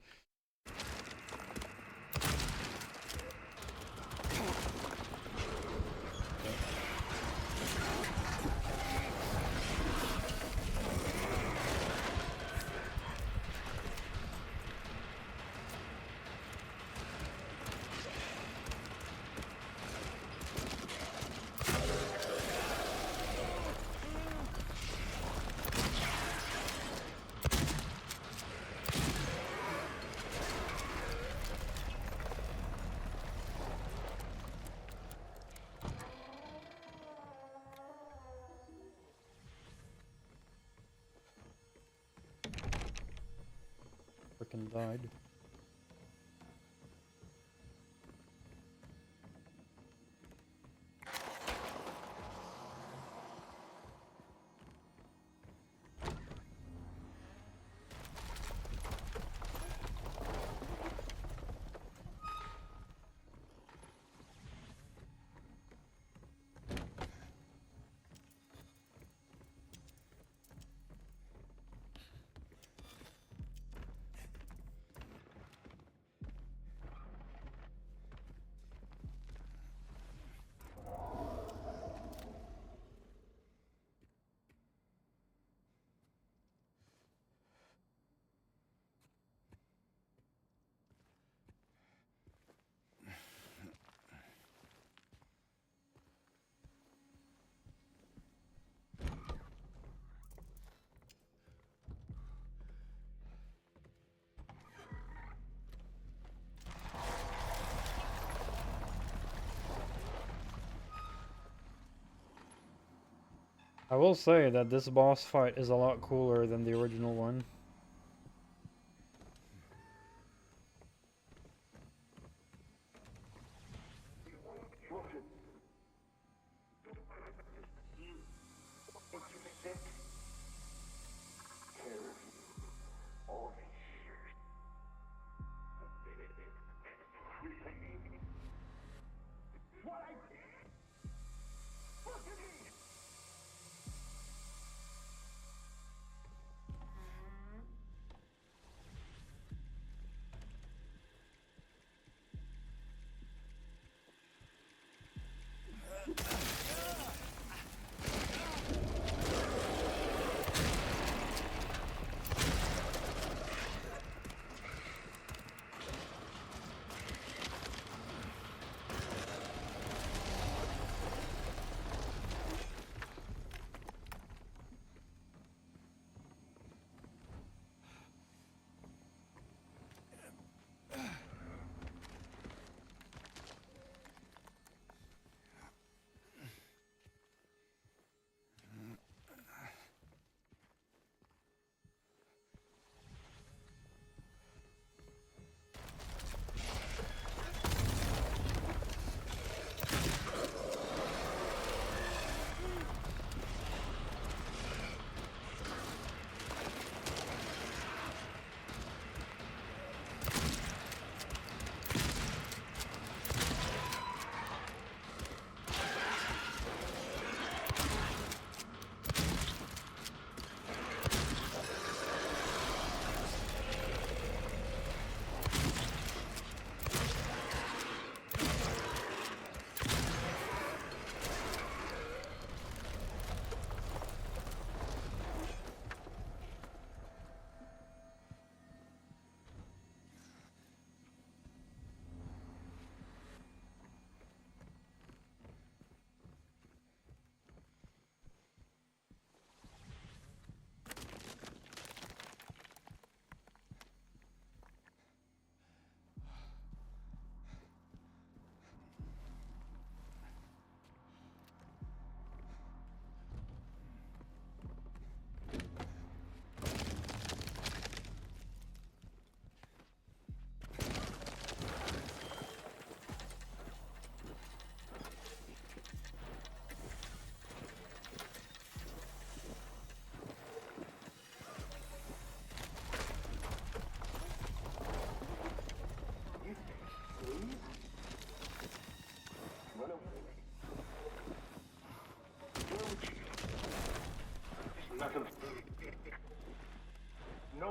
Frickin' died. I will say that this boss fight is a lot cooler than the original one.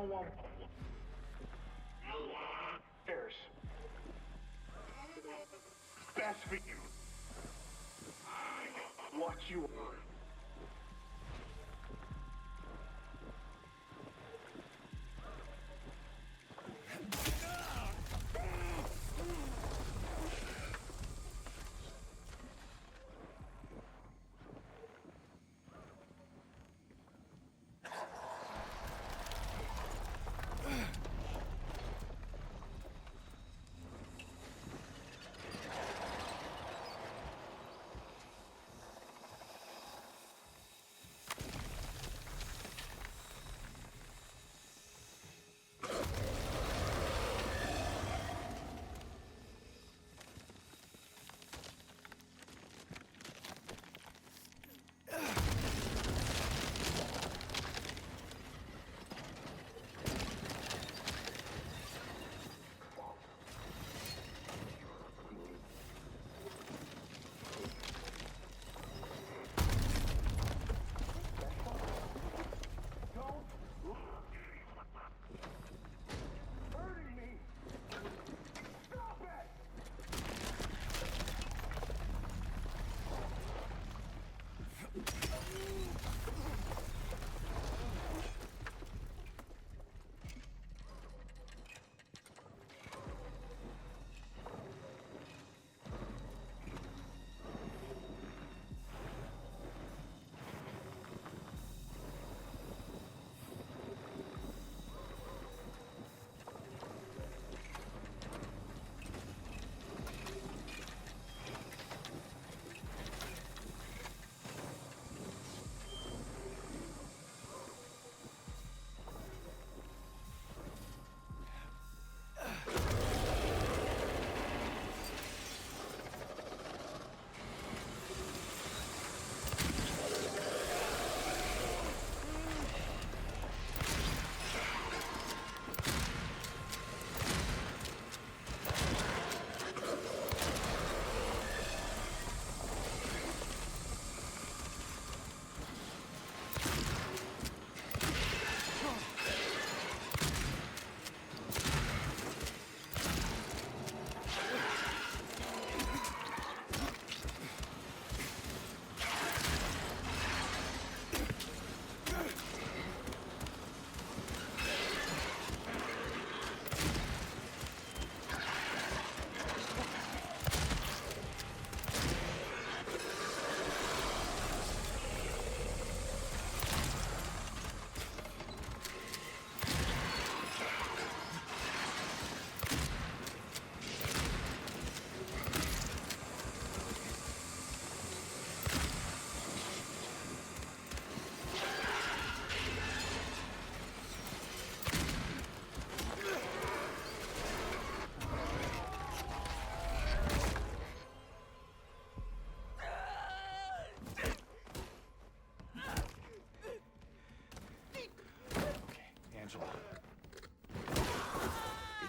911. Stairs. Best for you. What you want.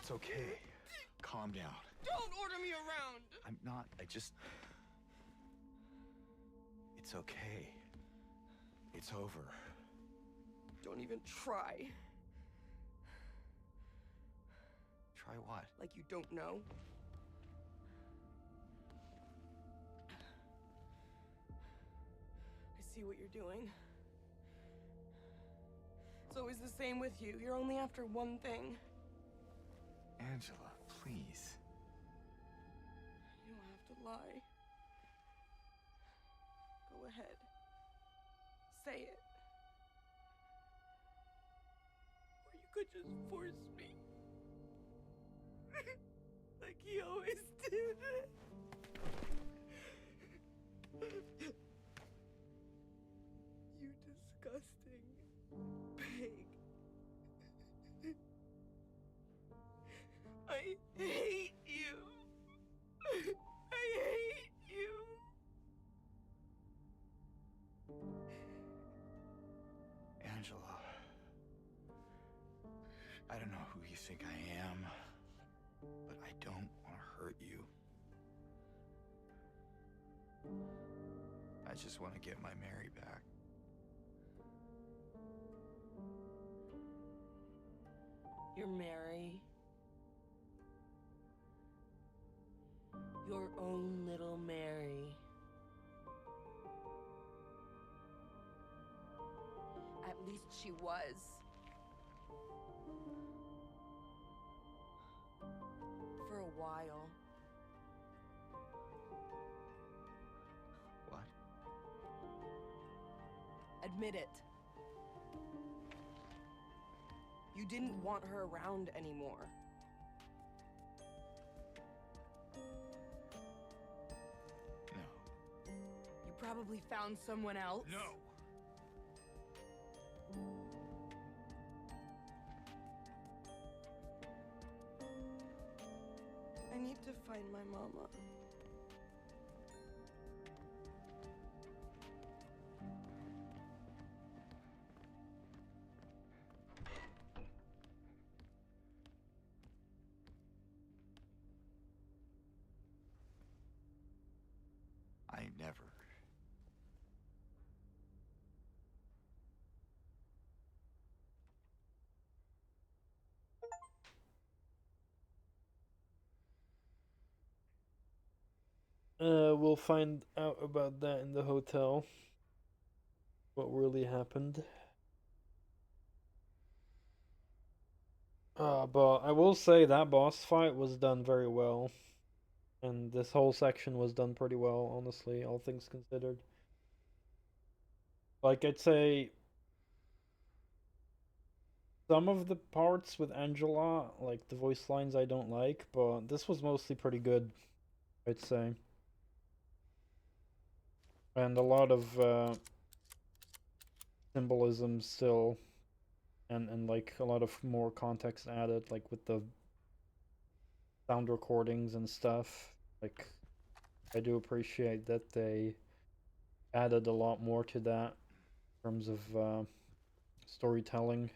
It's okay. Calm down. Don't order me around! I'm not. It's okay. It's over. Don't even try. Try what? Like you don't know? I see what you're doing. It's always the same with you. You're only after one thing. Angela, please. You don't have to lie. Go ahead. Say it. Or you could just force me. Like he always did. You disgusting pig. I hate you. I hate you. Angela. I don't know who you think I am, but I don't want to hurt you. I just want to get my Mary back. You're Mary. Your own little Mary. At least she was. For a while. What? Admit it. You didn't want her around anymore. No. You probably found someone else. No! I need to find my mama. I never. We'll find out about that in the hotel. What really happened. But I will say that boss fight was done very well. And this whole section was done pretty well, honestly, all things considered. Like, I'd say some of the parts with Angela, like the voice lines I don't like, but this was mostly pretty good, I'd say. And a lot of symbolism still, and like a lot of more context added, like with the sound recordings and stuff. Like, I do appreciate that they added a lot more to that in terms of storytelling.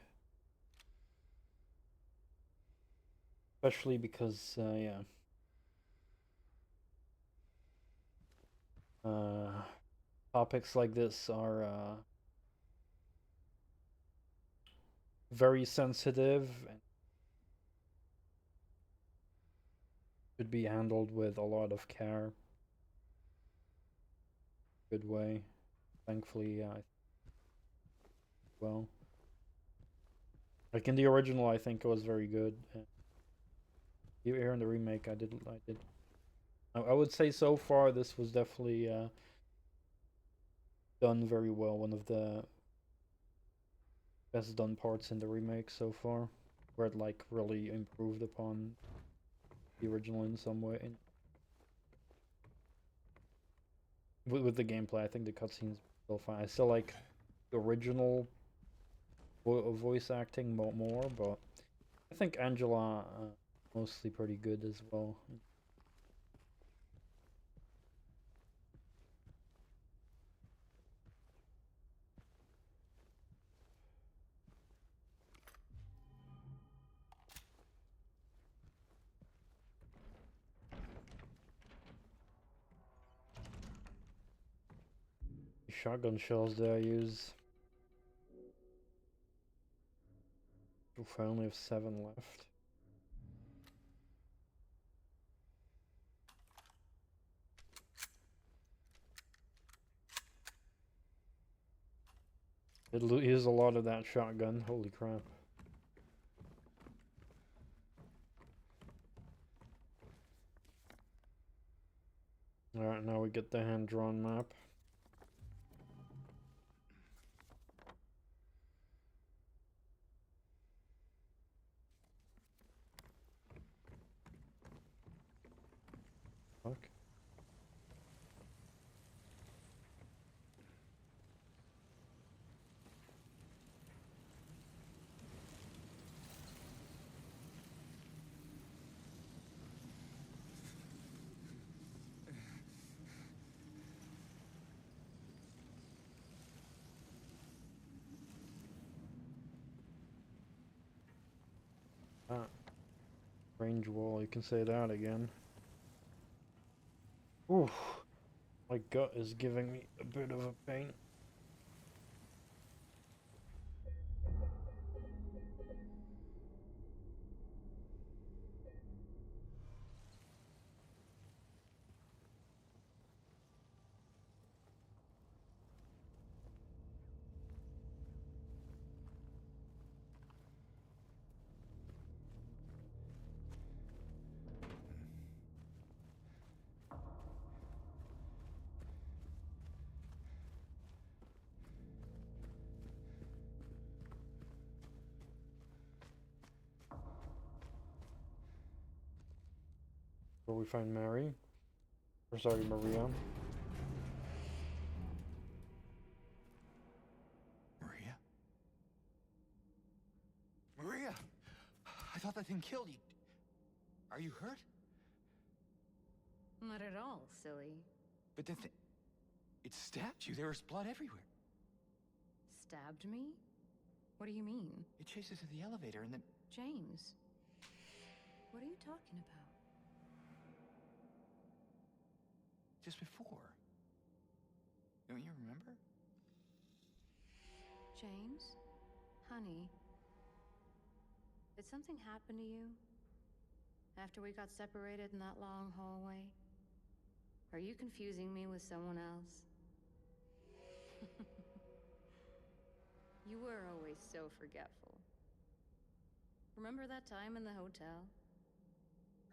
Especially because, yeah. Topics like this are very sensitive and should be handled with a lot of care. Good way. Thankfully, yeah. Well, like in the original, I think it was very good. Here in the remake, I did. I would say so far this was definitely done very well. One of the best done parts in the remake so far, where it like really improved upon the original in some way. With the gameplay, I think the cutscenes are still fine. I still like the original voice acting more, but I think Angela mostly pretty good as well. Shotgun shells that I use. Oof, I only have 7 left. It use a lot of that shotgun. Holy crap. Alright, now we get the hand-drawn map. Fuck. Ah. Range wall, you can say that again. Oof. My gut is giving me a bit of a pain. Where we find Mary. Or sorry, Maria. Maria? Maria! I thought that thing killed you. Are you hurt? Not at all, silly. But the thing... It stabbed you. There was blood everywhere. Stabbed me? What do you mean? It chases through the elevator and then... James, what are you talking about? Just before. Don't you remember? James? Honey? Did something happen to you? After we got separated in that long hallway? Are you confusing me with someone else? You were always so forgetful. Remember that time in the hotel?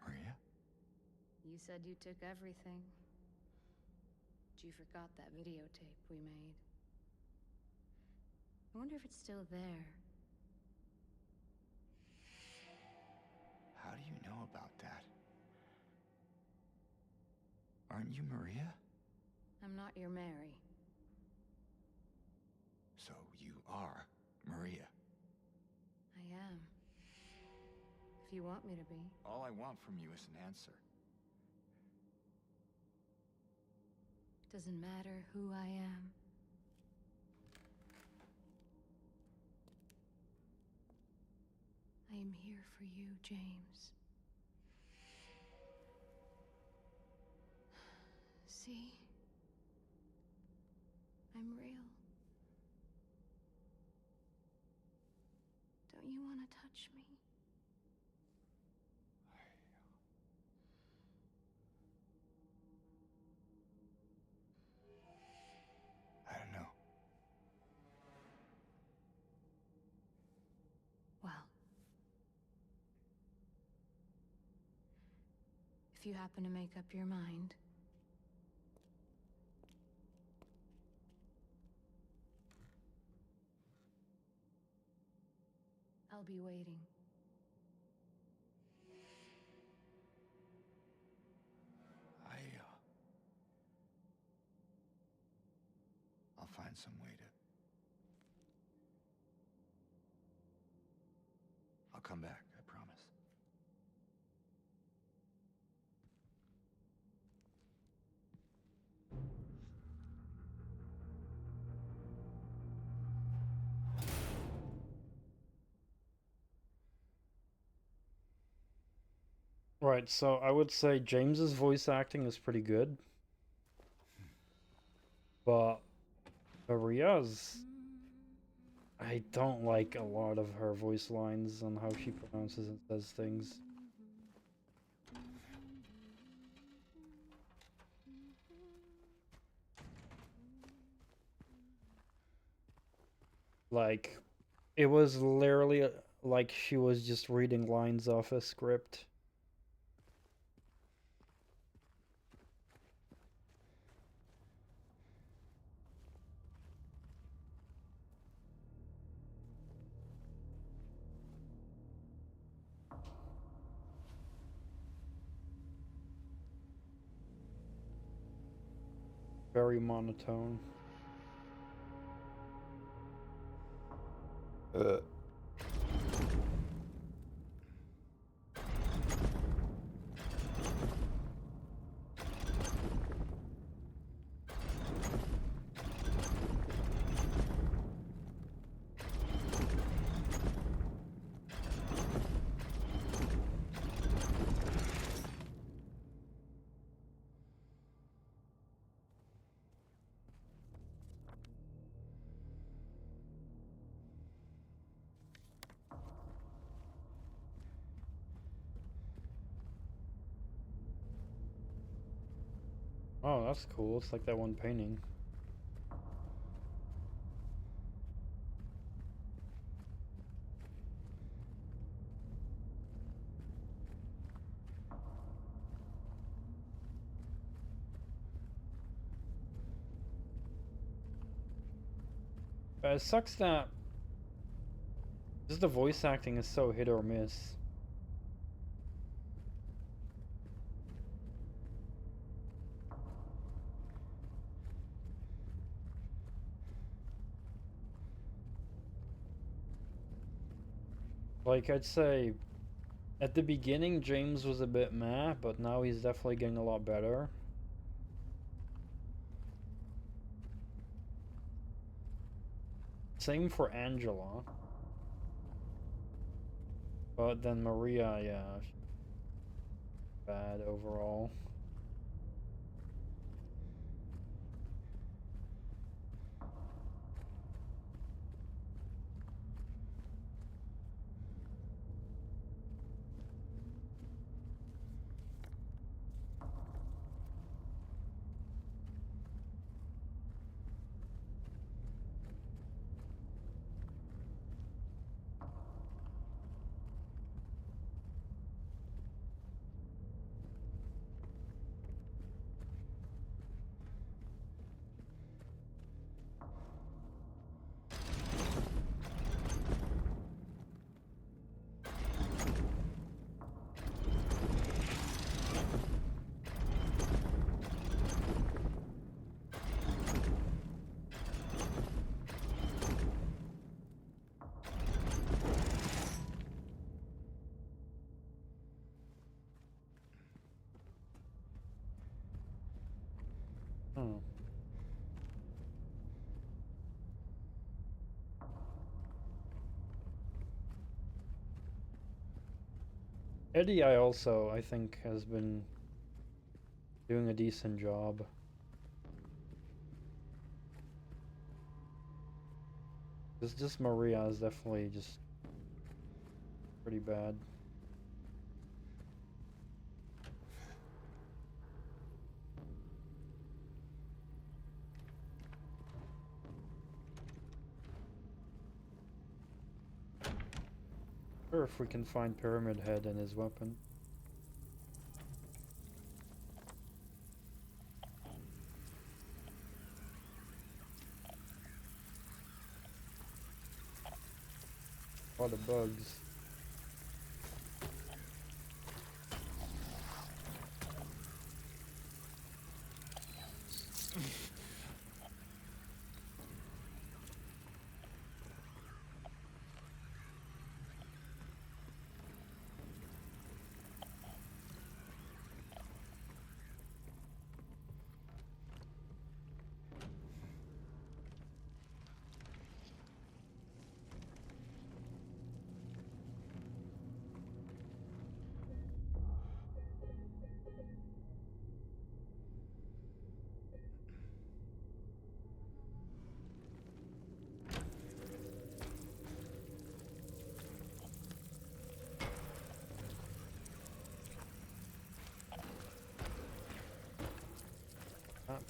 Maria? You said you took everything. But you forgot that videotape we made. I wonder if it's still there. How do you know about that? Aren't you Maria? I'm not your Mary. So you are Maria. I am. If you want me to be. All I want from you is an answer. Doesn't matter who I am. I am here for you, James. See? I'm real. Don't you want to touch me? I don't know. Well, if you happen to make up your mind, I'll be waiting. I'll find some way to... I'll come back, I promise. Right, so I would say James's voice acting is pretty good. But Maria's... I don't like a lot of her voice lines and how she pronounces and says things. Like, it was literally like she was just reading lines off a script. Very monotone. Oh, that's cool. It's like that one painting. It sucks that just the voice acting is so hit or miss. Like, I'd say at the beginning James was a bit meh, but now he's definitely getting a lot better. Same for Angela. But then Maria, yeah, bad overall. Eddie, I think, has been doing a decent job. Just Maria is definitely just pretty bad. Or if we can find Pyramid Head and his weapon. A lot of bugs.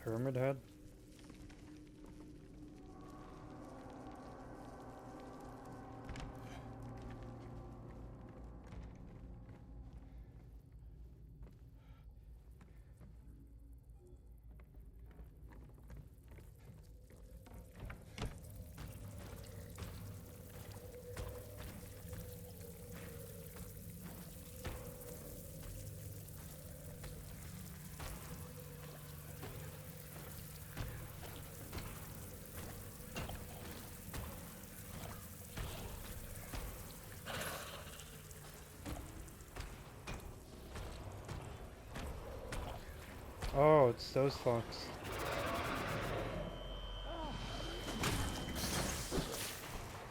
Pyramid Head? Oh, it's those fucks.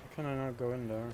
How can I not go in there?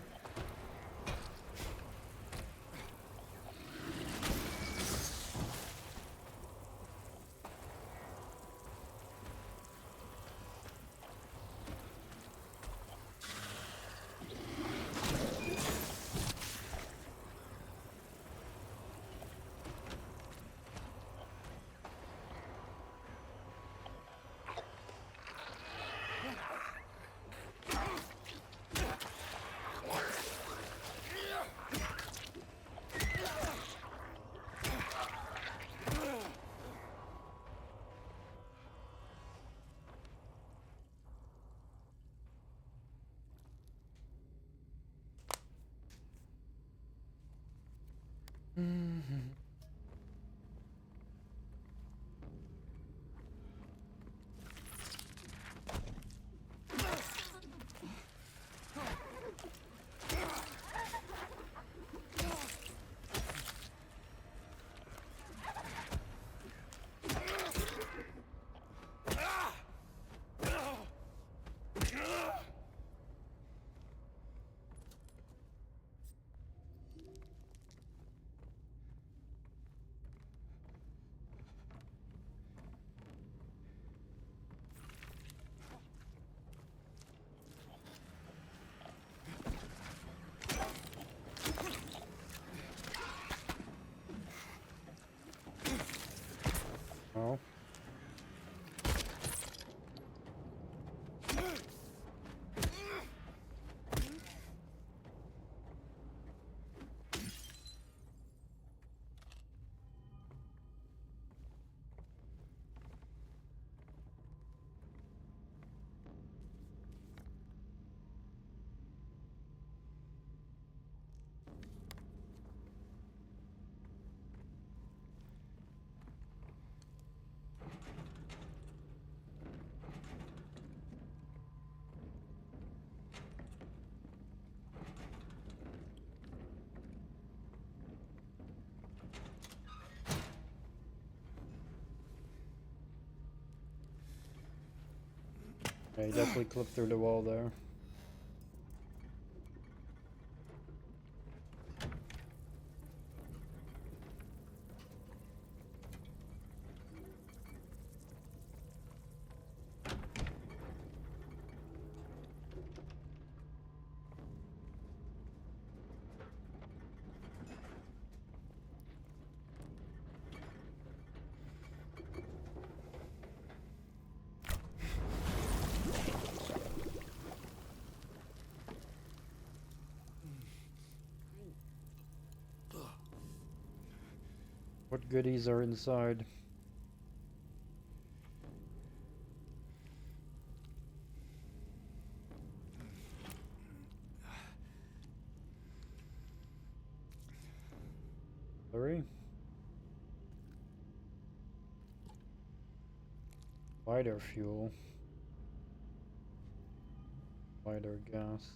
Yeah, he definitely clipped through the wall there. What goodies are inside? Hurry. Lighter fuel. Lighter gas.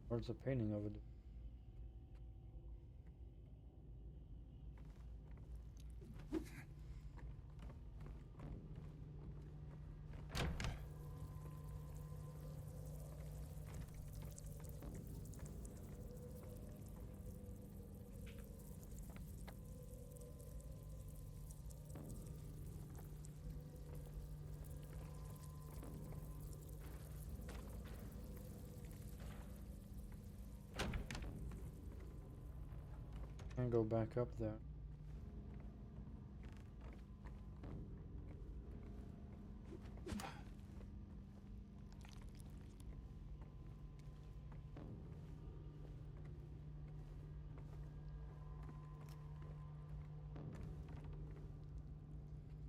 Where's the painting of it? Can't go back up there.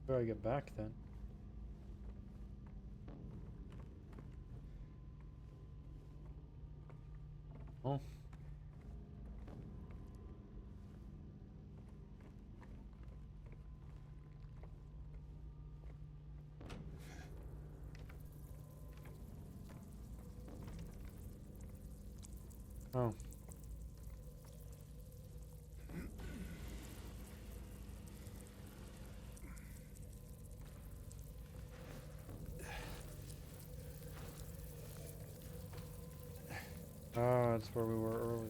Where do I get back then? Oh. Oh. Ah, that's where we were earlier.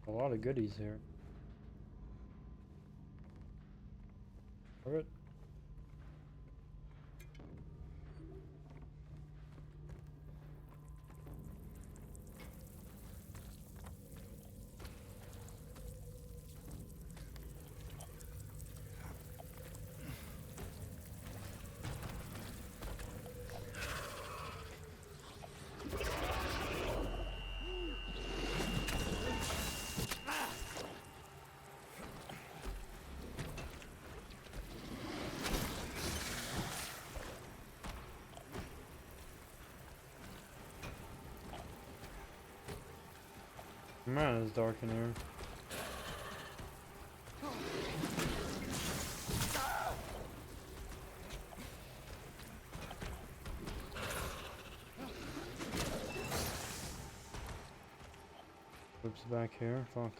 A lot of goodies here. Alright. Man, it's dark in here. Oops, back here. Fuck.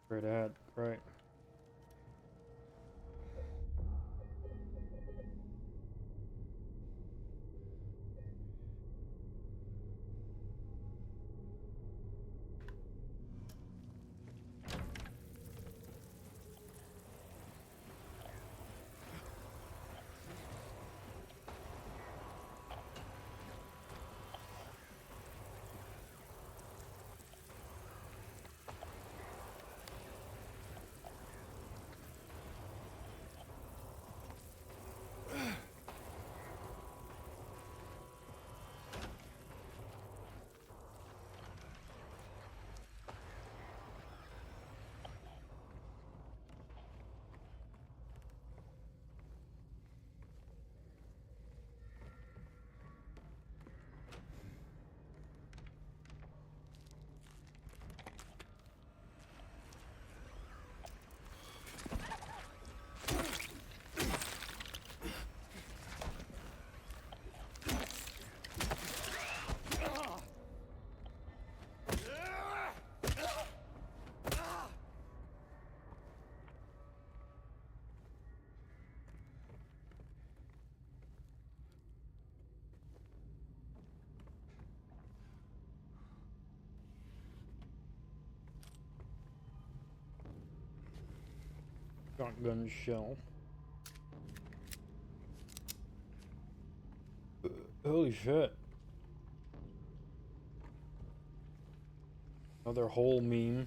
Straight ahead. Great. Shotgun shell. Holy shit. Another whole meme.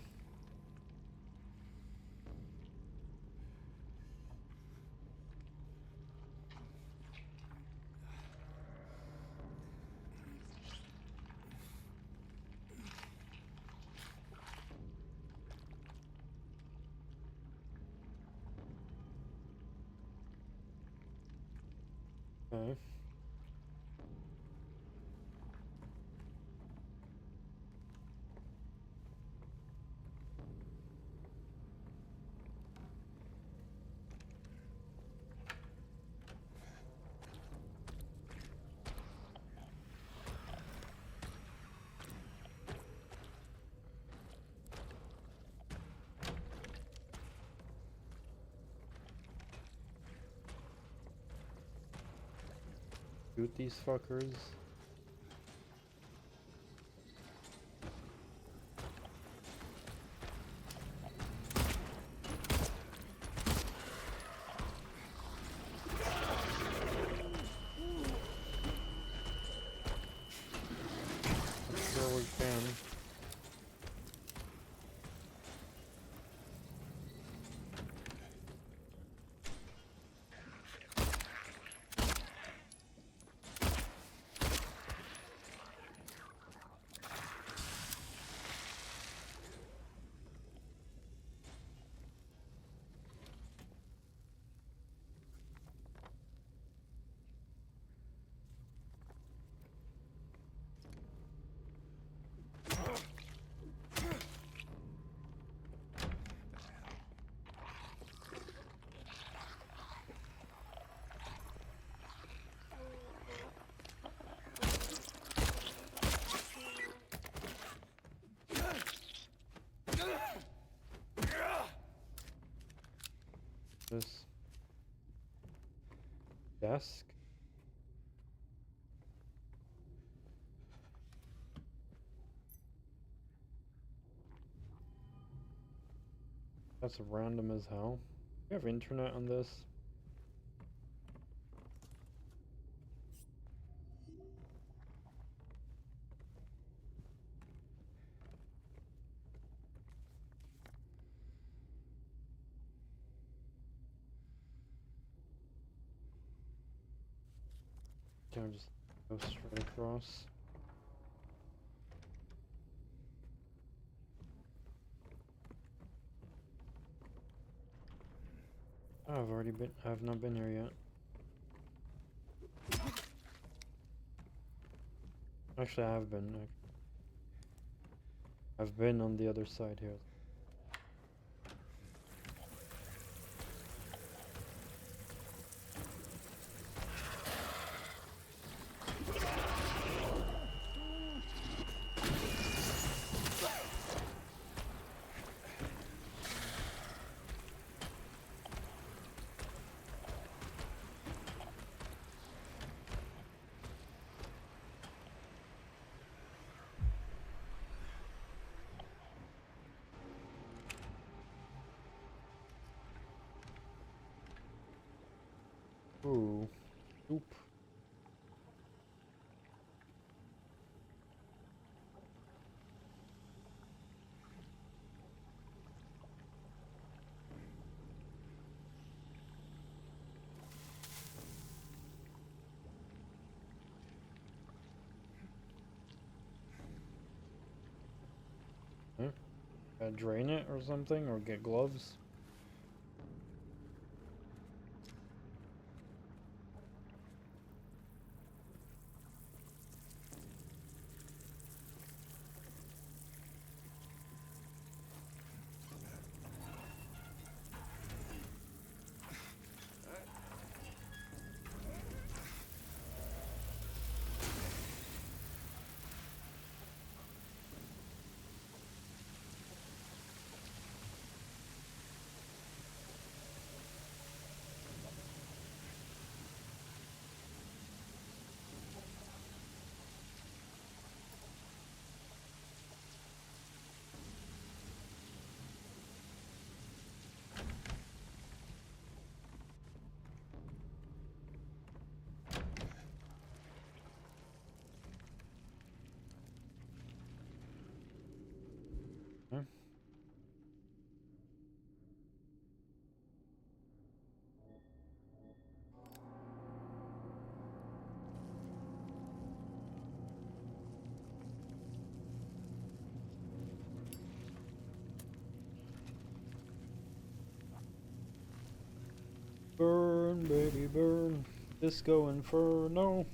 Okay. Shoot these fuckers. Sure we can. This desk. That's random as hell. You have internet on this? Can I just go straight across? Oh, I've not been here yet. Actually, I have been. I've been on the other side here. Ooh, oop. Drain it or something, or get gloves. Burn, baby, burn. Disco Inferno.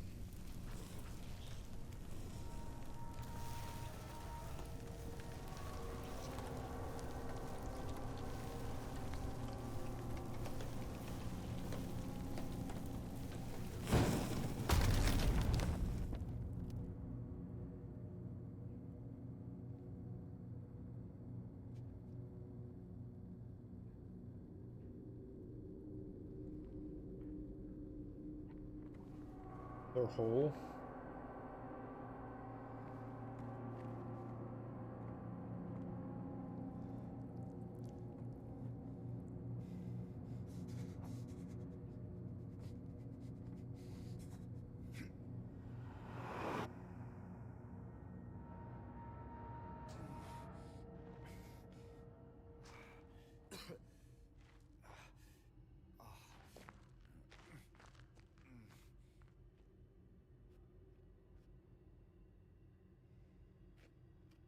Their hole.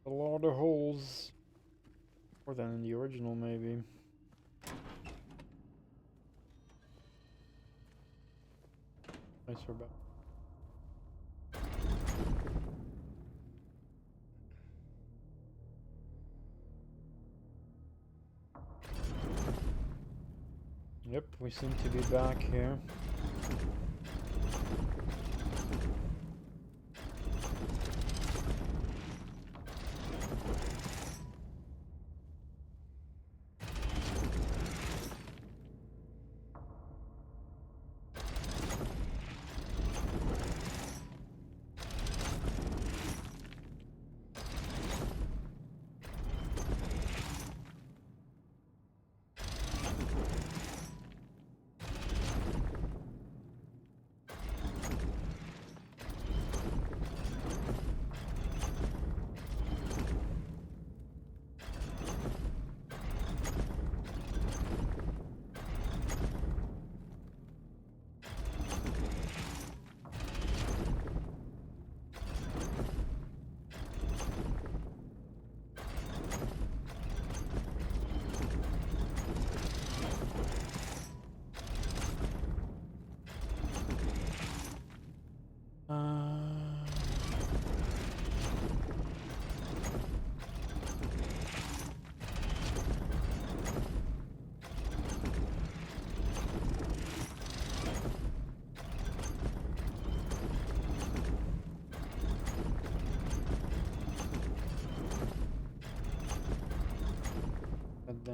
A lot of holes. More than in the original, maybe. Nicer back. Yep, we seem to be back here.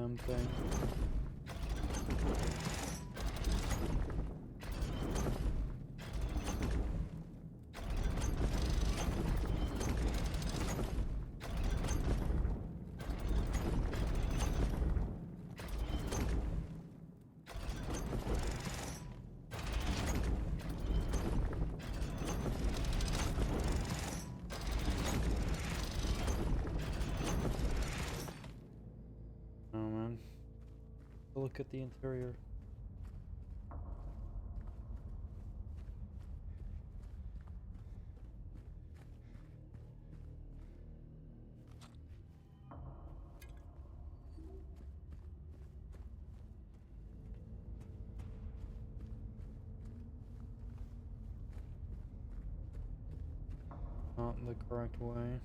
damn thing. Oh man. Look at the interior. Not the correct way.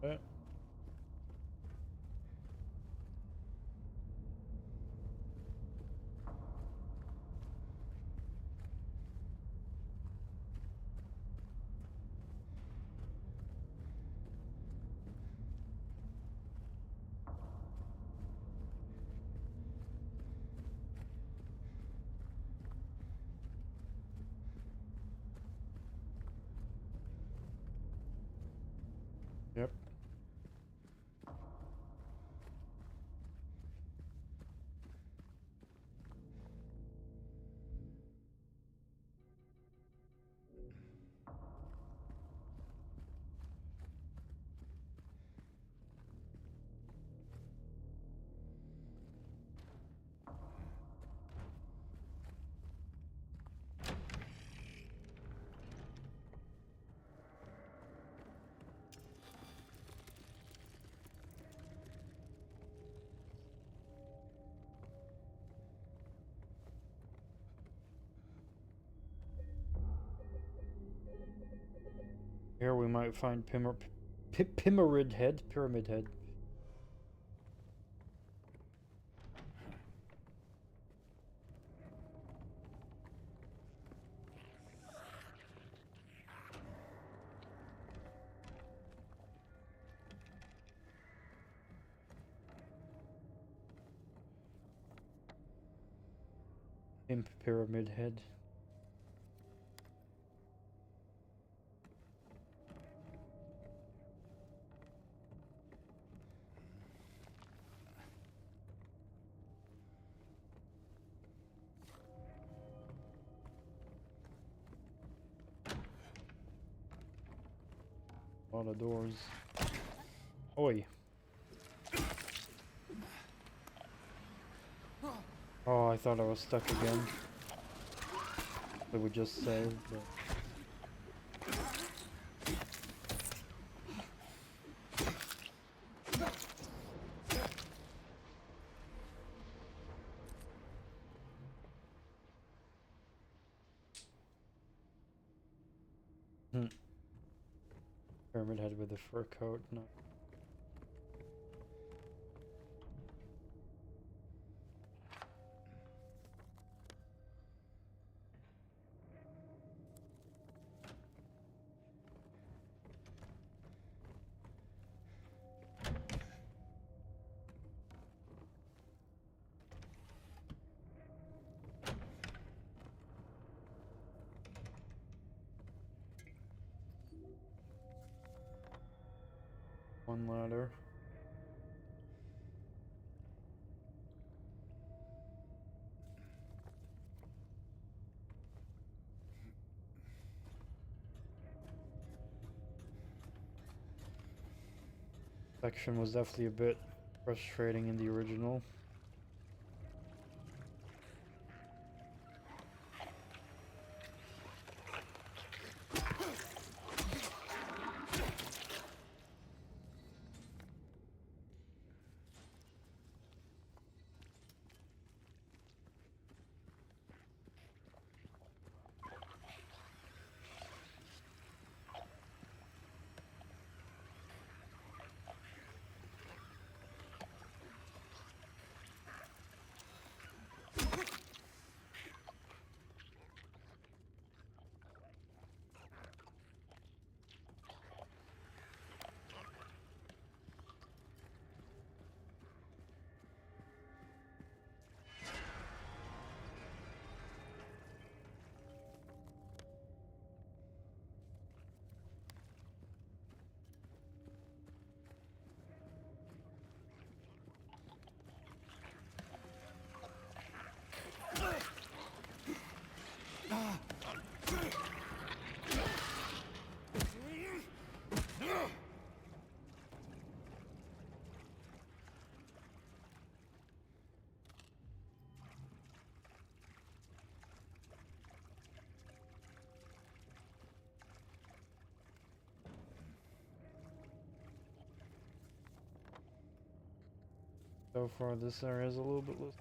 Okay. Yep. Here we might find Pyramid Head. Imp Pyramid Head. A lot of doors. Oi. Oh, I thought I was stuck again. That we just saved, but... Pyramid Head with a fur coat, no. one ladder. Section was definitely a bit frustrating in the original. So far, this area is a little bit loose.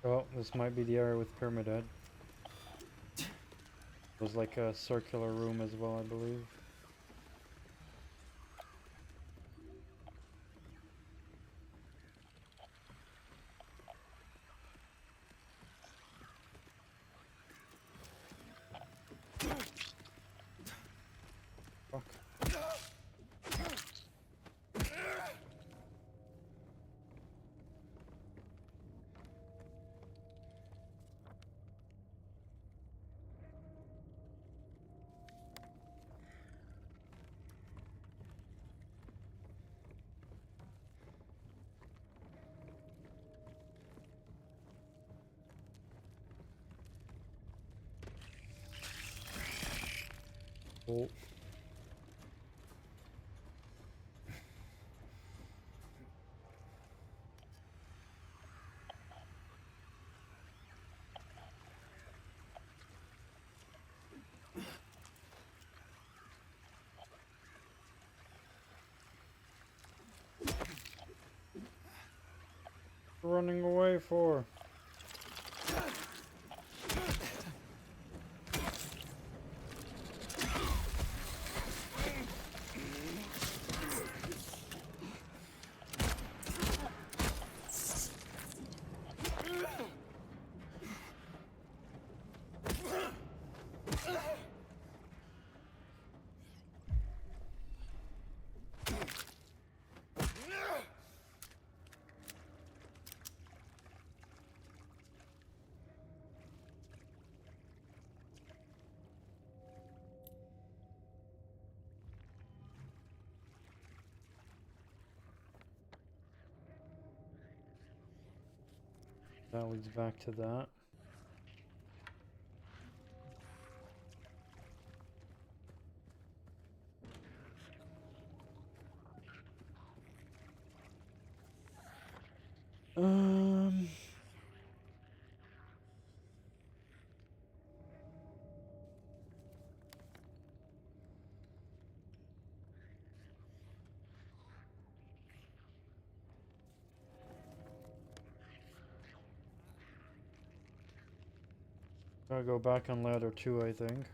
Oh, this might be the area with Pyramid Head. There's like a circular room as well, I believe. Fuck. Oh. Running away for? That leads back to that. Gotta go back on ladder 2, I think.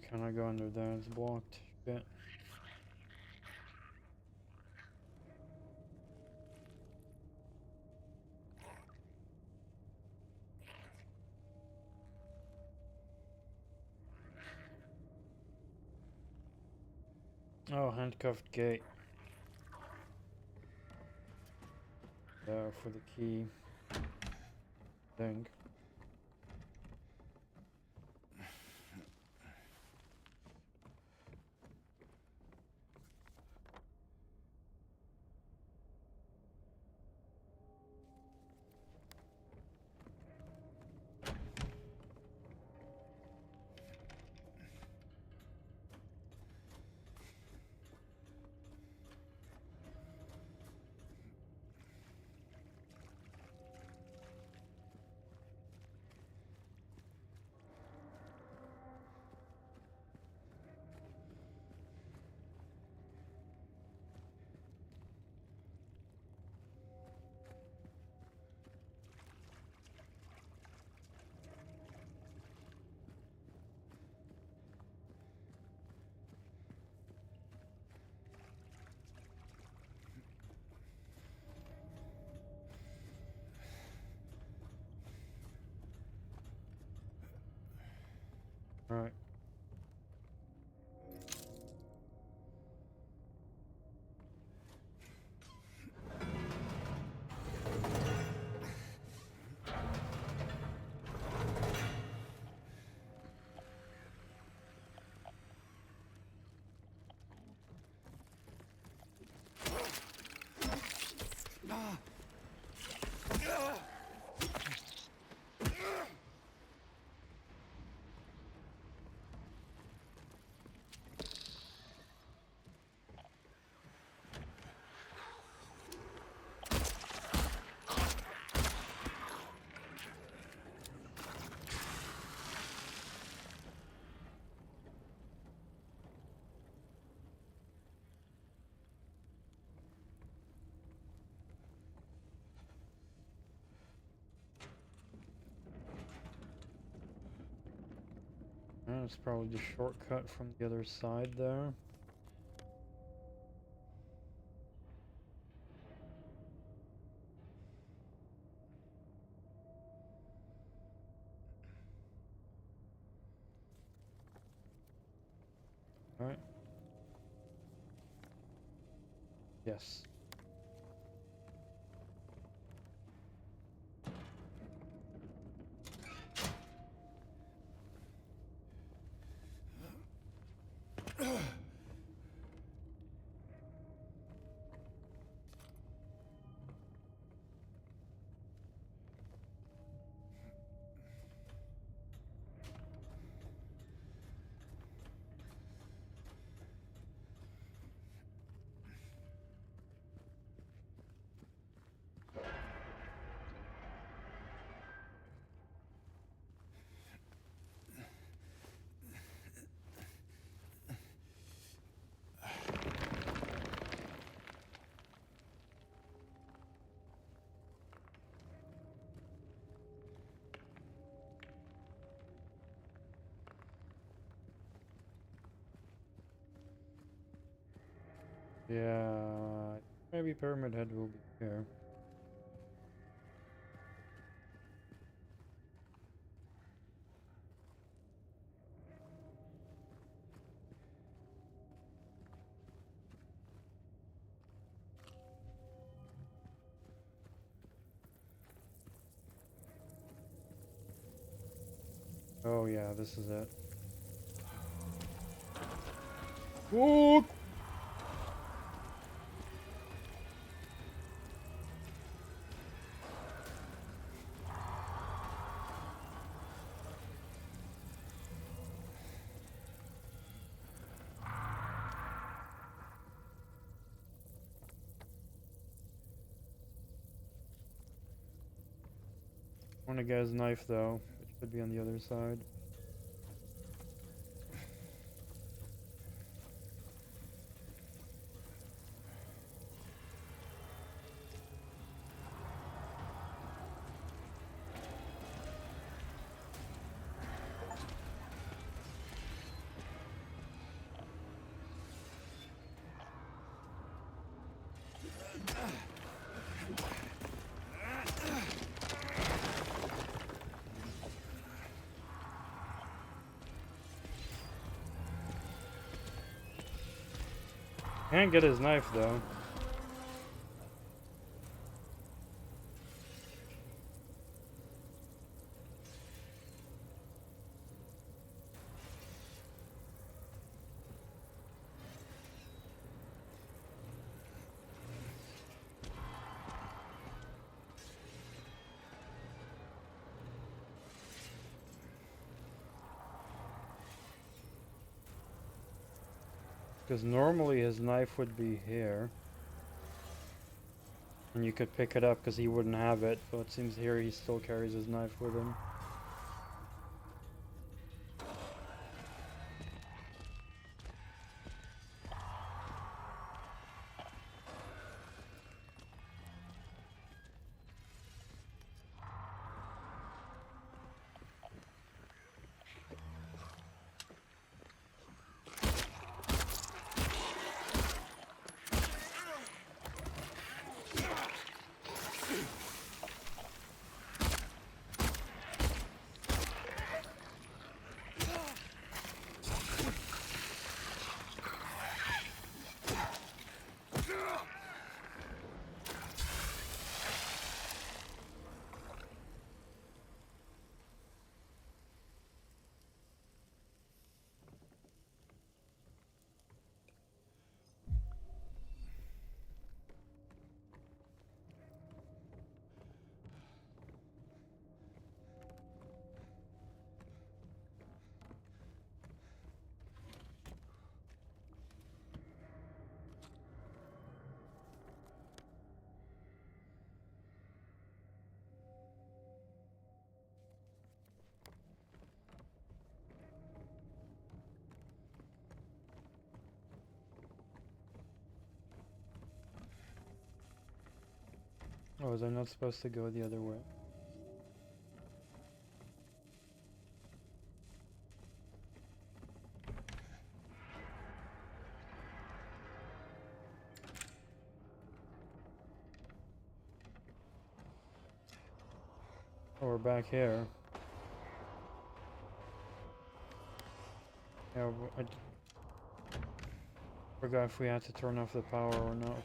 Can I go under there? It's blocked. Shit. Oh, handcuffed gate. There for the key. Thing. Right. It's probably the shortcut from the other side there. Alright. Yes. Yeah, maybe Pyramid Head will be here. Oh yeah, this is it. Whoa! I want to get his knife though. It should be on the other side. Can't get his knife though. Because normally his knife would be here. And you could pick it up because he wouldn't have it. But it seems here he still carries his knife with him. Oh, was I not supposed to go the other way? Oh, we're back here. Yeah, I forgot if we had to turn off the power or not.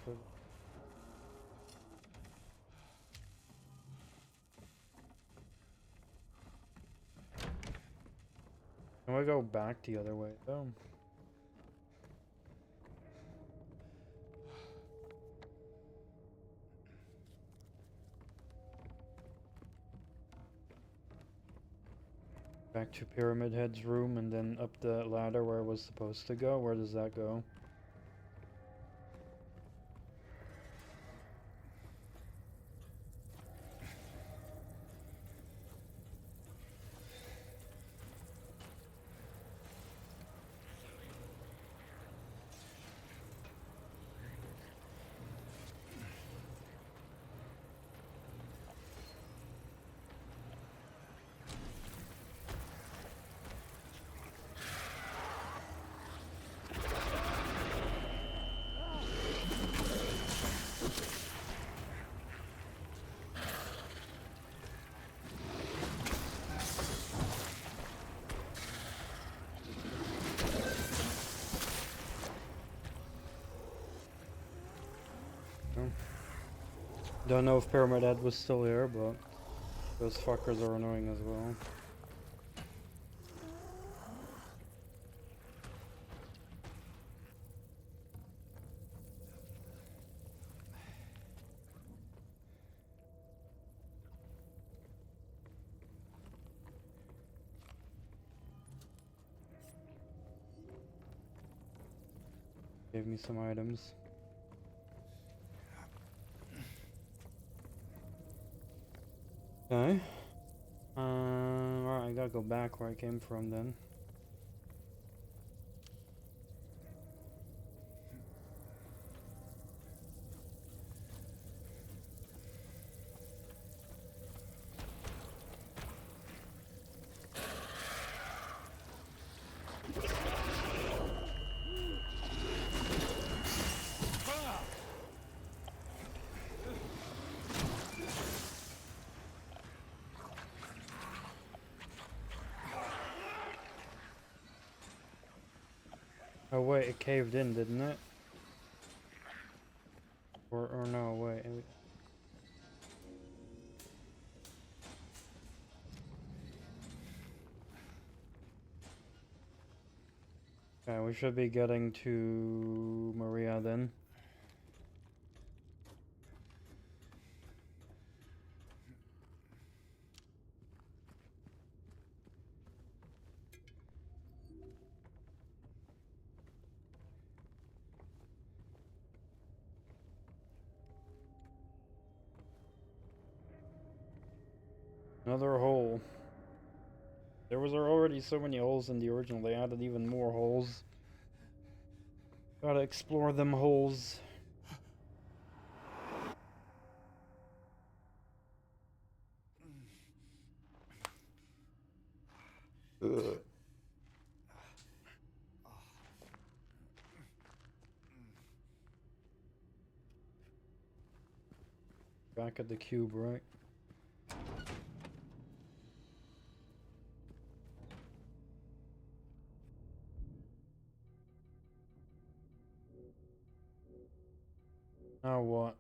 Can we go back the other way though? Back to Pyramid Head's room and then up the ladder where it was supposed to go? Where does that go? Don't know if Pyramid Head was still here, but those fuckers are annoying as well. Gave me some items. Okay. Alright, I gotta go back where I came from then. Oh wait, it caved in, didn't it? Or no, wait. Okay, we should be getting to Maria then. Another hole. There was already so many holes in the original, they added even more holes. Gotta explore them holes. Ugh. Back at the cube, right? Now what?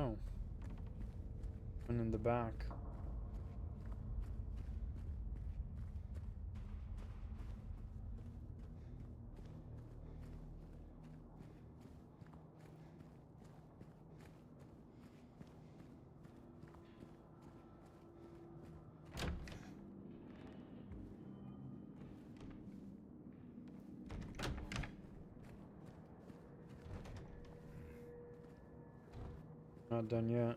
Oh. One in the back. Not done yet.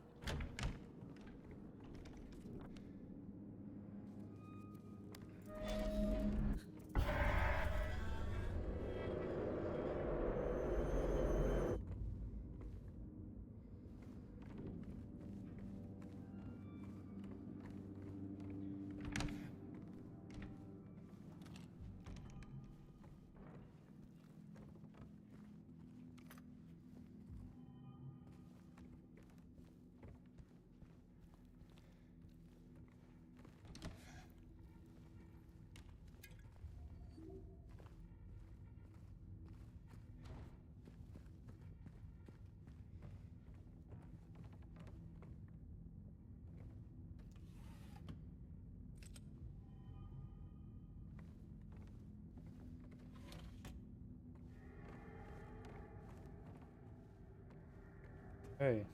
Hey.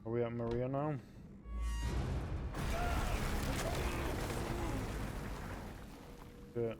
Are we at Maria now? Good.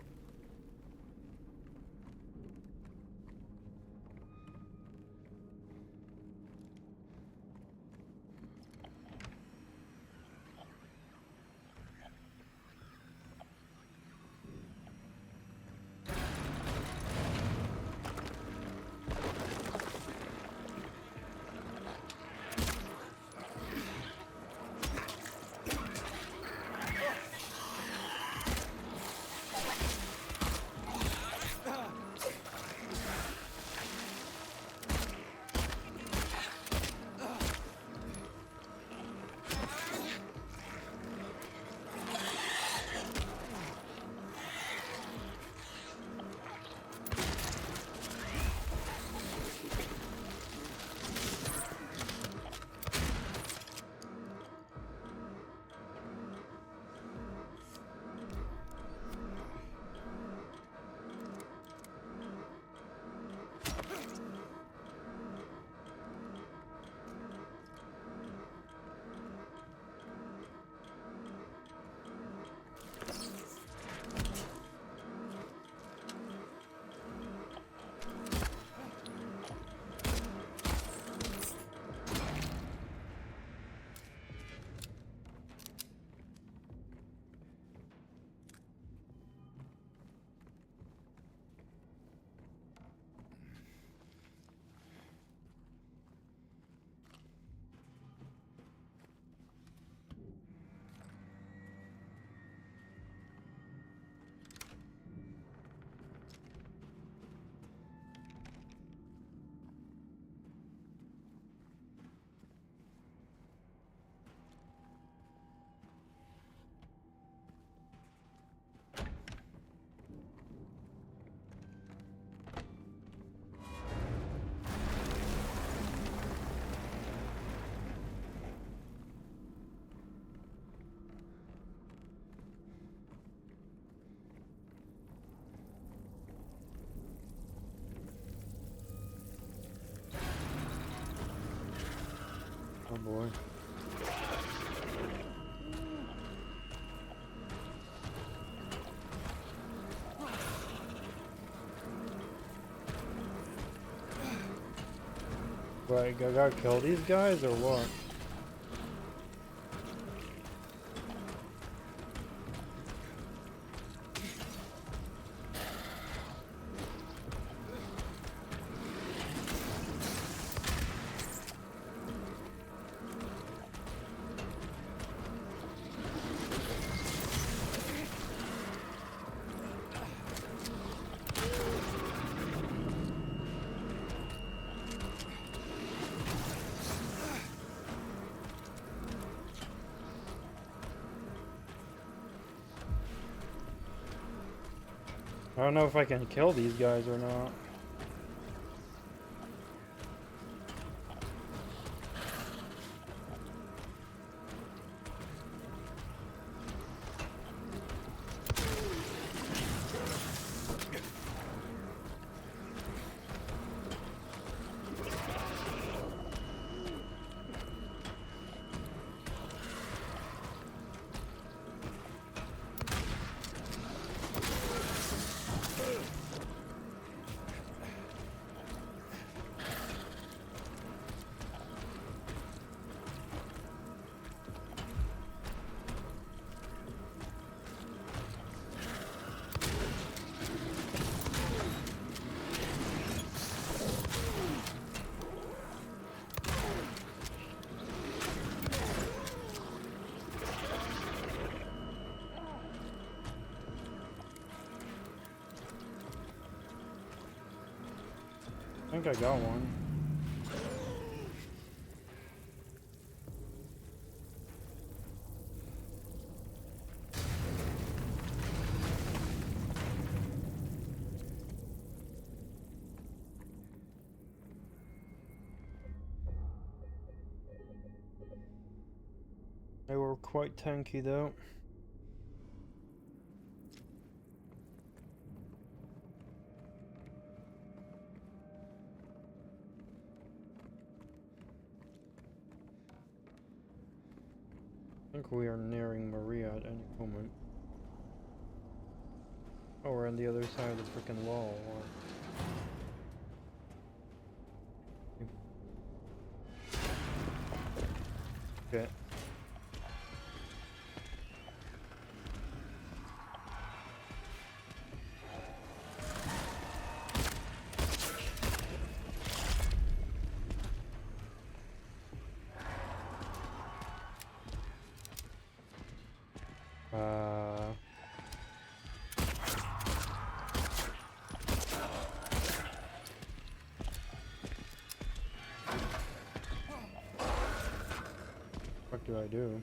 Oh boy. Right, I gotta kill these guys or what? I don't know if I can kill these guys or not. I think I got one. They were quite tanky though. I think we are nearing Maria at any moment. Oh, we're on the other side of the freaking wall. Okay. What do I do?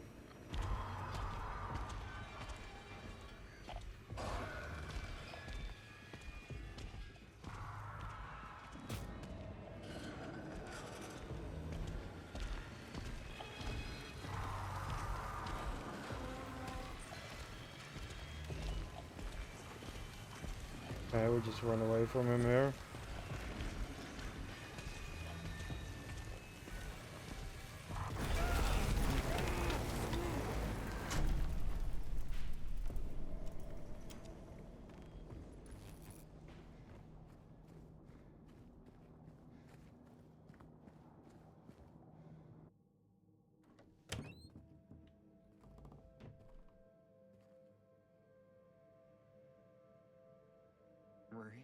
Okay, we'll just run away from him here. Maria?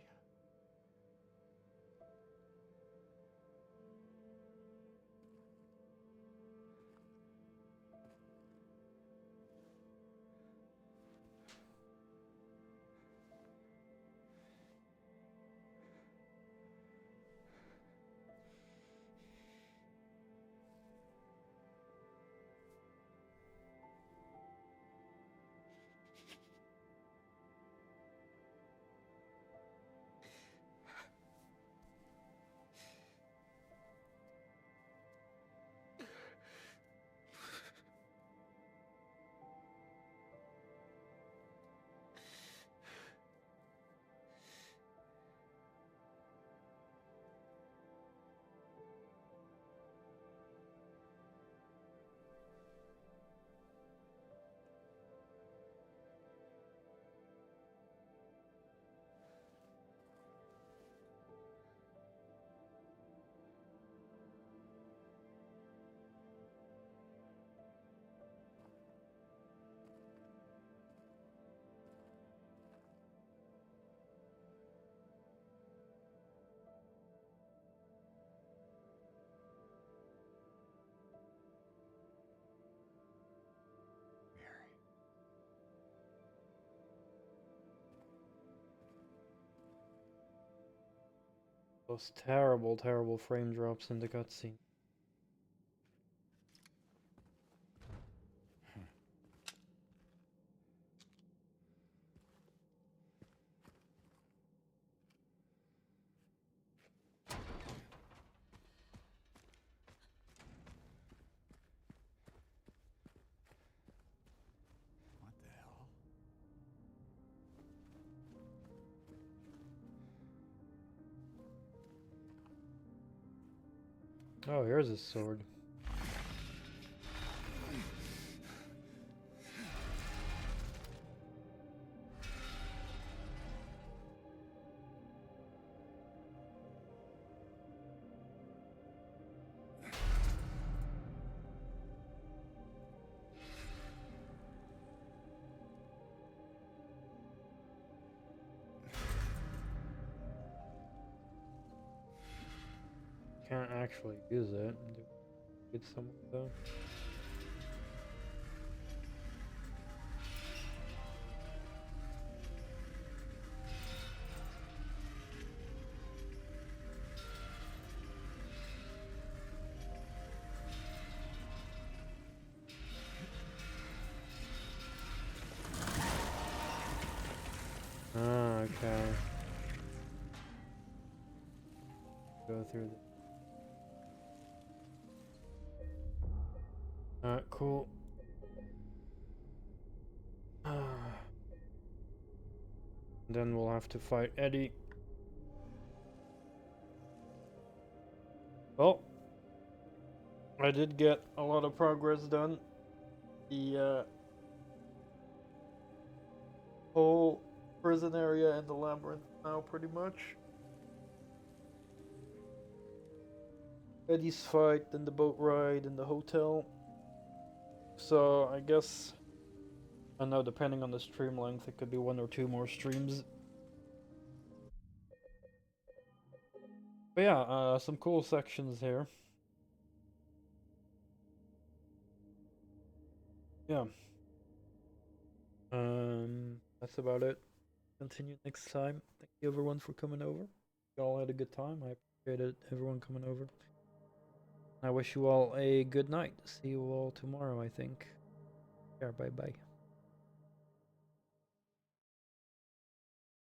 Those terrible, terrible frame drops in the cutscene. What the hell? Oh, here's his sword. Can't actually use it. Get someone though. Okay. Go through the... Alright, cool. Then we'll have to fight Eddie. Well, I did get a lot of progress done. The whole prison area and the labyrinth now pretty much. Eddie's fight, then the boat ride, and the hotel. So I guess, I know depending on the stream length, it could be 1 or 2 more streams. But yeah, some cool sections here. Yeah. That's about it. Continue next time. Thank you everyone for coming over. You all had a good time. I appreciated everyone coming over. I wish you all a good night. See you all tomorrow, I think. Yeah, bye bye.